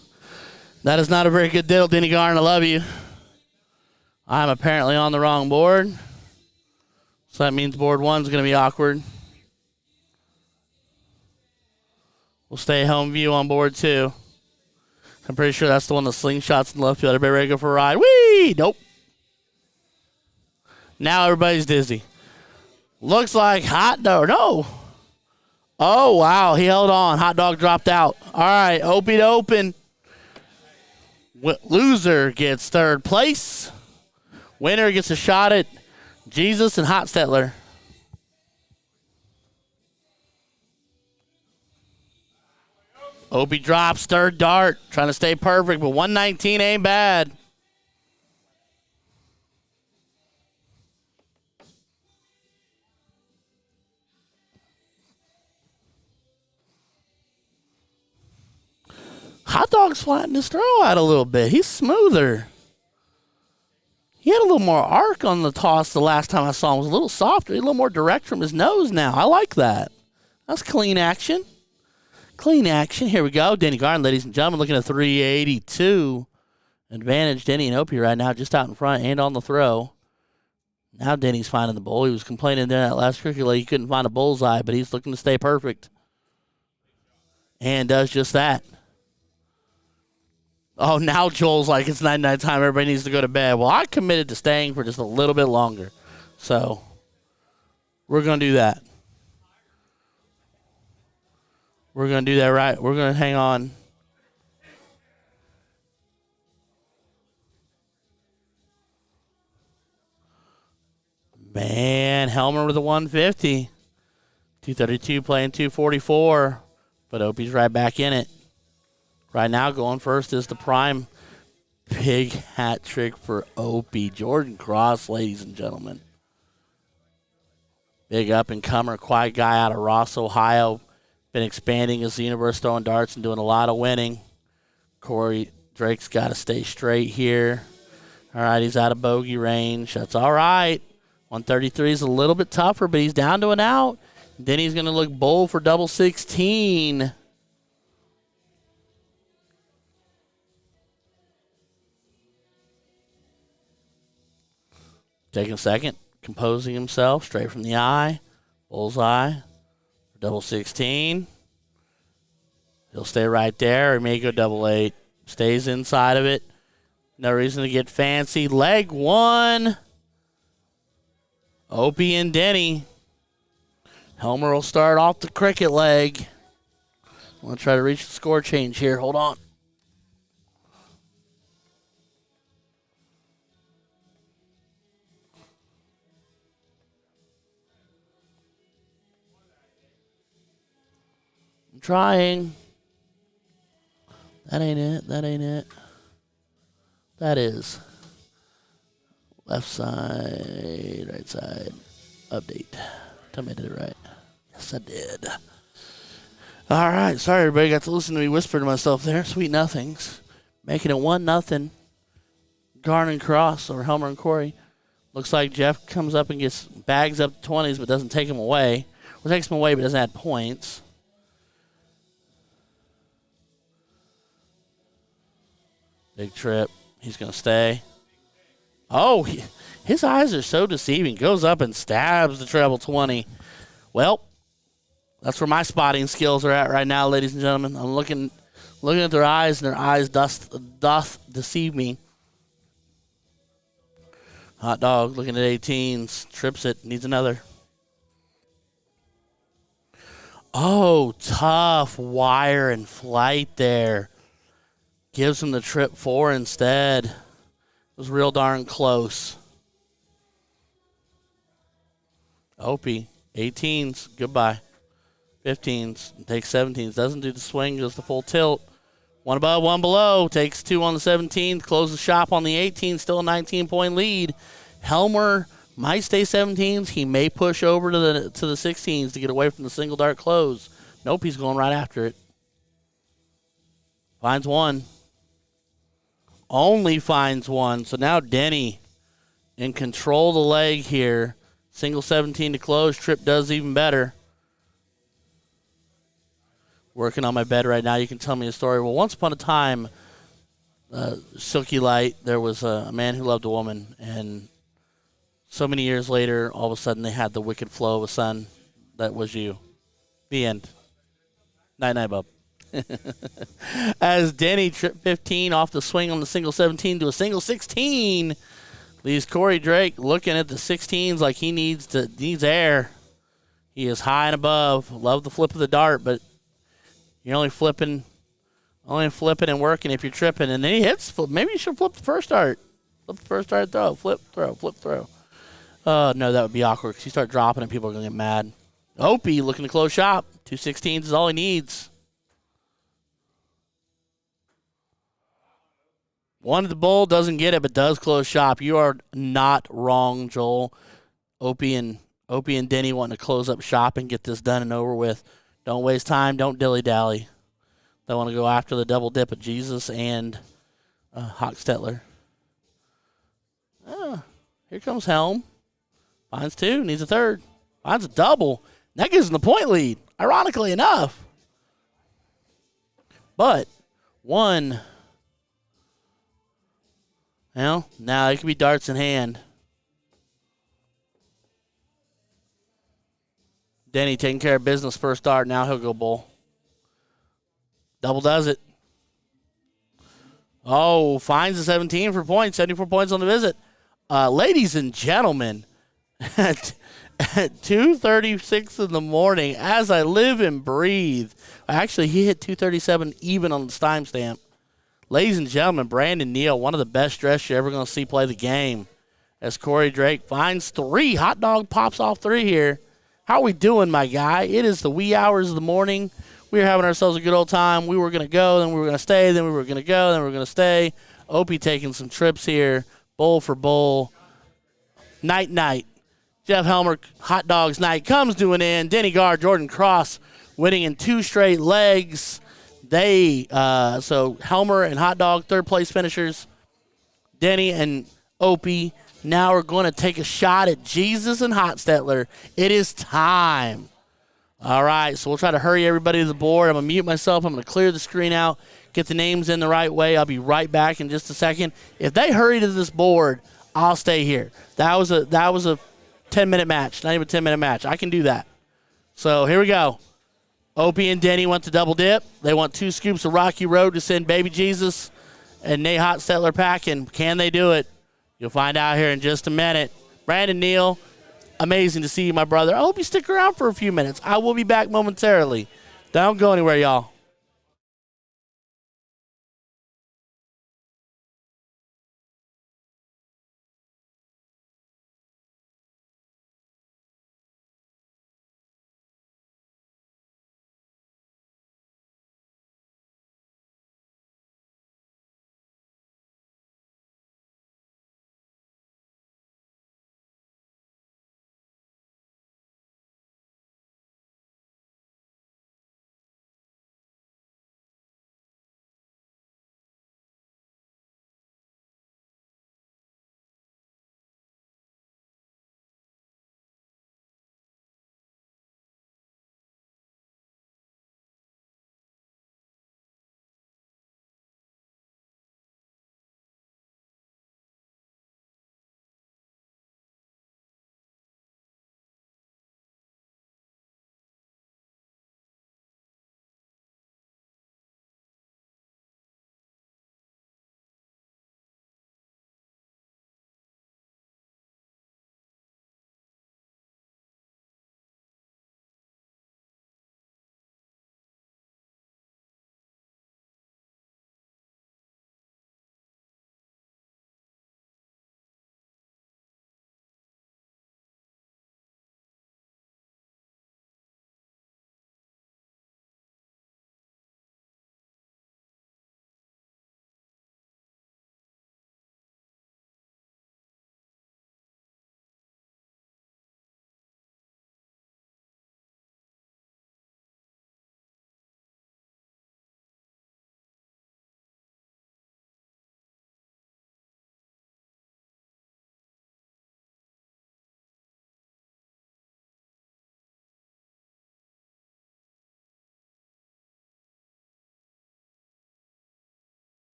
That is not a very good deal, Denny Garn. I love you. I'm apparently on the wrong board. So that means board one's going to be awkward. We'll stay home view on board two. I'm pretty sure that's the one that slingshots in the left field. Everybody ready to go for a ride? Whee! Nope. Now everybody's dizzy. Looks like hot dog. No. Oh, wow. He held on. Hot dog dropped out. All right. Opie to open. Loser gets third place. Winner gets a shot at Jesus and Hot Stetler. Opie drops third dart. Trying to stay perfect, but 119 ain't bad. Hot Dog's flattened his throw out a little bit. He's smoother. He had a little more arc on the toss the last time I saw him. It was a little softer. A little more direct from his nose now. I like that. That's clean action. Clean action. Here we go. Denny Garn, ladies and gentlemen, looking at 382. Advantage Denny and Opie right now, just out in front and on the throw. Now Denny's finding the bull. He was complaining during that last cricket league he couldn't find a bullseye, but he's looking to stay perfect. And does just that. Oh, now Joel's like, it's night time. Everybody needs to go to bed. Well, I committed to staying for just a little bit longer. So, we're going to do that. We're going to do that right. We're going to hang on. Man, Helmer with a 150. 232 playing 244. But Opie's right back in it. Right now, going first is the prime big hat trick for Opie. Jordan Cross, ladies and gentlemen. Big up-and-comer, quiet guy out of Ross, Ohio. Been expanding his universe, throwing darts and doing a lot of winning. Corey Drake's got to stay straight here. All right, he's out of bogey range. That's all right. 133 is a little bit tougher, but he's down to an out. Then he's going to look bold for double 16. Taking a second, composing himself, straight from the eye, bullseye, double 16. He'll stay right there, or may go double 8. Stays inside of it. No reason to get fancy. Leg one. Opie and Denny. Helmer will start off the cricket leg. I'm going to try to reach the score change here. Hold on. Trying. That ain't it. That ain't it. That is. Left side, right side. Update. Tell me I did it right. Yes, I did. All right. Sorry, everybody. Got to listen to me whisper to myself there. Sweet nothings. Making it 1-0. Garn and Cross over Helmer and Corey. Looks like Jeff comes up and gets bags up to 20s but doesn't take him away. Well, takes him away but doesn't add points. Big trip. He's going to stay. Oh, his eyes are so deceiving. Goes up and stabs the treble 20. Well, that's where my spotting skills are at right now, ladies and gentlemen. I'm looking at their eyes, and their eyes doth deceive me. Hot Dog looking at 18s. Trips it. Needs another. Oh, tough wire and flight there. Gives him the trip 4 instead. It was real darn close. Opie, 18s, goodbye. 15s, takes 17s. Doesn't do the swing, goes the full tilt. One above, one below. Takes 2 on the 17th. Closes the shop on the 18th. Still a 19-point lead. Helmer might stay 17s. He may push over to the 16s to get away from the single dart close. Nope, he's going right after it. Finds one. Only finds one. So now Denny in control of the leg here. Single 17 to close. Trip does even better. working on my bed right now. You can tell me a story. Well, once upon a time, Silky Light, there was a man who loved a woman, and so many years later, all of a sudden they had the wicked flow of a son. That was you. The end. Night, bub. As Denny tripped 15 off the swing on the single 17 to a single 16, leaves Corey Drake looking at the 16s like he needs air. He is high and above. Love the flip of the dart, but you're only flipping and working if you're tripping. And then he hits. Maybe you should flip the first dart. Flip the first dart, throw. Flip, throw, flip, throw. No, that would be awkward because you start dropping and people are going to get mad. Opie looking to close shop. 2 16s is all he needs. One at the bowl, doesn't get it, but does close shop. You are not wrong, Joel. Opie and Denny wanting to close up shop and get this done and over with. Don't waste time. Don't dilly-dally. They want to go after the double dip of Jesus and Hochstetler. Here comes Helm. Finds 2, needs a 3rd. Finds a double. That gives him the point lead, ironically enough. But 1. Well, now it could be darts in hand. Denny taking care of business first dart. Now he'll go bull. Double does it. Oh, finds the 17 for points. 74 points on the visit. Ladies and gentlemen, at 2:36 in the morning, as I live and breathe. Actually, he hit 237 even on the timestamp. Ladies and gentlemen, Brandon Neal, one of the best dressed you're ever going to see play the game. As Corey Drake finds 3. Hot dog pops off 3 here. How are we doing, my guy? It is the wee hours of the morning. We were having ourselves a good old time. We were going to go, then we were going to stay, then we were going to go, then we were going to stay. Opie taking some trips here, bowl for bowl. Night. Jeff Helmer, hot dogs night comes to an end. Denny Garr, Jordan Cross winning in 2 straight legs. So Helmer and hot dog, 3rd place finishers. Denny and Opie now are going to take a shot at Jesus and Hochstetler. It is time. All right, so we'll try to hurry everybody to the board. I'm going to mute myself. I'm going to clear the screen out, get the names in the right way. I'll be right back in just a second. If they hurry to this board, I'll stay here. That was a 10-minute match, not even a 10-minute match. I can do that. So here we go. Opie and Denny want to double dip. They want 2 scoops of Rocky Road to send baby Jesus and Nate Hochstetler packing. Can they do it? You'll find out here in just a minute. Brandon Neal, amazing to see you, my brother. I hope you stick around for a few minutes. I will be back momentarily. Don't go anywhere, y'all.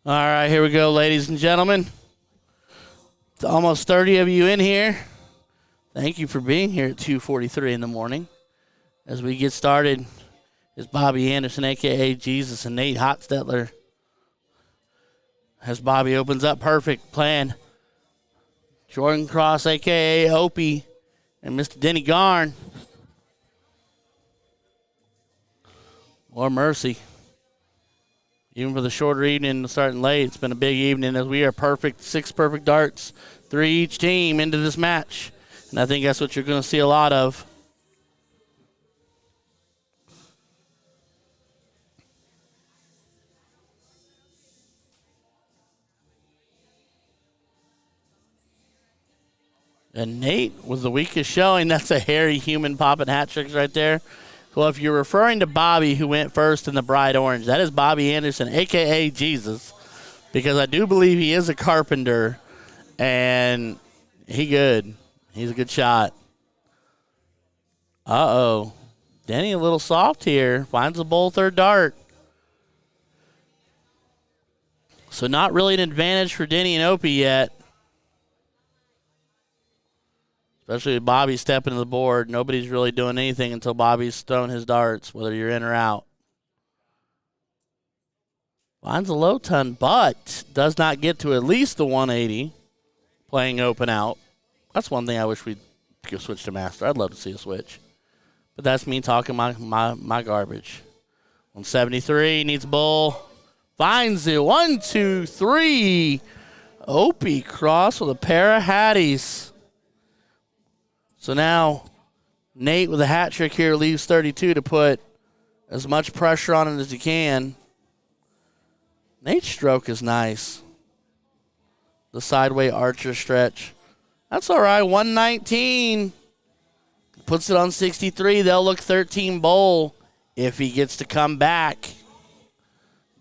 All right, here we go, ladies and gentlemen. It's almost 30 of you in here. Thank you for being here at 2:43 in the morning. As we get started, is Bobby Anderson, a.k.a. Jesus, and Nate Hotstetler. As Bobby opens up, perfect plan. Jordan Cross, a.k.a. Opie, and Mr. Denny Garn. More mercy. Even for the shorter evening starting late, it's been a big evening as we are perfect, 6 perfect darts, 3 each team into this match. And I think that's what you're going to see a lot of. And Nate was the weakest showing. That's a hairy human popping hat tricks right there. Well, if you're referring to Bobby, who went first in the bright orange, that is Bobby Anderson, a.k.a. Jesus, because I do believe he is a carpenter, and he's a good shot. Uh-oh. Denny a little soft here. Finds the bowl third dart. So not really an advantage for Denny and Opie yet. Especially with Bobby stepping to the board. Nobody's really doing anything until Bobby's thrown his darts, whether you're in or out. Finds a low ton, but does not get to at least the 180 playing open out. That's one thing I wish we'd switch to master. I'd love to see a switch. But that's me talking my garbage. 173, needs a bull. Finds it. 1, 2, 3. Opie Cross with a pair of hatties. So now Nate with a hat trick here leaves 32 to put as much pressure on it as he can. Nate's stroke is nice. The sideway archer stretch. That's all right. 119. Puts it on 63. They'll look 13 bowl if he gets to come back.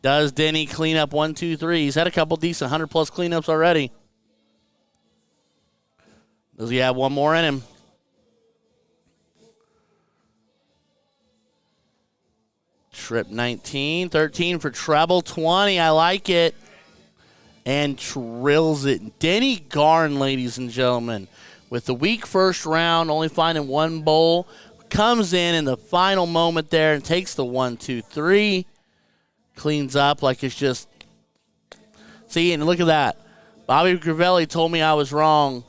Does Denny clean up 1, 2, 3? He's had a couple decent 100-plus cleanups already. Does he have one more in him? Trip 19, 13 for treble 20. I like it. And drills it. Denny Garn, ladies and gentlemen, with the weak first round, only finding one bowl, comes in the final moment there and takes the 1, 2, 3. Cleans up like it's just. See, and look at that. Bobby Gravelli told me I was wrong.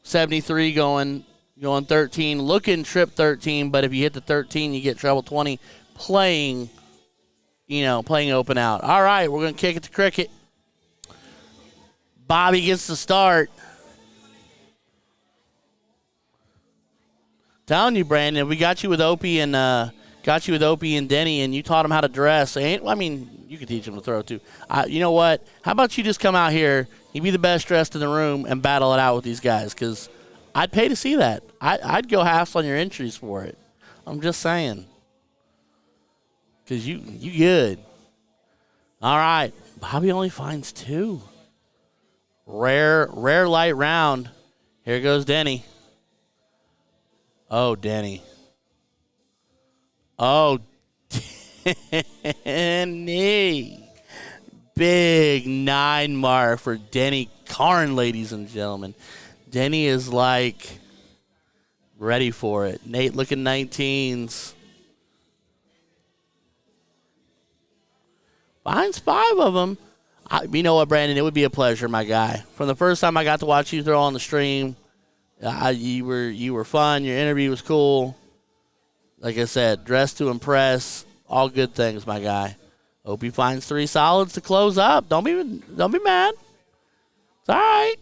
73 going 13. Looking trip 13, but if you hit the 13, you get treble 20. Playing open out. All right, we're going to kick it to cricket. Bobby gets the start. Telling you, Brandon, we got you with Opie and Denny, and you taught them how to dress. I mean, you could teach them to throw too. You know what? How about you just come out here, you be the best dressed in the room, and battle it out with these guys? Because I'd pay to see that. I'd go halves on your entries for it. I'm just saying. Because you good. All right. Bobby only finds 2. Rare light round. Here goes Denny. Oh, Denny. Oh, Denny. Big 9 mark for Denny Karn, ladies and gentlemen. Denny is like ready for it. Nate looking 19s. Finds 5 of them. You know what, Brandon? It would be a pleasure, my guy. From the first time I got to watch you throw on the stream, you were fun. Your interview was cool. Like I said, dressed to impress. All good things, my guy. Hope he finds 3 solids to close up. Don't be mad. It's all right.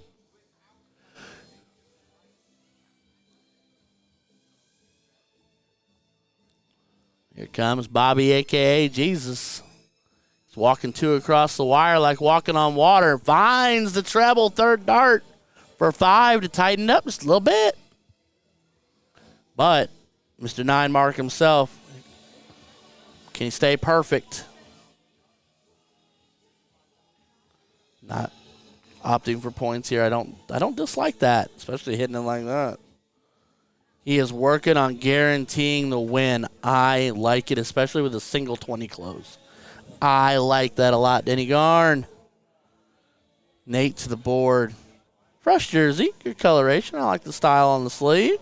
Here comes Bobby, a.k.a. Jesus. He's walking 2 across the wire like walking on water. Finds the treble third dart for 5 to tighten up just a little bit. But Mr. 9 Mark himself, can he stay perfect? Not opting for points here. I don't dislike that, especially hitting it like that. He is working on guaranteeing the win. I like it, especially with a single 20 close. I like that a lot. Denny Garn. Nate to the board. Fresh jersey, good coloration. I like the style on the sleeve.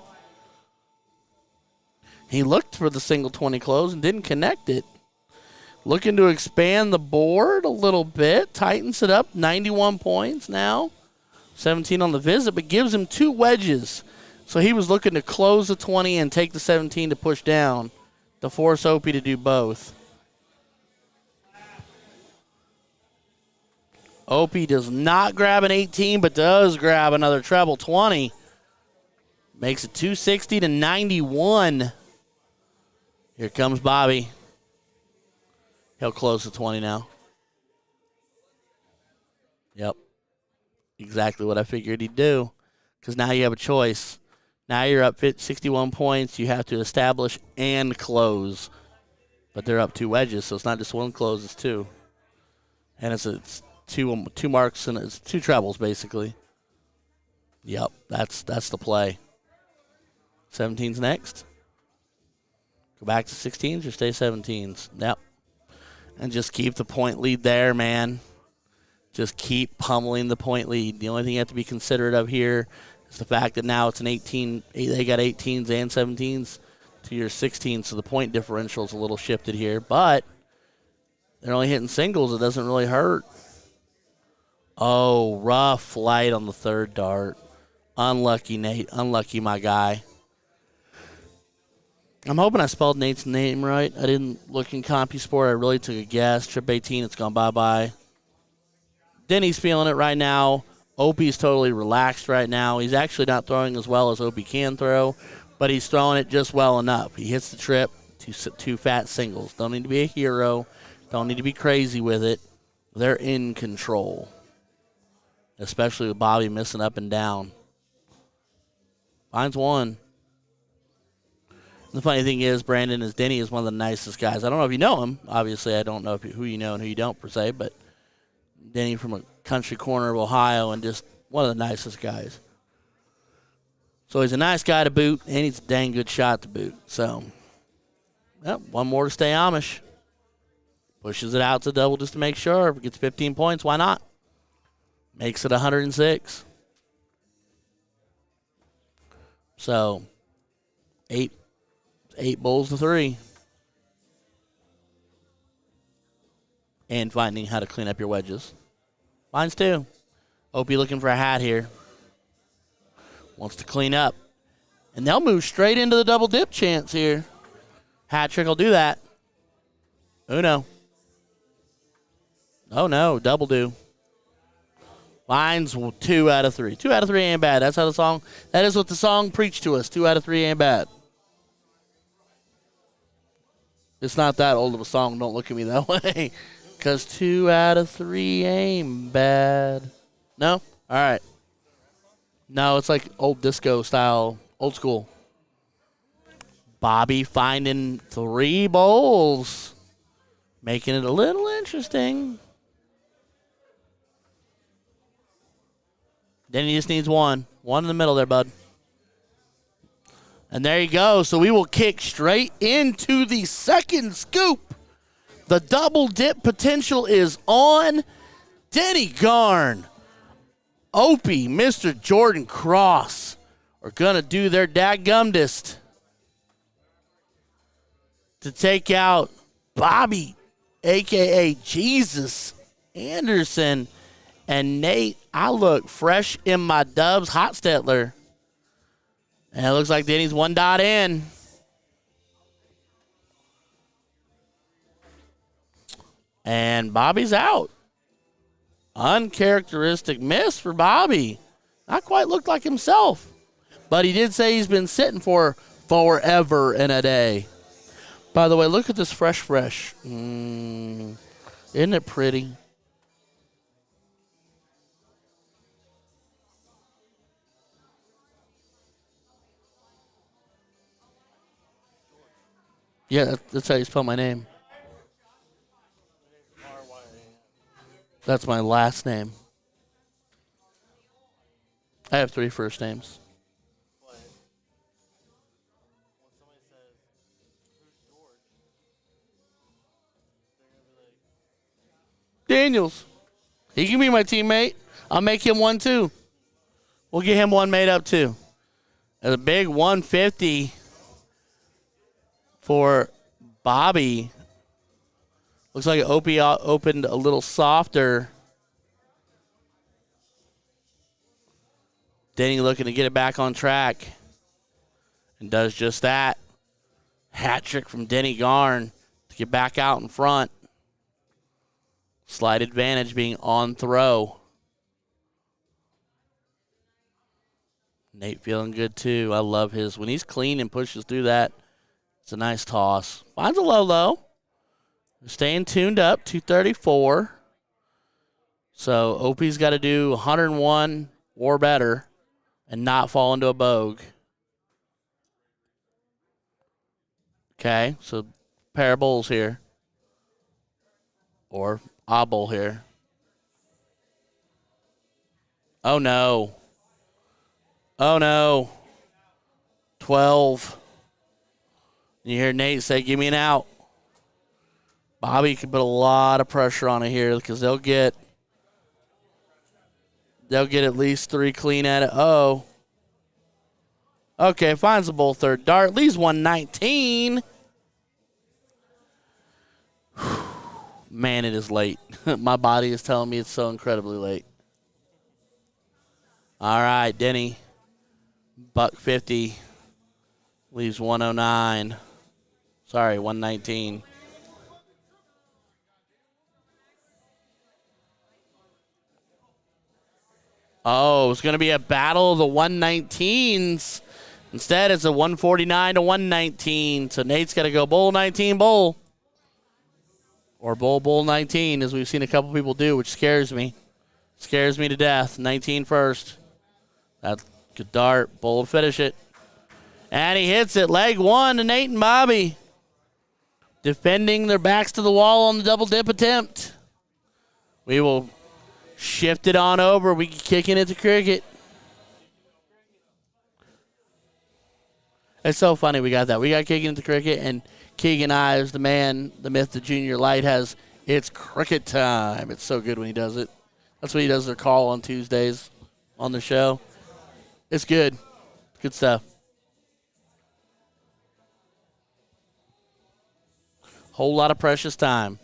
He looked for the single 20 close and didn't connect it. Looking to expand the board a little bit. Tightens it up, 91 points now. 17 on the visit, but gives him 2 wedges. So he was looking to close the 20 and take the 17 to push down to force Opie to do both. Opie does not grab an 18, but does grab another treble 20. Makes it 260 to 91. Here comes Bobby. He'll close the 20 now. Yep. Exactly what I figured he'd do. Because now you have a choice. Now you're up 61 points. You have to establish and close. But they're up 2 wedges, so it's not just 1 close, it's 2. And it's two marks and it's 2 trebles, basically. Yep, that's the play. 17's next. Go back to 16s or stay 17s. Yep. And just keep the point lead there, man. Just keep pummeling the point lead. The only thing you have to be considerate of here is the fact that now it's an 18. They got 18s and 17s to your 16s, so the point differential is a little shifted here. But they're only hitting singles. It doesn't really hurt. Oh, rough flight on the 3rd dart. Unlucky, Nate. Unlucky, my guy. I'm hoping I spelled Nate's name right. I didn't look in CompuSport. I really took a guess. Trip 18, it's gone bye-bye. Denny's feeling it right now. Opie's totally relaxed right now. He's actually not throwing as well as Opie can throw, but he's throwing it just well enough. He hits the trip, 2 fat singles. Don't need to be a hero. Don't need to be crazy with it. They're in control, especially with Bobby missing up and down. Finds 1. The funny thing is, Brandon, is Denny is one of the nicest guys. I don't know if you know him. Obviously, I don't know who you know and who you don't, per se, but Denny from a country corner of Ohio and just one of the nicest guys. So he's a nice guy to boot, and he's a dang good shot to boot. So, yep, 1 more to stay Amish. Pushes it out to double just to make sure. If it gets 15 points, why not? Makes it 106. So, 8 bowls to 3. And finding how to clean up your wedges. Finds 2. Opie looking for a hat here. Wants to clean up. And they'll move straight into the double dip chance here. Hat trick will do that. Uno. Oh, no. Double do. Finds 2 out of 3. 2 out of 3 ain't bad. That is what the song preached to us. 2 out of 3 ain't bad. It's not that old of a song. Don't look at me that way. Because 2 out of 3 ain't bad. No? All right. No, it's like old disco style, old school. Bobby finding 3 bowls. Making it a little interesting. Then he just needs 1. 1 in the middle there, bud. And there you go. So we will kick straight into the second scoop. The double dip potential is on. Denny Garn, Opie, Mr. Jordan Cross are going to do their dadgumdest to take out Bobby, a.k.a. Jesus Anderson. And Nate, I look fresh in my Dubs Hot Stetler. And it looks like Denny's 1 dot in. And Bobby's out. Uncharacteristic miss for Bobby. Not quite looked like himself. But he did say he's been sitting for forever and a day. By the way, look at this fresh. Isn't it pretty? Yeah, that's how you spell my name. That's my last name. I have 3 first names. Daniels. He can be my teammate. I'll make him one too. We'll get him one made up too. There's a big 150 for Bobby. Looks like Opie opened a little softer. Denny looking to get it back on track. And does just that. Hat trick from Denny Garn to get back out in front. Slight advantage being on throw. Nate feeling good too. I love his. When he's clean and pushes through that, it's a nice toss. Finds a low. Staying tuned up, 234. So Opie's got to do 101 or better and not fall into a bogue. Okay, so pair of bowls here. Or a bowl here. Oh, no. Oh, no. 12. You hear Nate say, give me an out. Bobby can put a lot of pressure on it here because they'll get at least 3 clean at it. Oh. Okay, finds the bowl third dart. Leaves 119. Man, it is late. My body is telling me it's so incredibly late. All right, Denny. $150. Leaves 109. Sorry, 119. Oh, it's going to be a battle of the 119s. Instead, it's a 149 to 119. So Nate's got to go bowl 19, bowl. Or bowl 19, as we've seen a couple people do, which scares me. Scares me to death. 19 first. That's good dart. Bowl to finish it. And he hits it. Leg one to Nate and Bobby. Defending their backs to the wall on the double dip attempt. We will shift it on over. We can kick it into cricket. It's so funny we got that. We got kicking into cricket, and Keegan Ives, the man, the myth, the junior light, has it's cricket time. It's so good when he does it. That's what he does their call on Tuesdays on the show. It's good. Good stuff. Whole lot of precious time.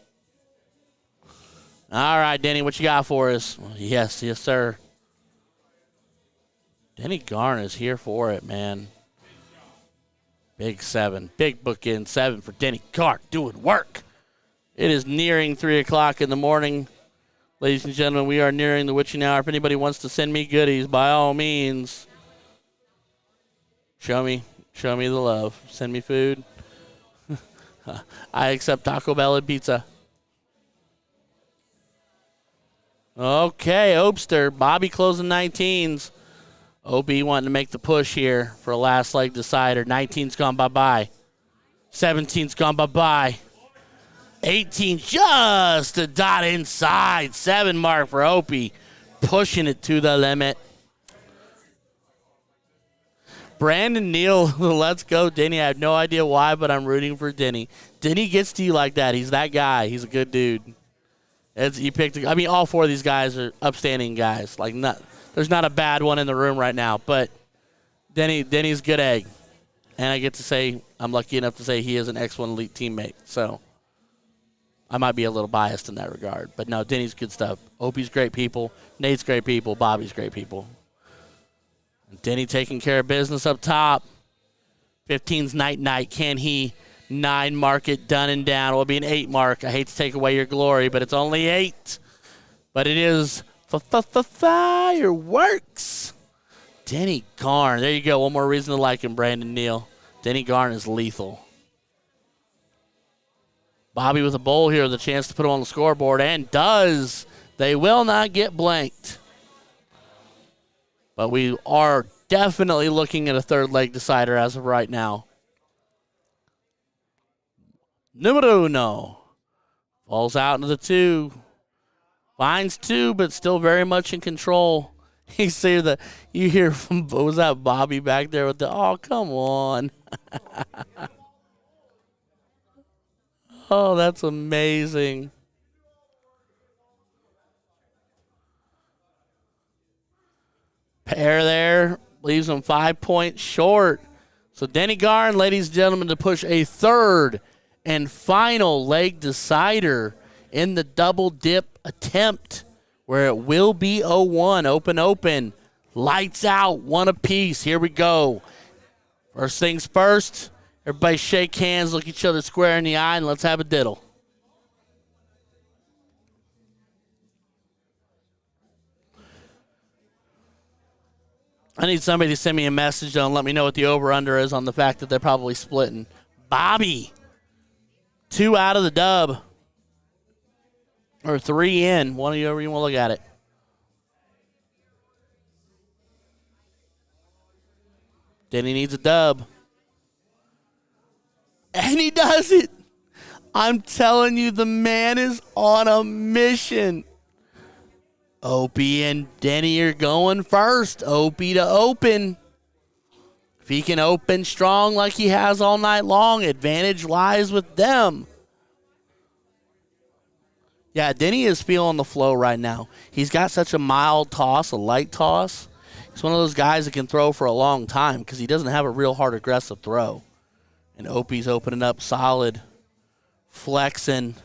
All right, Denny, what you got for us? Yes, sir. Denny Garn is here for it, man. Big 7. Big bookend 7 for Denny Garn doing work. It is nearing 3 o'clock in the morning. Ladies and gentlemen, we are nearing the witching hour. If anybody wants to send me goodies, by all means, show me the love. Send me food. I accept Taco Bell and pizza. Okay, Opester. Bobby closing 19s. Opie wanting to make the push here for a last leg decider. 19's gone bye-bye. 17's gone bye-bye. 18 just a dot inside. 7 mark for Opie. Pushing it to the limit. Brandon Neal, let's go, Denny. I have no idea why, but I'm rooting for Denny. Denny gets to you like that. He's that guy. He's a good dude. All 4 of these guys are upstanding guys. There's not a bad one in the room right now, but Denny's good egg. And I get to say, I'm lucky enough to say he is an X1 elite teammate. So I might be a little biased in that regard. But no, Denny's good stuff. Opie's great people. Nate's great people. Bobby's great people. Denny taking care of business up top. 15's night. Can he 9 mark it done and down? It will be an 8 mark. I hate to take away your glory, but it's only 8. But it is fireworks. Denny Garn. There you go. One more reason to like him, Brandon Neal. Denny Garn is lethal. Bobby with a bowl here, the chance to put him on the scoreboard, and does. They will not get blanked. But we are definitely looking at a 3rd leg decider as of right now. Numero uno. Falls out into the 2. Finds 2, but still very much in control. You hear from, what was that, Bobby back there with the, oh, come on. Oh, that's amazing. Pair there leaves them 5 points short. So Denny Garn, ladies and gentlemen, to push a third and final leg decider in the double dip attempt, where it will be 0-1. Open. Lights out, one apiece. Here we go. First things first, everybody shake hands, look each other square in the eye, and let's have a diddle. I need somebody to send me a message, though, and let me know what the over-under is on the fact that they're probably splitting. Bobby, 2 out of the dub. Or 3 in, one of you, you want to look at it. Denny needs a dub. And he does it. I'm telling you, the man is on a mission. Opie and Denny are going first. Opie to open. If he can open strong like he has all night long, advantage lies with them. Yeah, Denny is feeling the flow right now. He's got such a mild toss, a light toss. He's one of those guys that can throw for a long time because he doesn't have a real hard, aggressive throw. And Opie's opening up solid, flexing.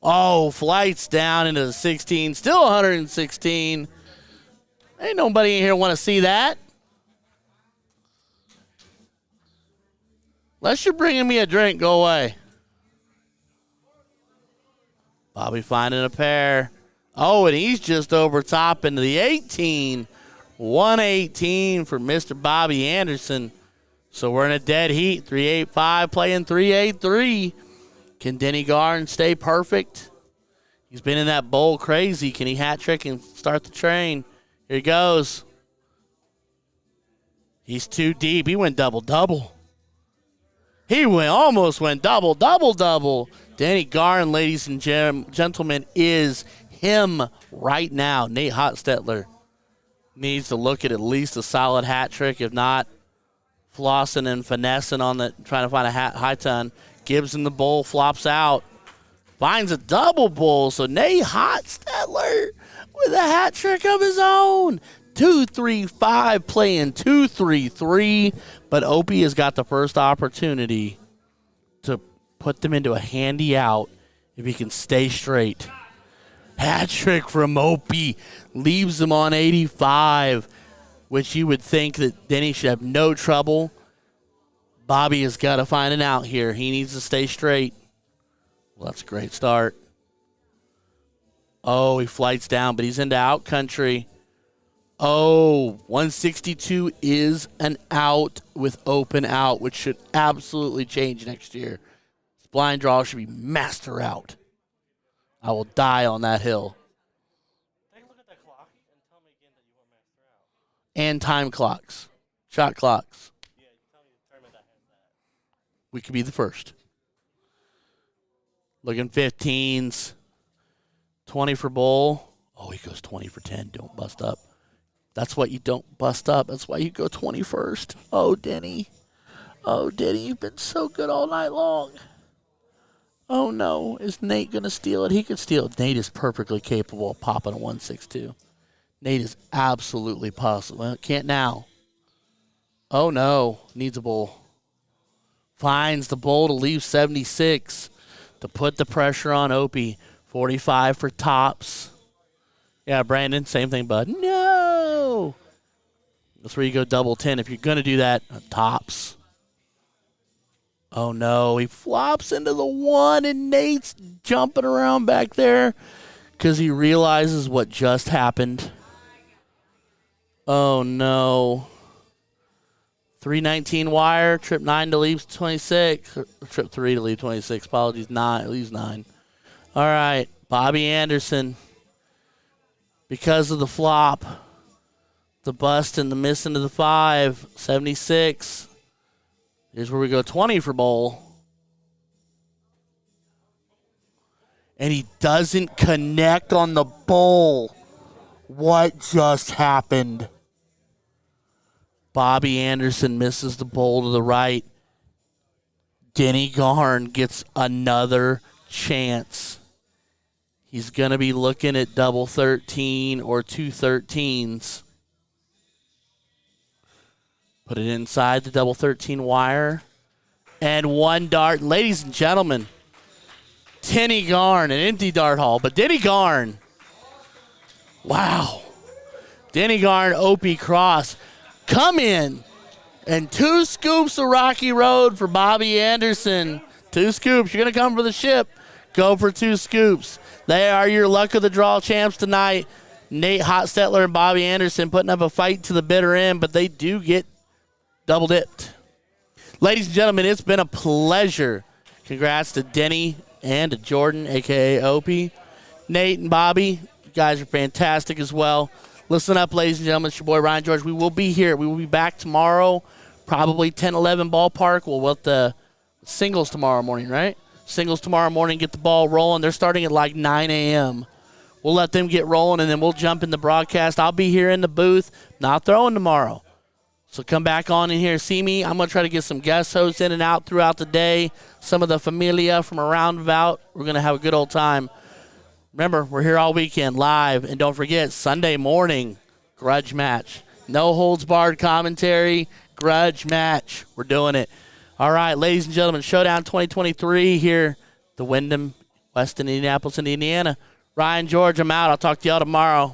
Oh, flights down into the 16. Still 116. Ain't nobody in here want to see that. Unless you're bringing me a drink, go away. Bobby finding a pair. Oh, and he's just over top into the 18. 118 for Mr. Bobby Anderson. So we're in a dead heat. 3-8-5 playing 3-8-3. Can Denny Garn stay perfect? He's been in that bowl crazy. Can he hat trick and start the train? Here he goes. He's too deep. He went double-double. Almost went double-double-double. Denny Garn, ladies and gentlemen, is him right now. Nate Hotstetler needs to look at least a solid hat trick, if not flossing and finessing on the trying to find a high ton. Gibbs in the bowl, flops out, finds a double bowl. So Nate Hotstetler with a hat trick of his own. 2-3-5 playing 2-3-3, but Opie has got the first opportunity to put them into a handy out if he can stay straight. Hat trick from Opie leaves them on 85, which you would think that Denny should have no trouble. Bobby has got to find an out here. He needs to stay straight. Well, that's a great start. Oh, he flights down, but he's into out country. Oh, 162 is an out with open out, which should absolutely change next year. This blind draw should be master out. I will die on that hill. Take a look at that clock and tell me again that you want master out. And time clocks. Shot clocks. Yeah, you tell me the tournament that has that. We could be the first. Looking 15s. 20 for bowl. Oh, he goes 20 for 10. Don't bust up. That's what you don't bust up. That's why you go 21st. Oh, Denny. Oh, Denny, you've been so good all night long. Oh, no. Is Nate going to steal it? He could steal it. Nate is perfectly capable of popping a 162. Nate is absolutely possible. Well, can't now. Oh, no. Needs a bowl. Finds the bowl to leave 76 to put the pressure on Opie. 45 for tops. Yeah, Brandon, same thing, bud. No! That's where you go double 10 if you're going to do that. Tops. Oh, no. He flops into the 1, and Nate's jumping around back there because he realizes what just happened. Oh, no. 319 wire, trip 9 to leave 26. Or trip 3 to leave 26. Apologies, 9. Leaves 9. All right, Bobby Anderson. Because of the flop, the bust and the miss into the 5, 76. Here's where we go 20 for bowl. And he doesn't connect on the bowl. What just happened? Bobby Anderson misses the bowl to the right. Denny Garn gets another chance. He's going to be looking at double 13 or 2 13s. Put it inside the double 13 wire. And one dart. Ladies and gentlemen, Denny Garn, an empty dart hall. But Denny Garn, wow. Denny Garn, Opie Cross, come in. And 2 scoops of Rocky Road for Bobby Anderson. 2 scoops. You're going to come for the ship. Go for 2 scoops. They are your luck of the draw champs tonight. Nate Hotstetler and Bobby Anderson putting up a fight to the bitter end, but they do get double dipped. Ladies and gentlemen, it's been a pleasure. Congrats to Denny and to Jordan, a.k.a. Opie. Nate and Bobby, you guys are fantastic as well. Listen up, ladies and gentlemen. It's your boy, Ryan George. We will be here. We will be back tomorrow, probably 10-11 ballpark. We'll let the singles tomorrow morning, right? Singles tomorrow morning, get the ball rolling. They're starting at like 9 a.m. We'll let them get rolling, and then we'll jump in the broadcast. I'll be here in the booth, not throwing tomorrow. So come back on in here, see me. I'm going to try to get some guest hosts in and out throughout the day, some of the familia from around about. We're going to have a good old time. Remember, we're here all weekend live. And don't forget, Sunday morning, grudge match. No holds barred commentary, grudge match. We're doing it. All right, ladies and gentlemen, Showdown 2023 here, the Wyndham, West Indianapolis, Indiana. Ryan George, I'm out. I'll talk to y'all tomorrow.